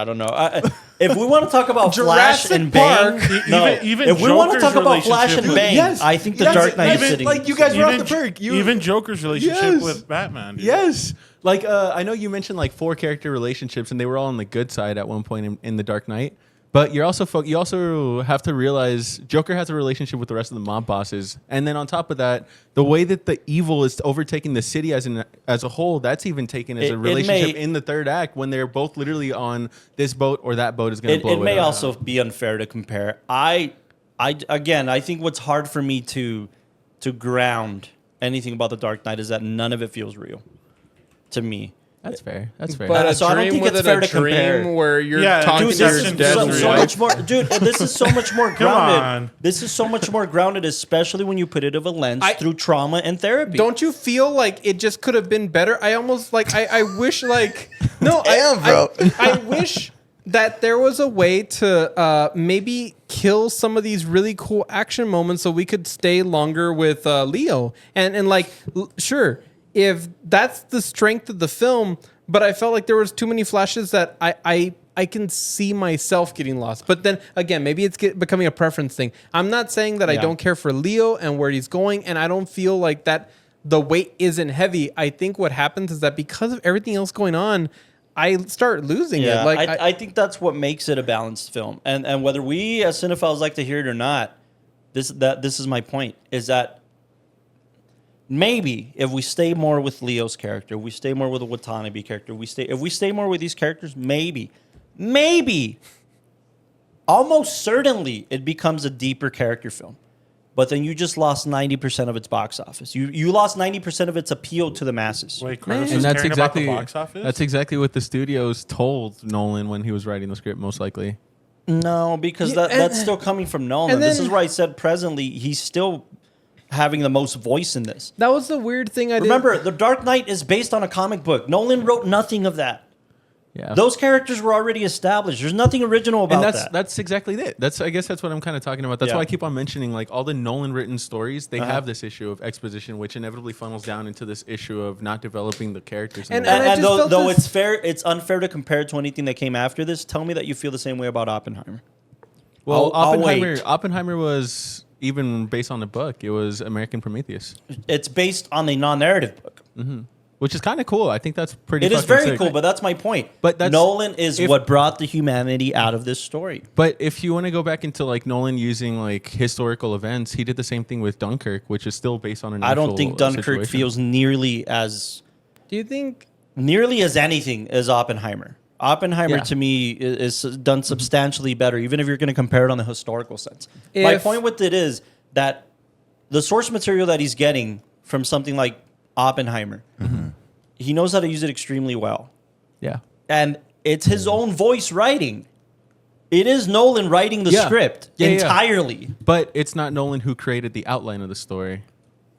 [SPEAKER 1] don't know. If we want to talk about Flash
[SPEAKER 2] Jurassic
[SPEAKER 1] and Bang,
[SPEAKER 2] Park,
[SPEAKER 1] no.
[SPEAKER 5] even
[SPEAKER 1] If we want to
[SPEAKER 5] Joker's
[SPEAKER 1] talk about Flash and
[SPEAKER 5] relationship-
[SPEAKER 1] Bang,
[SPEAKER 4] Yes.
[SPEAKER 1] I think The
[SPEAKER 4] Yes,
[SPEAKER 1] Dark Knight is
[SPEAKER 4] even,
[SPEAKER 1] sitting.
[SPEAKER 4] like, you guys were off the
[SPEAKER 5] Even,
[SPEAKER 4] perk.
[SPEAKER 5] even Joker's relationship
[SPEAKER 4] Yes.
[SPEAKER 5] with Batman. Dude.
[SPEAKER 4] Yes. Like, I know you mentioned like 4 character relationships, and they were all on the good side at one point in The Dark Knight. But you're also you also have to realize Joker has a relationship with the rest of the mob bosses, and then on top of that, the way that the evil is overtaking the city as a whole, that's even taken as
[SPEAKER 1] It
[SPEAKER 4] a relationship
[SPEAKER 1] may-
[SPEAKER 4] in the third act when they're both literally on this boat or that boat is going to blow
[SPEAKER 1] It may
[SPEAKER 4] up.
[SPEAKER 1] also be unfair to compare. I think what's hard for me to ground anything about The Dark Knight is that none of it feels real to me.
[SPEAKER 4] That's fair. That's fair.
[SPEAKER 2] But a
[SPEAKER 1] So I don't
[SPEAKER 2] dream
[SPEAKER 1] think it's
[SPEAKER 2] within
[SPEAKER 1] fair
[SPEAKER 2] a
[SPEAKER 1] to compare.
[SPEAKER 2] dream where you're
[SPEAKER 5] Yeah,
[SPEAKER 2] talking
[SPEAKER 5] dude,
[SPEAKER 2] to your
[SPEAKER 5] this
[SPEAKER 1] This
[SPEAKER 5] is
[SPEAKER 2] dead
[SPEAKER 1] is so
[SPEAKER 5] right.
[SPEAKER 1] much more, dude. This is so much more grounded.
[SPEAKER 5] on.
[SPEAKER 1] This is so much more grounded, especially when you put it of a lens through trauma and therapy.
[SPEAKER 2] Don't you feel like it just could have been better? I almost like I wish like no,
[SPEAKER 3] Damn, bro.
[SPEAKER 2] I wish that there was a way to maybe kill some of these really cool action moments so we could stay longer with Leo and like sure, if that's the strength of the film, but I felt like there was too many flashes that I can see myself getting lost. But then again, maybe it's becoming a preference thing. I'm not saying that I
[SPEAKER 1] Yeah.
[SPEAKER 2] don't care for Leo and where he's going, and I don't feel like that the weight isn't heavy. I think what happens is that because of everything else going on, I start losing
[SPEAKER 1] Yeah,
[SPEAKER 2] it. Like
[SPEAKER 1] I think that's what makes it a balanced film. And whether we as cinephiles like to hear it or not, this is my point, is that maybe if we stay more with Leo's character, we stay more with the Watanabe character, if we stay more with these characters, maybe, almost certainly it becomes a deeper character film. but then you just lost 90% of its box office. You lost 90% of its appeal to the masses.
[SPEAKER 5] Wait, Carlos
[SPEAKER 4] And
[SPEAKER 5] was
[SPEAKER 4] that's
[SPEAKER 5] caring about the
[SPEAKER 4] exactly
[SPEAKER 5] box office?
[SPEAKER 4] that's exactly what the studios told Nolan when he was writing the script, most likely.
[SPEAKER 1] No, because that's still coming from Nolan.
[SPEAKER 2] and
[SPEAKER 1] This
[SPEAKER 2] then-
[SPEAKER 1] is where I said presently he's still having the most voice in this.
[SPEAKER 2] That was the weird thing I
[SPEAKER 1] Remember,
[SPEAKER 2] did.
[SPEAKER 1] The Dark Knight is based on a comic book. Nolan wrote nothing of that.
[SPEAKER 4] Yeah.
[SPEAKER 1] Those characters were already established. There's nothing original about
[SPEAKER 4] And
[SPEAKER 1] that.
[SPEAKER 4] that's exactly it. I guess that's what I'm kind of talking about. That's
[SPEAKER 1] Yeah.
[SPEAKER 4] why I keep on mentioning like all the Nolan written stories. They have this issue of exposition, which inevitably funnels down into this issue of not developing the characters.
[SPEAKER 2] And-
[SPEAKER 4] in the way.
[SPEAKER 2] I
[SPEAKER 1] And
[SPEAKER 2] just
[SPEAKER 1] though,
[SPEAKER 2] felt
[SPEAKER 1] though
[SPEAKER 2] this-
[SPEAKER 1] it's unfair to compare it to anything that came after this. Tell me that you feel the same way about Oppenheimer.
[SPEAKER 4] Well,
[SPEAKER 1] I'll wait.
[SPEAKER 4] Oppenheimer was even based on the book. It was American Prometheus,
[SPEAKER 1] It's based on a non-narrative book.
[SPEAKER 4] which is kind of cool. I think that's pretty.
[SPEAKER 1] It is
[SPEAKER 4] fucking
[SPEAKER 1] very
[SPEAKER 4] sick.
[SPEAKER 1] cool, but that's my point.
[SPEAKER 4] But that's-
[SPEAKER 1] Nolan is
[SPEAKER 4] if-
[SPEAKER 1] what brought the humanity out of this story.
[SPEAKER 4] But if you want to go back into like Nolan using like historical events, he did the same thing with Dunkirk, which is still based on an.
[SPEAKER 1] I don't
[SPEAKER 4] actual,
[SPEAKER 1] think Dunkirk
[SPEAKER 4] situation.
[SPEAKER 1] feels nearly as
[SPEAKER 2] Do you think?
[SPEAKER 1] anything as Oppenheimer. Oppenheimer
[SPEAKER 4] Yeah.
[SPEAKER 1] to me is done substantially better, even if you're going to compare it on the historical sense. My
[SPEAKER 2] If-
[SPEAKER 1] point with it is that the source material that he's getting from something like Oppenheimer, he knows how to use it extremely well.
[SPEAKER 4] Yeah.
[SPEAKER 1] And it's his own voice writing. It is Nolan writing the
[SPEAKER 4] Yeah.
[SPEAKER 1] script
[SPEAKER 4] Yeah, yeah.
[SPEAKER 1] entirely.
[SPEAKER 4] But it's not Nolan who created the outline of the story.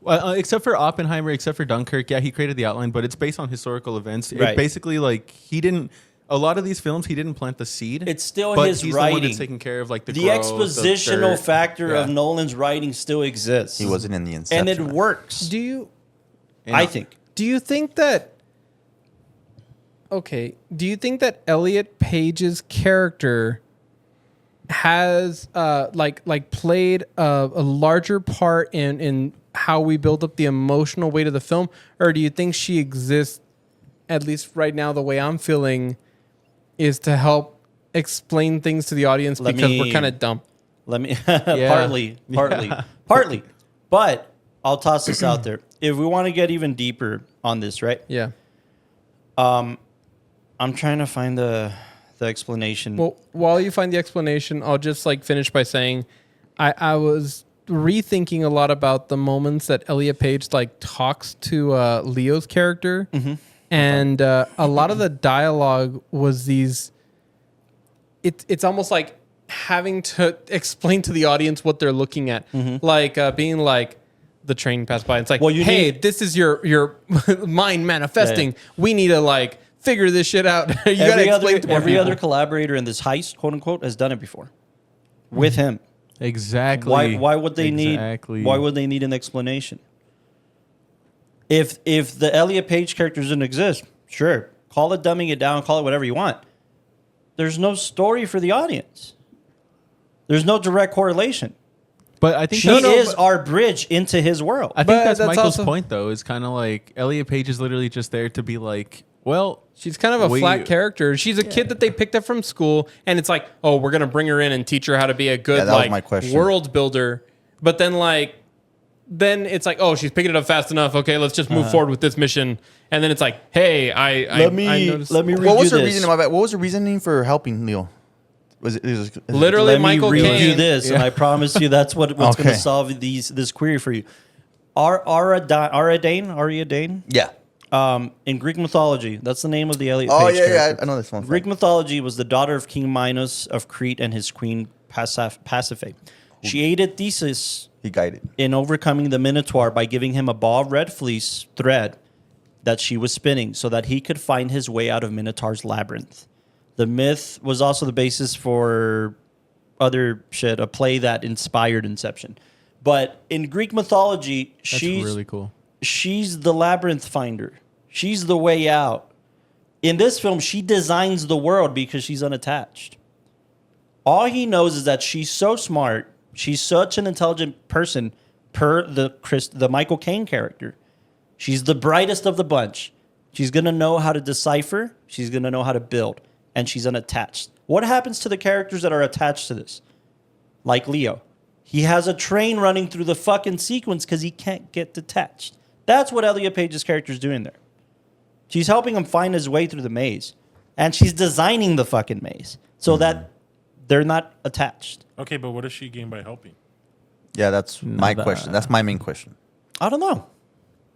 [SPEAKER 4] Well, except for Oppenheimer, except for Dunkirk, yeah, he created the outline, but it's based on historical events.
[SPEAKER 1] Right.
[SPEAKER 4] It basically, like, he didn't. A lot of these films, he didn't plant the seed.
[SPEAKER 1] It's still
[SPEAKER 4] but
[SPEAKER 1] his
[SPEAKER 4] he's the one
[SPEAKER 1] writing.
[SPEAKER 4] that's taking care of like the
[SPEAKER 1] The
[SPEAKER 4] growth,
[SPEAKER 1] expositional
[SPEAKER 4] dirt.
[SPEAKER 1] factor
[SPEAKER 4] Yeah.
[SPEAKER 1] of Nolan's writing still exists.
[SPEAKER 3] He wasn't in the Inception.
[SPEAKER 1] And it works.
[SPEAKER 2] Do you?
[SPEAKER 4] And
[SPEAKER 1] I think.
[SPEAKER 2] Do you think that? Okay. Do you think that Elliot Page's character has like played a larger part in how we build up the emotional weight of the film, or do you think she exists, at least right now, the way I'm feeling, is to help explain things to the audience
[SPEAKER 1] Let
[SPEAKER 2] because
[SPEAKER 1] me-
[SPEAKER 2] we're kind of dumb?
[SPEAKER 1] Let me partly. But I'll toss this out there. If we want to get even deeper on this, right?
[SPEAKER 2] Yeah.
[SPEAKER 1] I'm trying to find the explanation.
[SPEAKER 2] Well, while you find the explanation, I'll just like finish by saying I was rethinking a lot about the moments that Elliot Page like talks to Leo's character. And a lot of the dialogue was these. It's almost like having to explain to the audience what they're looking at, like being like the train passed by. It's like,
[SPEAKER 1] Well, you
[SPEAKER 2] hey,
[SPEAKER 1] need-
[SPEAKER 2] this is your mind manifesting. We need to like figure this shit out. You gotta explain it to more
[SPEAKER 1] every
[SPEAKER 2] people.
[SPEAKER 1] other collaborator in this heist, quote unquote, has done it before with him.
[SPEAKER 4] Exactly.
[SPEAKER 1] Why would they
[SPEAKER 4] Exactly.
[SPEAKER 1] need? Why would they need an explanation? If the Elliot Page character doesn't exist, sure, call it dumbing it down, call it whatever you want. There's no story for the audience. There's no direct correlation.
[SPEAKER 4] But I think
[SPEAKER 1] She
[SPEAKER 4] that's,
[SPEAKER 1] is our bridge into his world.
[SPEAKER 4] I think
[SPEAKER 2] But
[SPEAKER 4] that's
[SPEAKER 2] that's
[SPEAKER 4] Michael's
[SPEAKER 2] also-
[SPEAKER 4] point, though. Is kind of like Elliot Page is literally just there to be like, well,
[SPEAKER 2] She's kind of a
[SPEAKER 4] We-
[SPEAKER 2] flat character. She's a kid that they picked up from school, and it's like, oh, we're gonna bring her in and teach her how to be a good
[SPEAKER 3] Yeah, that was
[SPEAKER 2] like
[SPEAKER 3] my question.
[SPEAKER 2] world builder. But then then it's like, oh, she's picking it up fast enough. Okay, let's just move forward with this mission. And then it's like, hey, I noticed.
[SPEAKER 1] let me
[SPEAKER 3] What was
[SPEAKER 1] redo
[SPEAKER 3] the
[SPEAKER 1] this.
[SPEAKER 3] reason? What was the reasoning for helping Leo? Was it
[SPEAKER 2] Literally,
[SPEAKER 1] Let
[SPEAKER 2] Michael
[SPEAKER 1] me redo
[SPEAKER 2] Caine.
[SPEAKER 1] this, and I promise you that's what's going
[SPEAKER 3] Okay.
[SPEAKER 1] to solve this query for you. Ariadne?
[SPEAKER 3] Yeah.
[SPEAKER 1] In Greek mythology, that's the name of the Elliot
[SPEAKER 3] Oh
[SPEAKER 1] Page
[SPEAKER 3] yeah,
[SPEAKER 1] character.
[SPEAKER 3] I know this one.
[SPEAKER 1] Greek mythology was the daughter of King Minos of Crete and his queen Pasiphae. She aided Theseus
[SPEAKER 3] He guided.
[SPEAKER 1] in overcoming the Minotaur by giving him a ball of red fleece thread that she was spinning so that he could find his way out of Minotaur's labyrinth. The myth was also the basis for other shit, a play that inspired Inception. But in Greek mythology,
[SPEAKER 4] that's
[SPEAKER 1] she's
[SPEAKER 4] really cool.
[SPEAKER 1] she's the labyrinth finder. She's the way out. In this film, she designs the world because she's unattached. All he knows is that she's so smart, she's such an intelligent person, per the Michael Caine character. She's the brightest of the bunch. She's gonna know how to decipher. She's gonna know how to build, and she's unattached. What happens to the characters that are attached to this? Like Leo, he has a train running through the fucking sequence because he can't get detached. That's what Elliot Page's character is doing there. She's helping him find his way through the maze, and she's designing the fucking maze so that they're not attached.
[SPEAKER 5] Okay, but what does she gain by helping?
[SPEAKER 3] Yeah, that's my
[SPEAKER 4] Nada.
[SPEAKER 3] question. That's my main question.
[SPEAKER 1] I don't know.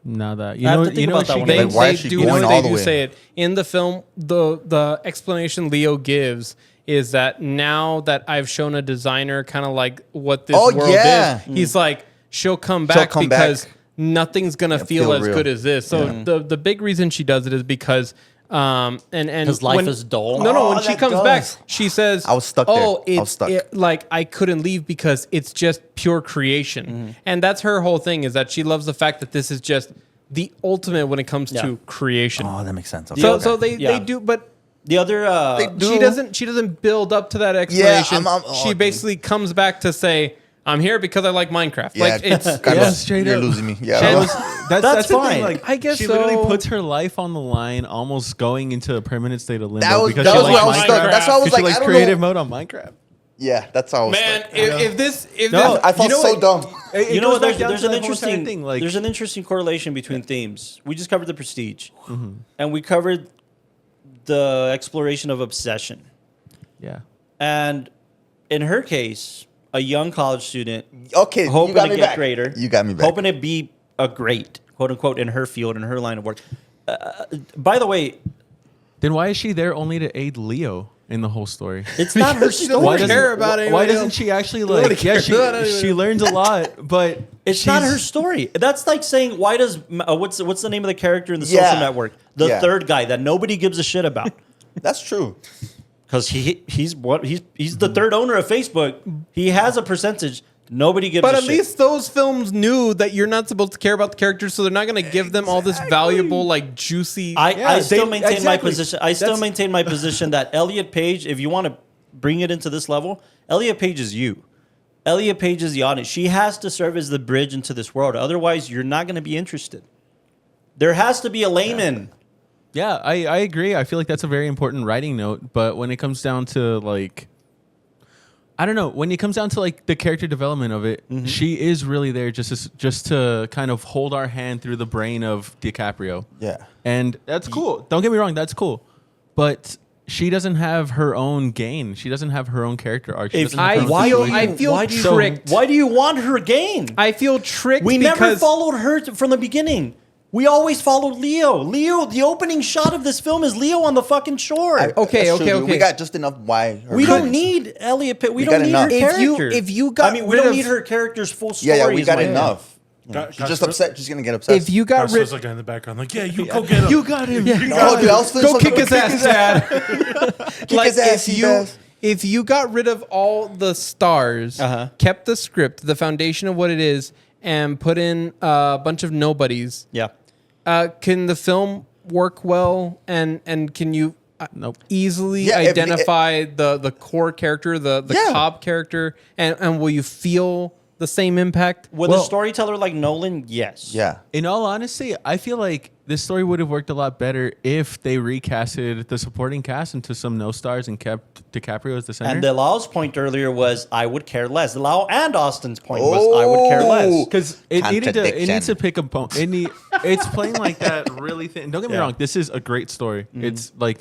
[SPEAKER 4] Nada.
[SPEAKER 1] I have to think about that one.
[SPEAKER 2] They,
[SPEAKER 3] Like, why
[SPEAKER 2] they
[SPEAKER 3] is she
[SPEAKER 2] do,
[SPEAKER 3] going all
[SPEAKER 2] they
[SPEAKER 3] the
[SPEAKER 2] do
[SPEAKER 3] way?
[SPEAKER 2] say it in the film. The explanation Leo gives is that now that I've shown a designer kind of like what this
[SPEAKER 3] Oh,
[SPEAKER 2] world
[SPEAKER 3] yeah.
[SPEAKER 2] is, he's like, she'll come back
[SPEAKER 3] come
[SPEAKER 2] because
[SPEAKER 3] back.
[SPEAKER 2] nothing's gonna feel
[SPEAKER 3] feel
[SPEAKER 2] as
[SPEAKER 3] real.
[SPEAKER 2] good as this. So the big reason she does it is because and
[SPEAKER 1] 'Cause life is dull?
[SPEAKER 2] No,
[SPEAKER 3] Oh,
[SPEAKER 2] when she
[SPEAKER 3] that
[SPEAKER 2] comes
[SPEAKER 3] does.
[SPEAKER 2] back, she says,
[SPEAKER 3] I was stuck there.
[SPEAKER 2] Oh,
[SPEAKER 3] I was stuck.
[SPEAKER 2] like I couldn't leave because it's just pure creation, and that's her whole thing is that she loves the fact that this is just the ultimate when it comes
[SPEAKER 1] Yeah.
[SPEAKER 2] to creation.
[SPEAKER 3] Oh, that makes sense. Okay,
[SPEAKER 2] So
[SPEAKER 3] okay.
[SPEAKER 2] so they
[SPEAKER 1] Yeah.
[SPEAKER 2] do, but
[SPEAKER 1] The other,
[SPEAKER 2] she doesn't build up to that explanation. She
[SPEAKER 3] okay.
[SPEAKER 2] basically comes back to say, "I'm here because I like Minecraft."
[SPEAKER 3] Yeah,
[SPEAKER 2] Like it's
[SPEAKER 3] kind
[SPEAKER 4] Yeah,
[SPEAKER 3] of,
[SPEAKER 4] straight
[SPEAKER 3] you're
[SPEAKER 4] up.
[SPEAKER 3] losing me. Yeah,
[SPEAKER 2] And-
[SPEAKER 1] That's
[SPEAKER 4] the
[SPEAKER 1] fine.
[SPEAKER 4] thing, like,
[SPEAKER 2] I guess
[SPEAKER 4] she literally
[SPEAKER 2] so.
[SPEAKER 4] puts her life on the line, almost going into a permanent state of limbo
[SPEAKER 3] that was
[SPEAKER 4] because
[SPEAKER 3] that
[SPEAKER 4] she
[SPEAKER 3] was where I was
[SPEAKER 4] likes
[SPEAKER 3] stuck.
[SPEAKER 4] Minecraft.
[SPEAKER 3] That's why I was
[SPEAKER 4] Because she
[SPEAKER 3] like,
[SPEAKER 4] likes
[SPEAKER 3] I don't
[SPEAKER 4] creative
[SPEAKER 3] know.
[SPEAKER 4] mode on Minecraft.
[SPEAKER 3] Yeah, that's how I was
[SPEAKER 2] man,
[SPEAKER 3] stuck.
[SPEAKER 2] if this
[SPEAKER 3] I felt
[SPEAKER 4] you know
[SPEAKER 3] so
[SPEAKER 4] what?
[SPEAKER 3] dumb.
[SPEAKER 4] It
[SPEAKER 1] you know
[SPEAKER 4] goes
[SPEAKER 1] what?
[SPEAKER 4] back down
[SPEAKER 1] There's
[SPEAKER 4] to
[SPEAKER 1] an
[SPEAKER 4] that whole entire
[SPEAKER 1] interesting
[SPEAKER 4] thing. Like,
[SPEAKER 1] there's an interesting correlation between themes. We just covered the Prestige, and we covered the exploration of obsession.
[SPEAKER 4] yeah.
[SPEAKER 1] And in her case, a young college student
[SPEAKER 3] Okay,
[SPEAKER 1] hoping
[SPEAKER 3] you got
[SPEAKER 1] to
[SPEAKER 3] me
[SPEAKER 1] get
[SPEAKER 3] back.
[SPEAKER 1] greater,
[SPEAKER 3] You got me back.
[SPEAKER 1] hoping to be a great quote unquote in her field, in her line of work. By the way,
[SPEAKER 4] Then why is she there only to aid Leo in the whole story?
[SPEAKER 1] it's not her
[SPEAKER 2] She doesn't
[SPEAKER 1] story.
[SPEAKER 2] care about
[SPEAKER 4] why
[SPEAKER 2] anybody
[SPEAKER 4] doesn't
[SPEAKER 2] else.
[SPEAKER 4] she actually
[SPEAKER 2] Nobody
[SPEAKER 4] like? Yeah,
[SPEAKER 2] cares about anybody
[SPEAKER 4] she learns a lot, but
[SPEAKER 1] It's not
[SPEAKER 4] she's-
[SPEAKER 1] her story. That's like saying, why does what's the name of the character in the
[SPEAKER 3] Yeah.
[SPEAKER 1] social network? The
[SPEAKER 3] Yeah.
[SPEAKER 1] third guy that nobody gives a shit about.
[SPEAKER 3] That's true.
[SPEAKER 1] Because he's the third owner of Facebook. He has a percentage. Nobody gives
[SPEAKER 2] But
[SPEAKER 1] a
[SPEAKER 2] at
[SPEAKER 1] shit.
[SPEAKER 2] least those films knew that you're not supposed to care about the characters, so they're not going to give them all this valuable, like juicy.
[SPEAKER 1] I still
[SPEAKER 4] they-
[SPEAKER 1] maintain my
[SPEAKER 4] exactly.
[SPEAKER 1] position. I still
[SPEAKER 4] That's-
[SPEAKER 1] maintain my position that Elliot Page, if you want to bring it into this level, Elliot Page is you. Elliot Page is the audience. She has to serve as the bridge into this world. Otherwise, you're not going to be interested. There has to be a layman.
[SPEAKER 4] Yeah, I agree. I feel like that's a very important writing note. But when it comes down to like, I don't know, when it comes down to like the character development of it, she is really there just to kind of hold our hand through the brain of DiCaprio.
[SPEAKER 3] Yeah.
[SPEAKER 4] And that's cool. Don't get me wrong, that's cool. But she doesn't have her own gain. She doesn't have her own character arc. She
[SPEAKER 1] If
[SPEAKER 4] doesn't have her own
[SPEAKER 2] I feel,
[SPEAKER 4] situation.
[SPEAKER 2] I feel
[SPEAKER 1] why do you-
[SPEAKER 2] tricked.
[SPEAKER 1] Why do you want her gain?
[SPEAKER 2] I feel tricked
[SPEAKER 1] We never
[SPEAKER 2] because
[SPEAKER 1] followed her from the beginning. We always followed Leo. Leo, the opening shot of this film is Leo on the fucking shore.
[SPEAKER 2] Okay,
[SPEAKER 3] That's true,
[SPEAKER 2] okay,
[SPEAKER 3] dude.
[SPEAKER 2] okay.
[SPEAKER 3] We got just enough why. her
[SPEAKER 1] We don't
[SPEAKER 3] friends.
[SPEAKER 1] need Elliot Pitt. We
[SPEAKER 3] We
[SPEAKER 1] don't
[SPEAKER 3] got
[SPEAKER 1] need
[SPEAKER 3] enough.
[SPEAKER 1] her
[SPEAKER 2] If you-
[SPEAKER 1] character.
[SPEAKER 2] if you got
[SPEAKER 1] I mean, we
[SPEAKER 2] rid
[SPEAKER 1] don't
[SPEAKER 2] of-
[SPEAKER 1] need her character's full story.
[SPEAKER 3] Yeah, we
[SPEAKER 1] is
[SPEAKER 3] got
[SPEAKER 1] my-
[SPEAKER 3] enough.
[SPEAKER 5] Got-
[SPEAKER 3] She's
[SPEAKER 5] got
[SPEAKER 3] just
[SPEAKER 5] to-
[SPEAKER 3] upset. She's gonna get obsessed.
[SPEAKER 2] if you got
[SPEAKER 5] Gus
[SPEAKER 2] rid,
[SPEAKER 5] was like in the background, like, yeah, you go get him.
[SPEAKER 4] You got him.
[SPEAKER 2] Yeah.
[SPEAKER 4] You
[SPEAKER 3] No,
[SPEAKER 4] got
[SPEAKER 3] dude,
[SPEAKER 4] him.
[SPEAKER 3] I was
[SPEAKER 2] go kick his ass, Dad.
[SPEAKER 3] Kick his ass,
[SPEAKER 2] if
[SPEAKER 3] he
[SPEAKER 2] you
[SPEAKER 3] does.
[SPEAKER 2] if you got rid of all the stars,
[SPEAKER 1] Uh-huh.
[SPEAKER 2] kept the script, the foundation of what it is, and put in a bunch of nobodies,
[SPEAKER 1] Yeah.
[SPEAKER 2] can the film work well? And can you
[SPEAKER 4] Nope.
[SPEAKER 2] easily
[SPEAKER 3] Yeah, if-
[SPEAKER 2] identify the core character, the
[SPEAKER 3] Yeah.
[SPEAKER 2] Cobb character, and will you feel the same impact?
[SPEAKER 1] With
[SPEAKER 4] Well-
[SPEAKER 1] a storyteller like Nolan, yes.
[SPEAKER 3] Yeah.
[SPEAKER 4] In all honesty, I feel like this story would have worked a lot better if they recasted the supporting cast into some no stars and kept DiCaprio as the center.
[SPEAKER 1] And Delisle's point earlier was, I would care less. Delisle and Austin's point was, I would care less.
[SPEAKER 3] Oh.
[SPEAKER 4] Because it needed to, it
[SPEAKER 3] Contradiction.
[SPEAKER 4] needs to pick a bone. It's playing like that really thin. Don't get me
[SPEAKER 1] Yeah.
[SPEAKER 4] wrong. This is a great story. It's like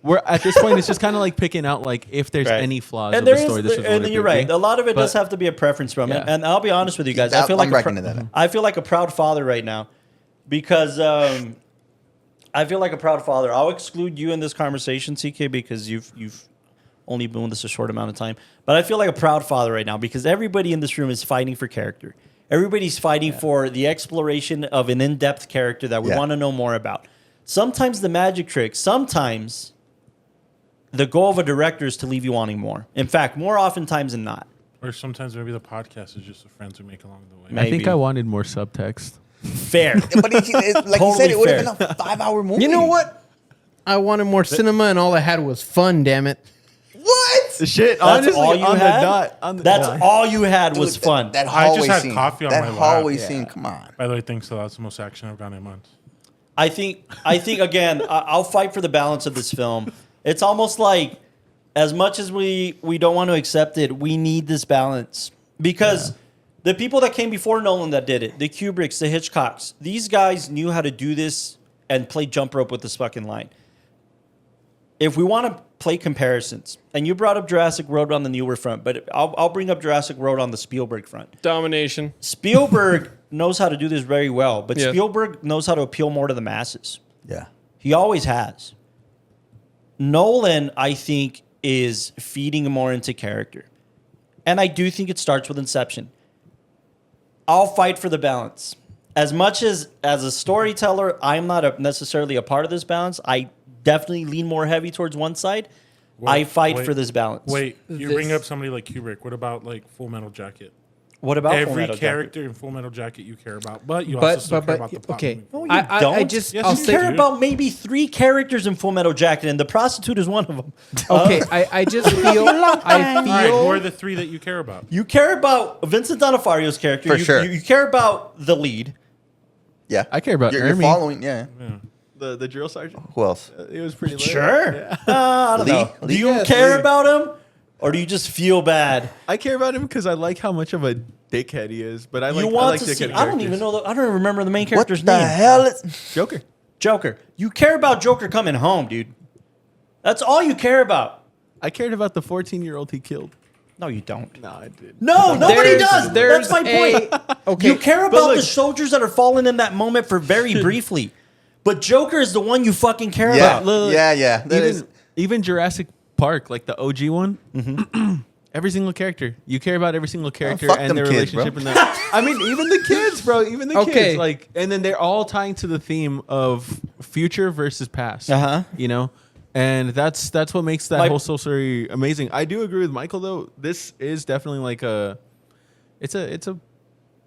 [SPEAKER 4] we're at this point. It's just kind of like picking out like if there's
[SPEAKER 1] Right.
[SPEAKER 4] any flaws
[SPEAKER 1] And
[SPEAKER 4] of
[SPEAKER 1] there
[SPEAKER 4] the
[SPEAKER 1] is,
[SPEAKER 4] story. This is what
[SPEAKER 1] and
[SPEAKER 4] it
[SPEAKER 1] you're
[SPEAKER 4] could
[SPEAKER 1] right.
[SPEAKER 4] be.
[SPEAKER 1] A lot of it does
[SPEAKER 4] But-
[SPEAKER 1] have to be a preference from it.
[SPEAKER 4] Yeah.
[SPEAKER 1] And I'll be honest with you guys. I
[SPEAKER 3] That-
[SPEAKER 1] feel like
[SPEAKER 3] I'm reckoning that.
[SPEAKER 1] I feel like a proud father right now because I feel like a proud father. I'll exclude you in this conversation, CK, because you've only been with us a short amount of time. But I feel like a proud father right now because everybody in this room is fighting for character. Everybody's fighting for the exploration of an in-depth character that we
[SPEAKER 3] Yeah.
[SPEAKER 1] want to know more about. Sometimes the magic trick, sometimes the goal of a director is to leave you wanting more. In fact, more oftentimes than not.
[SPEAKER 5] Or sometimes maybe the podcast is just the friends we make along the way.
[SPEAKER 1] Maybe.
[SPEAKER 4] I think I wanted more subtext.
[SPEAKER 1] Fair.
[SPEAKER 3] But like you said,
[SPEAKER 1] Totally
[SPEAKER 3] it would have
[SPEAKER 1] fair.
[SPEAKER 3] been a 5-hour movie.
[SPEAKER 2] You know what? I wanted more cinema, and all I had was fun. Damn it!
[SPEAKER 3] What?
[SPEAKER 4] Shit,
[SPEAKER 1] That's
[SPEAKER 4] honestly,
[SPEAKER 1] all you
[SPEAKER 4] on
[SPEAKER 1] had?
[SPEAKER 4] the dot. On the
[SPEAKER 1] That's
[SPEAKER 4] dot.
[SPEAKER 1] all you had was
[SPEAKER 3] Dude,
[SPEAKER 1] fun.
[SPEAKER 3] That
[SPEAKER 5] I just
[SPEAKER 3] hallway
[SPEAKER 5] had
[SPEAKER 3] scene.
[SPEAKER 5] coffee on
[SPEAKER 3] that
[SPEAKER 5] my lap.
[SPEAKER 3] hallway
[SPEAKER 5] Yeah.
[SPEAKER 3] scene. Come on.
[SPEAKER 5] By the way, thanks. So that's the most action I've gotten in months.
[SPEAKER 1] I think again, I'll fight for the balance of this film. It's almost like as much as we don't want to accept it, we need this balance because the people that came before Nolan that did it, the Kubricks, the Hitchcocks, these guys knew how to do this and play jump rope with this fucking line. If we want to play comparisons. And you brought up Jurassic World on the newer front, but I'll bring up Jurassic World on the Spielberg front.
[SPEAKER 2] Domination.
[SPEAKER 1] Spielberg knows how to do this very well, but
[SPEAKER 2] Yeah.
[SPEAKER 1] Spielberg knows how to appeal more to the masses.
[SPEAKER 3] Yeah.
[SPEAKER 1] He always has. Nolan, I think, is feeding more into character. And I do think it starts with Inception. I'll fight for the balance. As much as a storyteller, I'm not necessarily a part of this balance. I definitely lean more heavy towards one side. I fight for this balance.
[SPEAKER 5] Wait, you bring up somebody like Kubrick. What about like Full Metal Jacket?
[SPEAKER 1] What about Full
[SPEAKER 5] Every
[SPEAKER 1] Metal
[SPEAKER 5] character in Full Metal Jacket you care about, but you also still care about the plot.
[SPEAKER 2] okay.
[SPEAKER 5] moving forward.
[SPEAKER 1] No, you don't.
[SPEAKER 2] I just
[SPEAKER 5] Yes,
[SPEAKER 2] I'll
[SPEAKER 5] you
[SPEAKER 1] You
[SPEAKER 2] say
[SPEAKER 1] care
[SPEAKER 5] dude.
[SPEAKER 1] about maybe 3 characters in Full Metal Jacket, and the prostitute is one of them.
[SPEAKER 2] okay. I just feel
[SPEAKER 5] All right, who
[SPEAKER 2] feel
[SPEAKER 5] are the 3 that you care about?
[SPEAKER 1] You care about Vincent D'Onofrio's character.
[SPEAKER 3] For
[SPEAKER 1] you,
[SPEAKER 3] sure.
[SPEAKER 1] You care about the lead.
[SPEAKER 3] Yeah.
[SPEAKER 4] I care about
[SPEAKER 3] You're
[SPEAKER 4] Ermi.
[SPEAKER 3] following. Yeah.
[SPEAKER 4] The drill sergeant.
[SPEAKER 3] Who else?
[SPEAKER 4] It was pretty lit.
[SPEAKER 1] Sure. I don't
[SPEAKER 3] Lee?
[SPEAKER 1] know. Do
[SPEAKER 3] Lee?
[SPEAKER 1] you
[SPEAKER 2] Yes,
[SPEAKER 1] care
[SPEAKER 2] Lee.
[SPEAKER 1] about him, or do you just feel bad?
[SPEAKER 4] I care about him because I like how much of a dickhead he is. But I like
[SPEAKER 1] You want
[SPEAKER 4] I like
[SPEAKER 1] to
[SPEAKER 4] dickhead
[SPEAKER 1] see? I don't even
[SPEAKER 4] characters.
[SPEAKER 1] know. I don't even remember the main
[SPEAKER 3] What
[SPEAKER 1] character's
[SPEAKER 3] the
[SPEAKER 1] name.
[SPEAKER 3] hell? Is,
[SPEAKER 4] Joker.
[SPEAKER 1] Joker. You care about Joker coming home, dude. That's all you care about.
[SPEAKER 4] I cared about the 14-year-old he killed.
[SPEAKER 1] No, you don't.
[SPEAKER 4] No, I did.
[SPEAKER 1] No, nobody does.
[SPEAKER 2] There's
[SPEAKER 1] That's my point.
[SPEAKER 2] Okay.
[SPEAKER 1] You care
[SPEAKER 4] But
[SPEAKER 1] about
[SPEAKER 4] look-
[SPEAKER 1] the soldiers that are falling in that moment for very briefly. But Joker is the one you fucking care
[SPEAKER 3] yeah.
[SPEAKER 1] about.
[SPEAKER 4] Look,
[SPEAKER 3] Yeah. Yeah. That is.
[SPEAKER 4] Even Jurassic Park, like the OG one, every single character. You care about every single character
[SPEAKER 3] fuck
[SPEAKER 4] and
[SPEAKER 3] them
[SPEAKER 4] their
[SPEAKER 3] kids, bro.
[SPEAKER 4] relationship. I mean, even the kids, bro. Even the
[SPEAKER 2] Okay.
[SPEAKER 4] kids. Like, and then they're all tying to the theme of future versus past.
[SPEAKER 1] Uh-huh.
[SPEAKER 4] You know? And that's what makes that
[SPEAKER 1] Like-
[SPEAKER 4] whole soul story amazing. I do agree with Michael though. This is definitely like it's a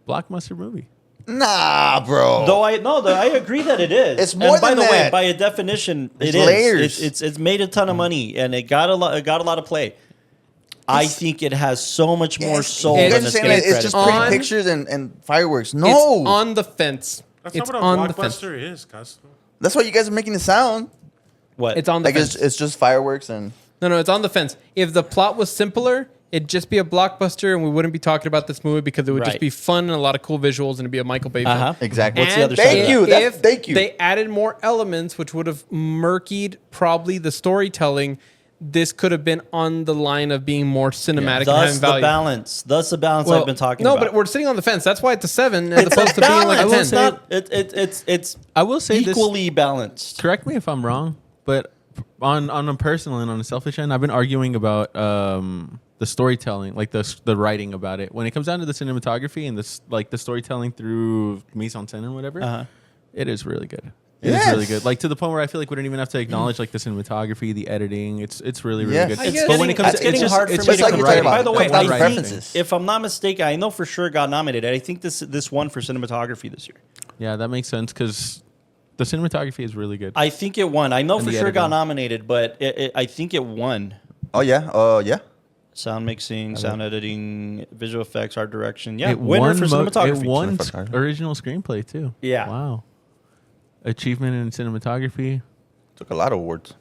[SPEAKER 4] blockbuster movie.
[SPEAKER 3] Nah, bro.
[SPEAKER 1] Though I agree that it is.
[SPEAKER 3] It's more
[SPEAKER 1] and by
[SPEAKER 3] than
[SPEAKER 1] the way,
[SPEAKER 3] that.
[SPEAKER 1] by a definition,
[SPEAKER 3] It's
[SPEAKER 1] it is.
[SPEAKER 3] layers.
[SPEAKER 1] It's made a ton of money and it got a lot of play. I think it has so much more
[SPEAKER 3] Yes,
[SPEAKER 1] soul
[SPEAKER 3] you
[SPEAKER 1] than
[SPEAKER 3] guys are
[SPEAKER 1] it's
[SPEAKER 3] saying
[SPEAKER 1] getting
[SPEAKER 3] that it's
[SPEAKER 1] credit
[SPEAKER 3] just
[SPEAKER 1] for.
[SPEAKER 3] pretty
[SPEAKER 2] On-
[SPEAKER 3] pictures and fireworks. No,
[SPEAKER 2] It's on the fence.
[SPEAKER 5] That's
[SPEAKER 2] it's
[SPEAKER 5] not
[SPEAKER 2] on
[SPEAKER 5] what a
[SPEAKER 2] the fence.
[SPEAKER 5] blockbuster is, Gus.
[SPEAKER 3] that's what you guys are making it sound.
[SPEAKER 1] What?
[SPEAKER 2] It's on the
[SPEAKER 3] Like
[SPEAKER 2] fence.
[SPEAKER 3] it's just fireworks and
[SPEAKER 2] No, it's on the fence. If the plot was simpler, it'd just be a blockbuster, and we wouldn't be talking about this movie because it would just
[SPEAKER 1] Right.
[SPEAKER 2] be fun and a lot of cool visuals, and it'd be a Michael Bay film.
[SPEAKER 1] Uh-huh.
[SPEAKER 3] exactly.
[SPEAKER 1] What's the
[SPEAKER 2] And
[SPEAKER 1] other side of
[SPEAKER 3] Thank
[SPEAKER 1] that?
[SPEAKER 3] you. That's,
[SPEAKER 2] If
[SPEAKER 3] thank you.
[SPEAKER 2] they added more elements, which would have murkied probably the storytelling, this could have been on the line of being more cinematic and
[SPEAKER 1] Thus
[SPEAKER 2] having
[SPEAKER 1] the
[SPEAKER 2] value.
[SPEAKER 1] balance. Thus the balance I've been talking
[SPEAKER 2] no,
[SPEAKER 1] about.
[SPEAKER 2] but we're sitting on the fence. That's why it's a 7 as
[SPEAKER 1] It's
[SPEAKER 2] opposed to being like a 10.
[SPEAKER 1] balanced. It's not. It's
[SPEAKER 4] I will say this.
[SPEAKER 1] equally balanced.
[SPEAKER 4] Correct me if I'm wrong, but on a personal and on a selfish end, I've been arguing about the storytelling, like the writing about it. When it comes down to the cinematography and this, like the storytelling through mise en scène and whatever,
[SPEAKER 1] Uh-huh.
[SPEAKER 4] it is really good. It is really good. Like to the point where I feel like we don't even have to acknowledge like the cinematography, the editing. It's really
[SPEAKER 3] Yes.
[SPEAKER 4] good.
[SPEAKER 3] It's
[SPEAKER 4] But when it comes
[SPEAKER 1] it's
[SPEAKER 4] to it's
[SPEAKER 1] getting
[SPEAKER 4] just,
[SPEAKER 1] hard for
[SPEAKER 4] it's
[SPEAKER 1] me
[SPEAKER 4] just
[SPEAKER 1] to
[SPEAKER 3] like
[SPEAKER 4] like
[SPEAKER 3] you're
[SPEAKER 1] compare.
[SPEAKER 3] talking
[SPEAKER 4] writing.
[SPEAKER 3] about.
[SPEAKER 1] By the way,
[SPEAKER 3] Comes down to
[SPEAKER 1] I think,
[SPEAKER 3] preferences.
[SPEAKER 1] if I'm not mistaken, I know for sure got nominated. I think this won for cinematography this year.
[SPEAKER 4] Yeah, that makes sense because the cinematography is really good.
[SPEAKER 1] I think it won. I know
[SPEAKER 4] And
[SPEAKER 1] for
[SPEAKER 4] the
[SPEAKER 1] sure got
[SPEAKER 4] editing.
[SPEAKER 1] nominated, but I think it won.
[SPEAKER 3] Oh yeah. Yeah.
[SPEAKER 1] Sound mixing, sound editing, visual effects, art direction. Yeah,
[SPEAKER 4] It
[SPEAKER 1] winner
[SPEAKER 4] won
[SPEAKER 1] for cinematography.
[SPEAKER 4] It won
[SPEAKER 3] Cinematography.
[SPEAKER 4] original screenplay too.
[SPEAKER 1] Yeah.
[SPEAKER 4] Wow. Achievement in cinematography.
[SPEAKER 3] Took a lot of awards.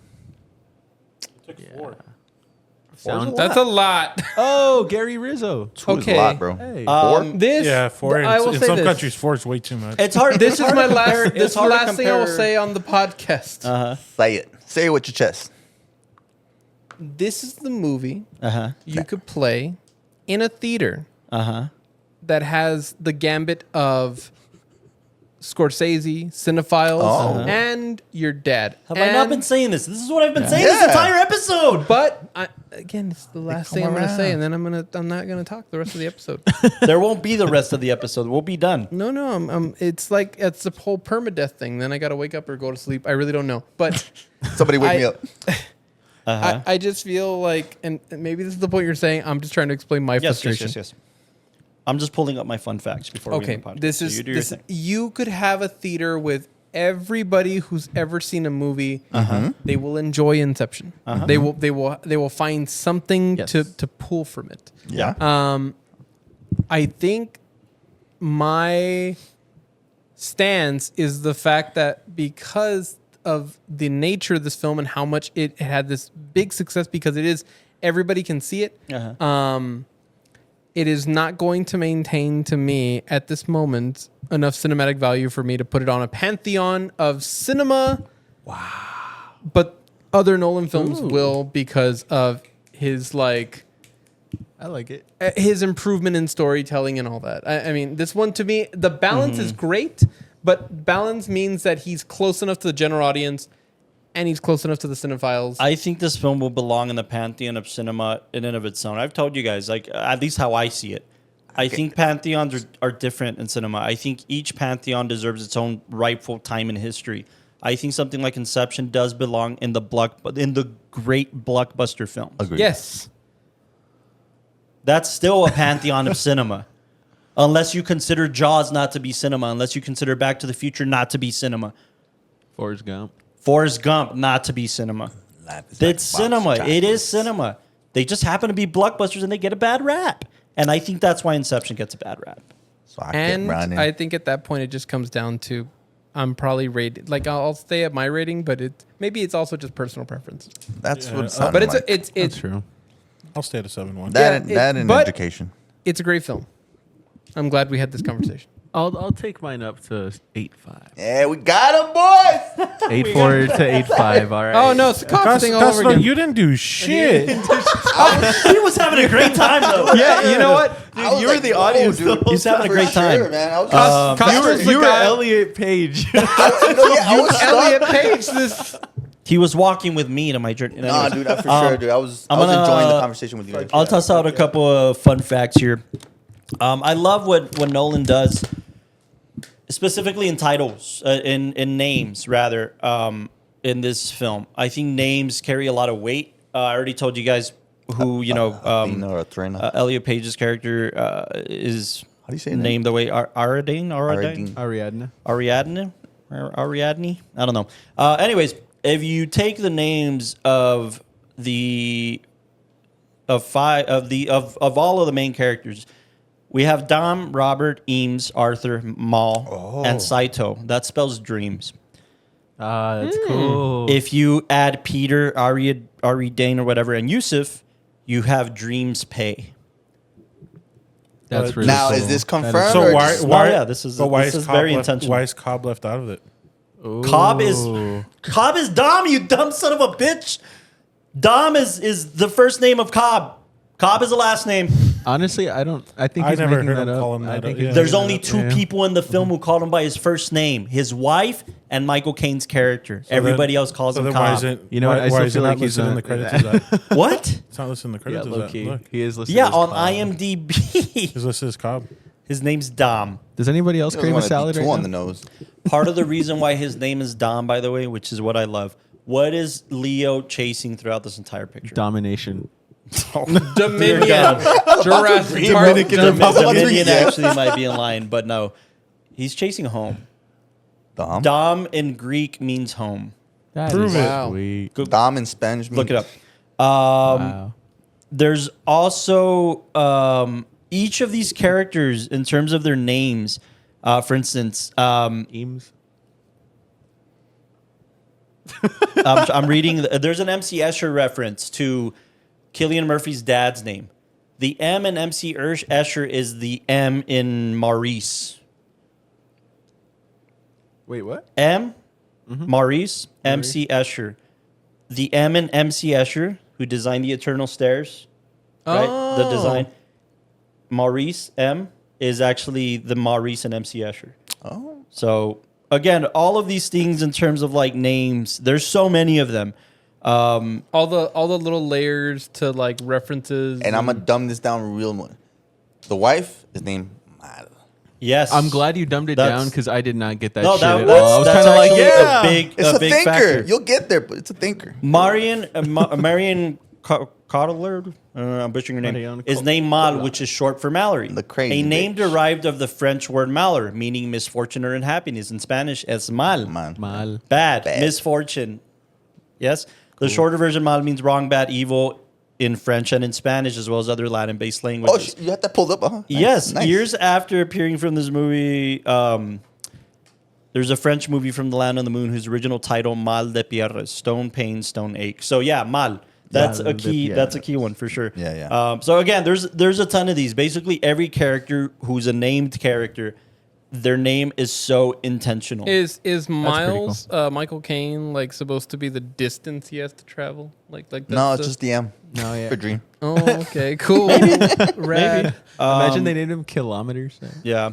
[SPEAKER 5] Took 4.
[SPEAKER 4] Sound.
[SPEAKER 2] That's a lot.
[SPEAKER 4] Oh, Gary Rizzo.
[SPEAKER 3] Two is
[SPEAKER 2] Okay.
[SPEAKER 3] a lot, bro.
[SPEAKER 4] Hey.
[SPEAKER 2] This,
[SPEAKER 5] Yeah, 4.
[SPEAKER 2] I will
[SPEAKER 5] In
[SPEAKER 2] say
[SPEAKER 5] some
[SPEAKER 2] this.
[SPEAKER 5] countries, 4 is way too much.
[SPEAKER 1] It's hard.
[SPEAKER 2] This
[SPEAKER 1] it's
[SPEAKER 2] is
[SPEAKER 1] hard
[SPEAKER 2] my
[SPEAKER 1] to compare-
[SPEAKER 2] last.
[SPEAKER 1] it's
[SPEAKER 2] This is the
[SPEAKER 1] hard to
[SPEAKER 2] last thing I will
[SPEAKER 1] compare-
[SPEAKER 2] say on the podcast.
[SPEAKER 3] Say it. Say it with your chest.
[SPEAKER 2] This is the movie
[SPEAKER 1] Uh-huh.
[SPEAKER 2] you could play in a theater
[SPEAKER 1] Uh-huh.
[SPEAKER 2] that has the gambit of Scorsese, cinephiles,
[SPEAKER 3] Oh.
[SPEAKER 2] and your dad.
[SPEAKER 1] Have I not
[SPEAKER 2] And-
[SPEAKER 1] been saying this? This is what I've been saying
[SPEAKER 3] Yeah.
[SPEAKER 1] this entire episode.
[SPEAKER 2] But again, it's the last
[SPEAKER 3] come
[SPEAKER 2] thing I'm going to say,
[SPEAKER 3] around.
[SPEAKER 2] and then I'm not going to talk the rest of the episode.
[SPEAKER 1] There won't be the rest of the episode. We'll be done.
[SPEAKER 2] No, it's like it's the whole permadeath thing. Then I got to wake up or go to sleep. I really don't know, but
[SPEAKER 3] Somebody wake
[SPEAKER 2] I-
[SPEAKER 3] me up.
[SPEAKER 1] Uh-huh.
[SPEAKER 2] I just feel like, and maybe this is the point you're saying. I'm just trying to explain my
[SPEAKER 1] Yes,
[SPEAKER 2] frustration.
[SPEAKER 1] yes. I'm just pulling up my fun facts before we
[SPEAKER 2] Okay,
[SPEAKER 1] end the podcast.
[SPEAKER 2] this
[SPEAKER 1] So
[SPEAKER 2] is
[SPEAKER 1] you do your
[SPEAKER 2] this.
[SPEAKER 1] thing.
[SPEAKER 2] You could have a theater with everybody who's ever seen a movie. They will enjoy Inception. They will find something
[SPEAKER 4] Yes.
[SPEAKER 2] to pull from it.
[SPEAKER 3] Yeah.
[SPEAKER 2] I think my stance is the fact that because of the nature of this film and how much it had this big success, because it is everybody can see it. It is not going to maintain to me at this moment enough cinematic value for me to put it on a pantheon of cinema. Wow. But other Nolan films will because of his like
[SPEAKER 4] I like it.
[SPEAKER 2] his improvement in storytelling and all that. I mean, this one to me, the balance is great, but balance means that he's close enough to the general audience and he's close enough to the cinephiles.
[SPEAKER 1] I think this film will belong in the pantheon of cinema in and of its own. I've told you guys, like, at least how I see it. I think pantheons are different in cinema. I think each pantheon deserves its own rightful time in history. I think something like Inception does belong in the great blockbuster films.
[SPEAKER 3] Agreed.
[SPEAKER 2] Yes.
[SPEAKER 1] That's still a pantheon of cinema. Unless you consider Jaws not to be cinema, unless you consider Back to the Future not to be cinema.
[SPEAKER 4] Forrest Gump.
[SPEAKER 1] Forrest Gump not to be cinema. It's cinema. It is cinema. They just happen to be blockbusters and they get a bad rap. And I think that's why Inception gets a bad rap.
[SPEAKER 3] So
[SPEAKER 2] I think at that point it just comes down to I'm probably rated like I'll stay at my rating, but maybe it's also just personal preference.
[SPEAKER 3] That's
[SPEAKER 5] Yeah.
[SPEAKER 3] what it's
[SPEAKER 2] But
[SPEAKER 3] like.
[SPEAKER 2] it's
[SPEAKER 4] That's true.
[SPEAKER 5] I'll stay at a 7-1.
[SPEAKER 3] that
[SPEAKER 2] yeah,
[SPEAKER 3] and
[SPEAKER 2] but-
[SPEAKER 3] education.
[SPEAKER 2] it's a great film. I'm glad we had this conversation.
[SPEAKER 4] I'll take mine up to 8.5.
[SPEAKER 3] Yeah, we got him, boys.
[SPEAKER 4] 8.4 to 8.5. All right.
[SPEAKER 2] Oh no, it's the Cobb thing all over
[SPEAKER 5] Costco,
[SPEAKER 2] again.
[SPEAKER 5] you didn't do shit.
[SPEAKER 1] He was having a great time, though.
[SPEAKER 2] Yeah, you know what?
[SPEAKER 3] You were the audience.
[SPEAKER 1] He's having a great time.
[SPEAKER 3] man. I was
[SPEAKER 2] Costco's the guy-
[SPEAKER 4] Elliot Page.
[SPEAKER 3] I was stuck.
[SPEAKER 2] Elliot Page. This
[SPEAKER 1] He was walking with me to my journey.
[SPEAKER 3] Nah, dude, for sure, dude. I was
[SPEAKER 1] gonna-
[SPEAKER 3] enjoying the conversation with you guys.
[SPEAKER 1] I'll toss out a couple of fun facts here. I love what Nolan does, specifically in titles, in names rather, in this film. I think names carry a lot of weight. I already told you guys who Elliot Page's character is.
[SPEAKER 3] How do you say it?
[SPEAKER 1] named the way Ariadne.
[SPEAKER 4] Ariadne.
[SPEAKER 1] Ariadne? I don't know. Anyways, if you take the names of all of the main characters, we have Dom, Robert, Eames, Arthur, Mal, and Saito. That spells dreams.
[SPEAKER 4] That's cool.
[SPEAKER 1] If you add Peter, Ariadne, or whatever, and Yusuf, you have dreams pay.
[SPEAKER 4] That's really
[SPEAKER 3] Now,
[SPEAKER 4] cool.
[SPEAKER 3] is this
[SPEAKER 4] That is-
[SPEAKER 3] confirmed?
[SPEAKER 5] So
[SPEAKER 3] or
[SPEAKER 5] why?
[SPEAKER 3] just-
[SPEAKER 5] Why?
[SPEAKER 1] yeah, this is-
[SPEAKER 5] but why
[SPEAKER 1] this
[SPEAKER 5] is
[SPEAKER 1] is
[SPEAKER 5] Cobb
[SPEAKER 1] very
[SPEAKER 5] left,
[SPEAKER 1] intentional.
[SPEAKER 5] Why is Cobb left out of it?
[SPEAKER 1] Cobb is Dom, you dumb son of a bitch. Dom is the first name of Cobb. Cobb is the last name.
[SPEAKER 4] Honestly, I think
[SPEAKER 5] I
[SPEAKER 4] he's
[SPEAKER 5] never
[SPEAKER 4] making
[SPEAKER 5] heard
[SPEAKER 4] that
[SPEAKER 5] him
[SPEAKER 4] up.
[SPEAKER 5] call him that
[SPEAKER 4] I think
[SPEAKER 5] up, yeah.
[SPEAKER 4] he's
[SPEAKER 1] There's
[SPEAKER 4] making
[SPEAKER 1] only
[SPEAKER 4] that up.
[SPEAKER 1] two
[SPEAKER 4] Yeah.
[SPEAKER 1] people in the film who called him by his first name: his wife and Michael Caine's character. Everybody else calls him
[SPEAKER 5] Why
[SPEAKER 1] Cobb.
[SPEAKER 5] isn't?
[SPEAKER 4] You know what? I still
[SPEAKER 5] why is it
[SPEAKER 4] feel
[SPEAKER 5] not
[SPEAKER 4] like he's
[SPEAKER 5] listed in
[SPEAKER 4] on-
[SPEAKER 5] the credits? As that?
[SPEAKER 1] What?
[SPEAKER 5] It's not listed in the
[SPEAKER 4] Yeah,
[SPEAKER 5] credits.
[SPEAKER 4] low
[SPEAKER 5] as
[SPEAKER 4] key.
[SPEAKER 5] that. Look,
[SPEAKER 4] He is listed.
[SPEAKER 1] Yeah,
[SPEAKER 4] as
[SPEAKER 1] on
[SPEAKER 4] Cobb.
[SPEAKER 1] IMDb.
[SPEAKER 5] he's listed as Cobb.
[SPEAKER 1] His name's Dom.
[SPEAKER 4] Does anybody else
[SPEAKER 3] He doesn't
[SPEAKER 4] crave a
[SPEAKER 3] wanna be
[SPEAKER 4] salad
[SPEAKER 3] too
[SPEAKER 4] right
[SPEAKER 3] on
[SPEAKER 4] now?
[SPEAKER 3] the nose.
[SPEAKER 1] Part of the reason why his name is Dom, by the way, which is what I love. What is Leo chasing throughout this entire picture?
[SPEAKER 4] Domination.
[SPEAKER 2] Dominion,
[SPEAKER 1] God.
[SPEAKER 2] Jurassic
[SPEAKER 3] Dream
[SPEAKER 2] Park.
[SPEAKER 3] Dominican
[SPEAKER 1] Dominion actually might be in line, but no. He's chasing home.
[SPEAKER 3] Dom.
[SPEAKER 1] Dom in Greek means home.
[SPEAKER 4] That
[SPEAKER 5] Prove
[SPEAKER 4] is
[SPEAKER 5] it.
[SPEAKER 2] Wow.
[SPEAKER 4] sweet.
[SPEAKER 3] Dom in Spanish.
[SPEAKER 1] Look it up.
[SPEAKER 4] Wow.
[SPEAKER 1] There's also each of these characters in terms of their names. For instance,
[SPEAKER 4] Eames.
[SPEAKER 1] I'm reading. There's an MC Escher reference to Cillian Murphy's dad's name. The M in MC Escher is the M in Maurice.
[SPEAKER 4] Wait, what?
[SPEAKER 1] M, Maurice, MC Escher. The M in MC Escher, who designed the Eternal Stairs, right? The
[SPEAKER 2] Oh.
[SPEAKER 1] design. Maurice M is actually the Maurice and MC Escher.
[SPEAKER 3] Oh.
[SPEAKER 1] So again, all of these things in terms of like names, there's so many of them.
[SPEAKER 2] All the little layers to like references.
[SPEAKER 3] And I'm gonna dumb this down real more. The wife is named Mal.
[SPEAKER 1] Yes,
[SPEAKER 4] I'm glad you dumbed it
[SPEAKER 1] That's-
[SPEAKER 4] down because I did not get that
[SPEAKER 1] No,
[SPEAKER 4] shit at
[SPEAKER 1] that's,
[SPEAKER 4] all. I was
[SPEAKER 1] that's
[SPEAKER 4] kind of like,
[SPEAKER 1] actually
[SPEAKER 4] yeah.
[SPEAKER 3] It's a
[SPEAKER 1] big
[SPEAKER 3] thinker.
[SPEAKER 1] factor.
[SPEAKER 3] You'll get there, but it's a thinker.
[SPEAKER 1] Marion Cotillard, I'm butchering your name,
[SPEAKER 4] Marion
[SPEAKER 1] is named Mal, which is short for Mallory.
[SPEAKER 3] The crazy
[SPEAKER 1] A name
[SPEAKER 3] bitch.
[SPEAKER 1] derived of the French word malheur, meaning misfortune or unhappiness. In Spanish, es mal.
[SPEAKER 3] Man.
[SPEAKER 4] Mal.
[SPEAKER 1] Bad,
[SPEAKER 3] Bad.
[SPEAKER 1] misfortune. Yes? The shorter version, mal, means wrong, bad, evil in French and in Spanish, as well as other Latin-based
[SPEAKER 3] Oh,
[SPEAKER 1] languages.
[SPEAKER 3] you had that pulled up, huh? Nice,
[SPEAKER 1] Yes,
[SPEAKER 3] nice.
[SPEAKER 1] years after appearing from this movie, there's a French movie from the Land on the Moon whose original title Mal de Pierre, Stone Pain, Stone Ache. So yeah, Mal. That's
[SPEAKER 4] Mal
[SPEAKER 1] a
[SPEAKER 4] de
[SPEAKER 1] key.
[SPEAKER 4] Pierre.
[SPEAKER 1] That's a key one for sure.
[SPEAKER 3] Yeah, yeah.
[SPEAKER 1] So again, there's a ton of these. Basically, every character who's a named character their name is so intentional.
[SPEAKER 2] Is
[SPEAKER 4] pretty
[SPEAKER 2] Miles Michael Caine like supposed to be the distance he has to travel? Like
[SPEAKER 3] No,
[SPEAKER 2] that's
[SPEAKER 3] it's just the M.
[SPEAKER 4] No, yeah.
[SPEAKER 3] For Dream.
[SPEAKER 2] Oh, okay, cool. Rad.
[SPEAKER 4] Imagine they named him kilometers.
[SPEAKER 1] Yeah.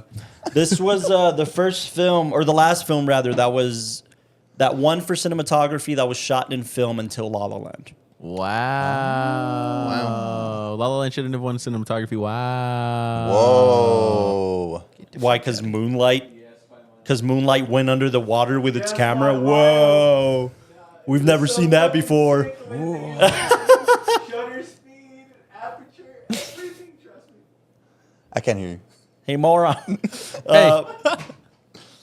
[SPEAKER 1] This was the first film, or the last film rather, that won for cinematography that was shot in film until La La Land.
[SPEAKER 4] Wow. La La Land shouldn't have won cinematography. Wow.
[SPEAKER 3] Whoa.
[SPEAKER 1] Why? Because Moonlight went under the water with its camera. Whoa. We've never seen that before.
[SPEAKER 4] Shutter speed, aperture, everything, trust me.
[SPEAKER 3] I can't hear you.
[SPEAKER 1] Hey, moron.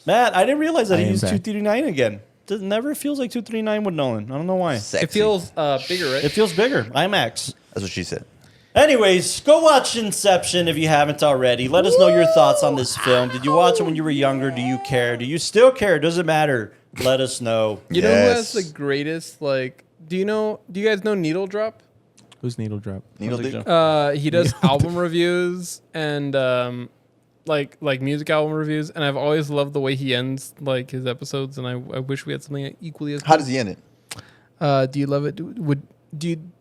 [SPEAKER 1] Matt, I didn't realize that
[SPEAKER 4] I
[SPEAKER 1] he
[SPEAKER 4] am
[SPEAKER 1] used
[SPEAKER 4] back.
[SPEAKER 1] 239 again. It never feels like 239 with Nolan. I don't know why.
[SPEAKER 3] Sexy.
[SPEAKER 2] It feels bigger, right?
[SPEAKER 1] It feels bigger. IMAX.
[SPEAKER 3] That's what she said.
[SPEAKER 1] Anyways, go watch Inception if you haven't already. Let us know your thoughts on this film. Did you watch it when you were younger? Do you care? Do you still care? Doesn't matter. Let us know.
[SPEAKER 2] You know who
[SPEAKER 3] Yes.
[SPEAKER 2] has the greatest like? Do you guys know Needle Drop?
[SPEAKER 4] Who's Needle Drop?
[SPEAKER 3] Needle
[SPEAKER 1] What's it
[SPEAKER 3] Dick?
[SPEAKER 1] do?
[SPEAKER 2] He does album reviews and like music album reviews, and I've always loved the way he ends like his episodes, and I wish we had something equally as.
[SPEAKER 3] How does he end it?
[SPEAKER 2] Do you love it?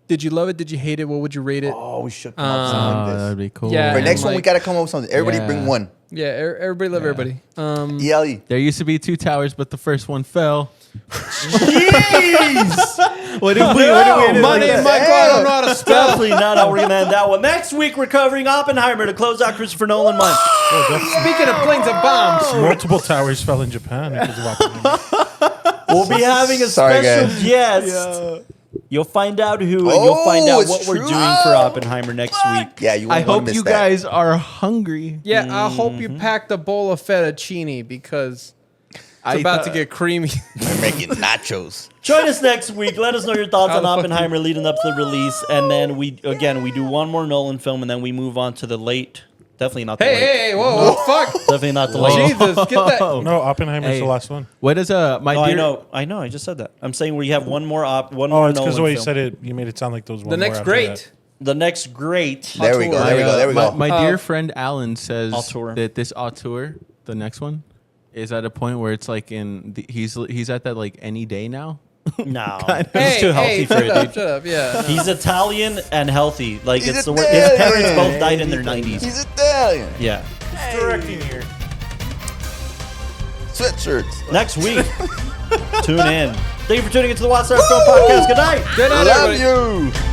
[SPEAKER 2] Did you love it? Did you hate it? What would you rate it?
[SPEAKER 3] Oh, we should come up with something
[SPEAKER 4] Oh,
[SPEAKER 3] like
[SPEAKER 4] that'd
[SPEAKER 3] this.
[SPEAKER 4] be cool.
[SPEAKER 2] Yeah,
[SPEAKER 3] For
[SPEAKER 2] and
[SPEAKER 3] next one, we
[SPEAKER 2] like-
[SPEAKER 3] got to come up with something. Everybody
[SPEAKER 4] Yeah.
[SPEAKER 3] bring one.
[SPEAKER 2] Yeah, everybody love everybody.
[SPEAKER 3] ELE.
[SPEAKER 4] There used to be 2 towers, but the first one fell.
[SPEAKER 1] Jeez!
[SPEAKER 4] What did we?
[SPEAKER 2] My name Michael. I don't know how to spell.
[SPEAKER 1] Definitely not how we're going to end that one. Next week, we're covering Oppenheimer to close out Christopher Nolan month.
[SPEAKER 2] Speaking of planes and bombs,
[SPEAKER 5] Multiple towers fell in Japan because of Oppenheimer.
[SPEAKER 1] We'll be having a
[SPEAKER 3] Sorry,
[SPEAKER 1] special
[SPEAKER 3] guys.
[SPEAKER 1] guest. You'll find out who, and
[SPEAKER 3] Oh,
[SPEAKER 1] you'll find out
[SPEAKER 3] it's
[SPEAKER 1] what we're
[SPEAKER 3] true.
[SPEAKER 1] doing for Oppenheimer next week.
[SPEAKER 3] Yeah, you
[SPEAKER 4] I
[SPEAKER 3] won't wanna
[SPEAKER 4] hope
[SPEAKER 3] miss
[SPEAKER 4] you
[SPEAKER 3] that.
[SPEAKER 4] guys are hungry.
[SPEAKER 2] yeah, I hope you packed a bowl of fettuccine because it's about to get creamy.
[SPEAKER 3] We're making nachos.
[SPEAKER 1] Join us next week. Let us know your thoughts
[SPEAKER 2] How
[SPEAKER 1] on
[SPEAKER 2] the fuck
[SPEAKER 1] Oppenheimer leading up to the release, and then we do one more Nolan film, and then we move on to the late. Definitely not the late.
[SPEAKER 2] Hey, whoa, fuck!
[SPEAKER 1] Definitely not the late.
[SPEAKER 2] Jesus, get that.
[SPEAKER 5] No, Oppenheimer's
[SPEAKER 4] Hey.
[SPEAKER 5] the last one.
[SPEAKER 4] What is my
[SPEAKER 1] Oh,
[SPEAKER 4] dear?
[SPEAKER 1] I know. I just said that. I'm saying we have one more
[SPEAKER 5] Oh,
[SPEAKER 1] Nolan
[SPEAKER 5] it's because the way you
[SPEAKER 1] film.
[SPEAKER 5] said it, you made it sound like those one
[SPEAKER 2] The
[SPEAKER 5] more
[SPEAKER 2] next
[SPEAKER 5] after
[SPEAKER 2] great.
[SPEAKER 5] that.
[SPEAKER 1] The next great.
[SPEAKER 3] There we go.
[SPEAKER 2] Auteur.
[SPEAKER 3] There we go. There we go.
[SPEAKER 4] My dear friend Alan says
[SPEAKER 1] Auteur.
[SPEAKER 4] that this auteur, the next one, is at a point where it's like he's at that like any day now.
[SPEAKER 1] No,
[SPEAKER 2] Hey,
[SPEAKER 1] he's too healthy for
[SPEAKER 2] shut
[SPEAKER 1] it,
[SPEAKER 2] up,
[SPEAKER 1] dude.
[SPEAKER 2] shut up. Yeah.
[SPEAKER 1] He's Italian and healthy. Like
[SPEAKER 3] He's
[SPEAKER 1] it's the word. His
[SPEAKER 3] Italian.
[SPEAKER 1] parents both died in their 90s.
[SPEAKER 3] He's Italian.
[SPEAKER 1] Yeah.
[SPEAKER 5] Directing here.
[SPEAKER 3] Sweatshirts.
[SPEAKER 1] Next week, tune in. Thank you for tuning into the WatchTower Film Podcast. Good night.
[SPEAKER 2] Good night,
[SPEAKER 3] Love
[SPEAKER 2] everybody.
[SPEAKER 3] you.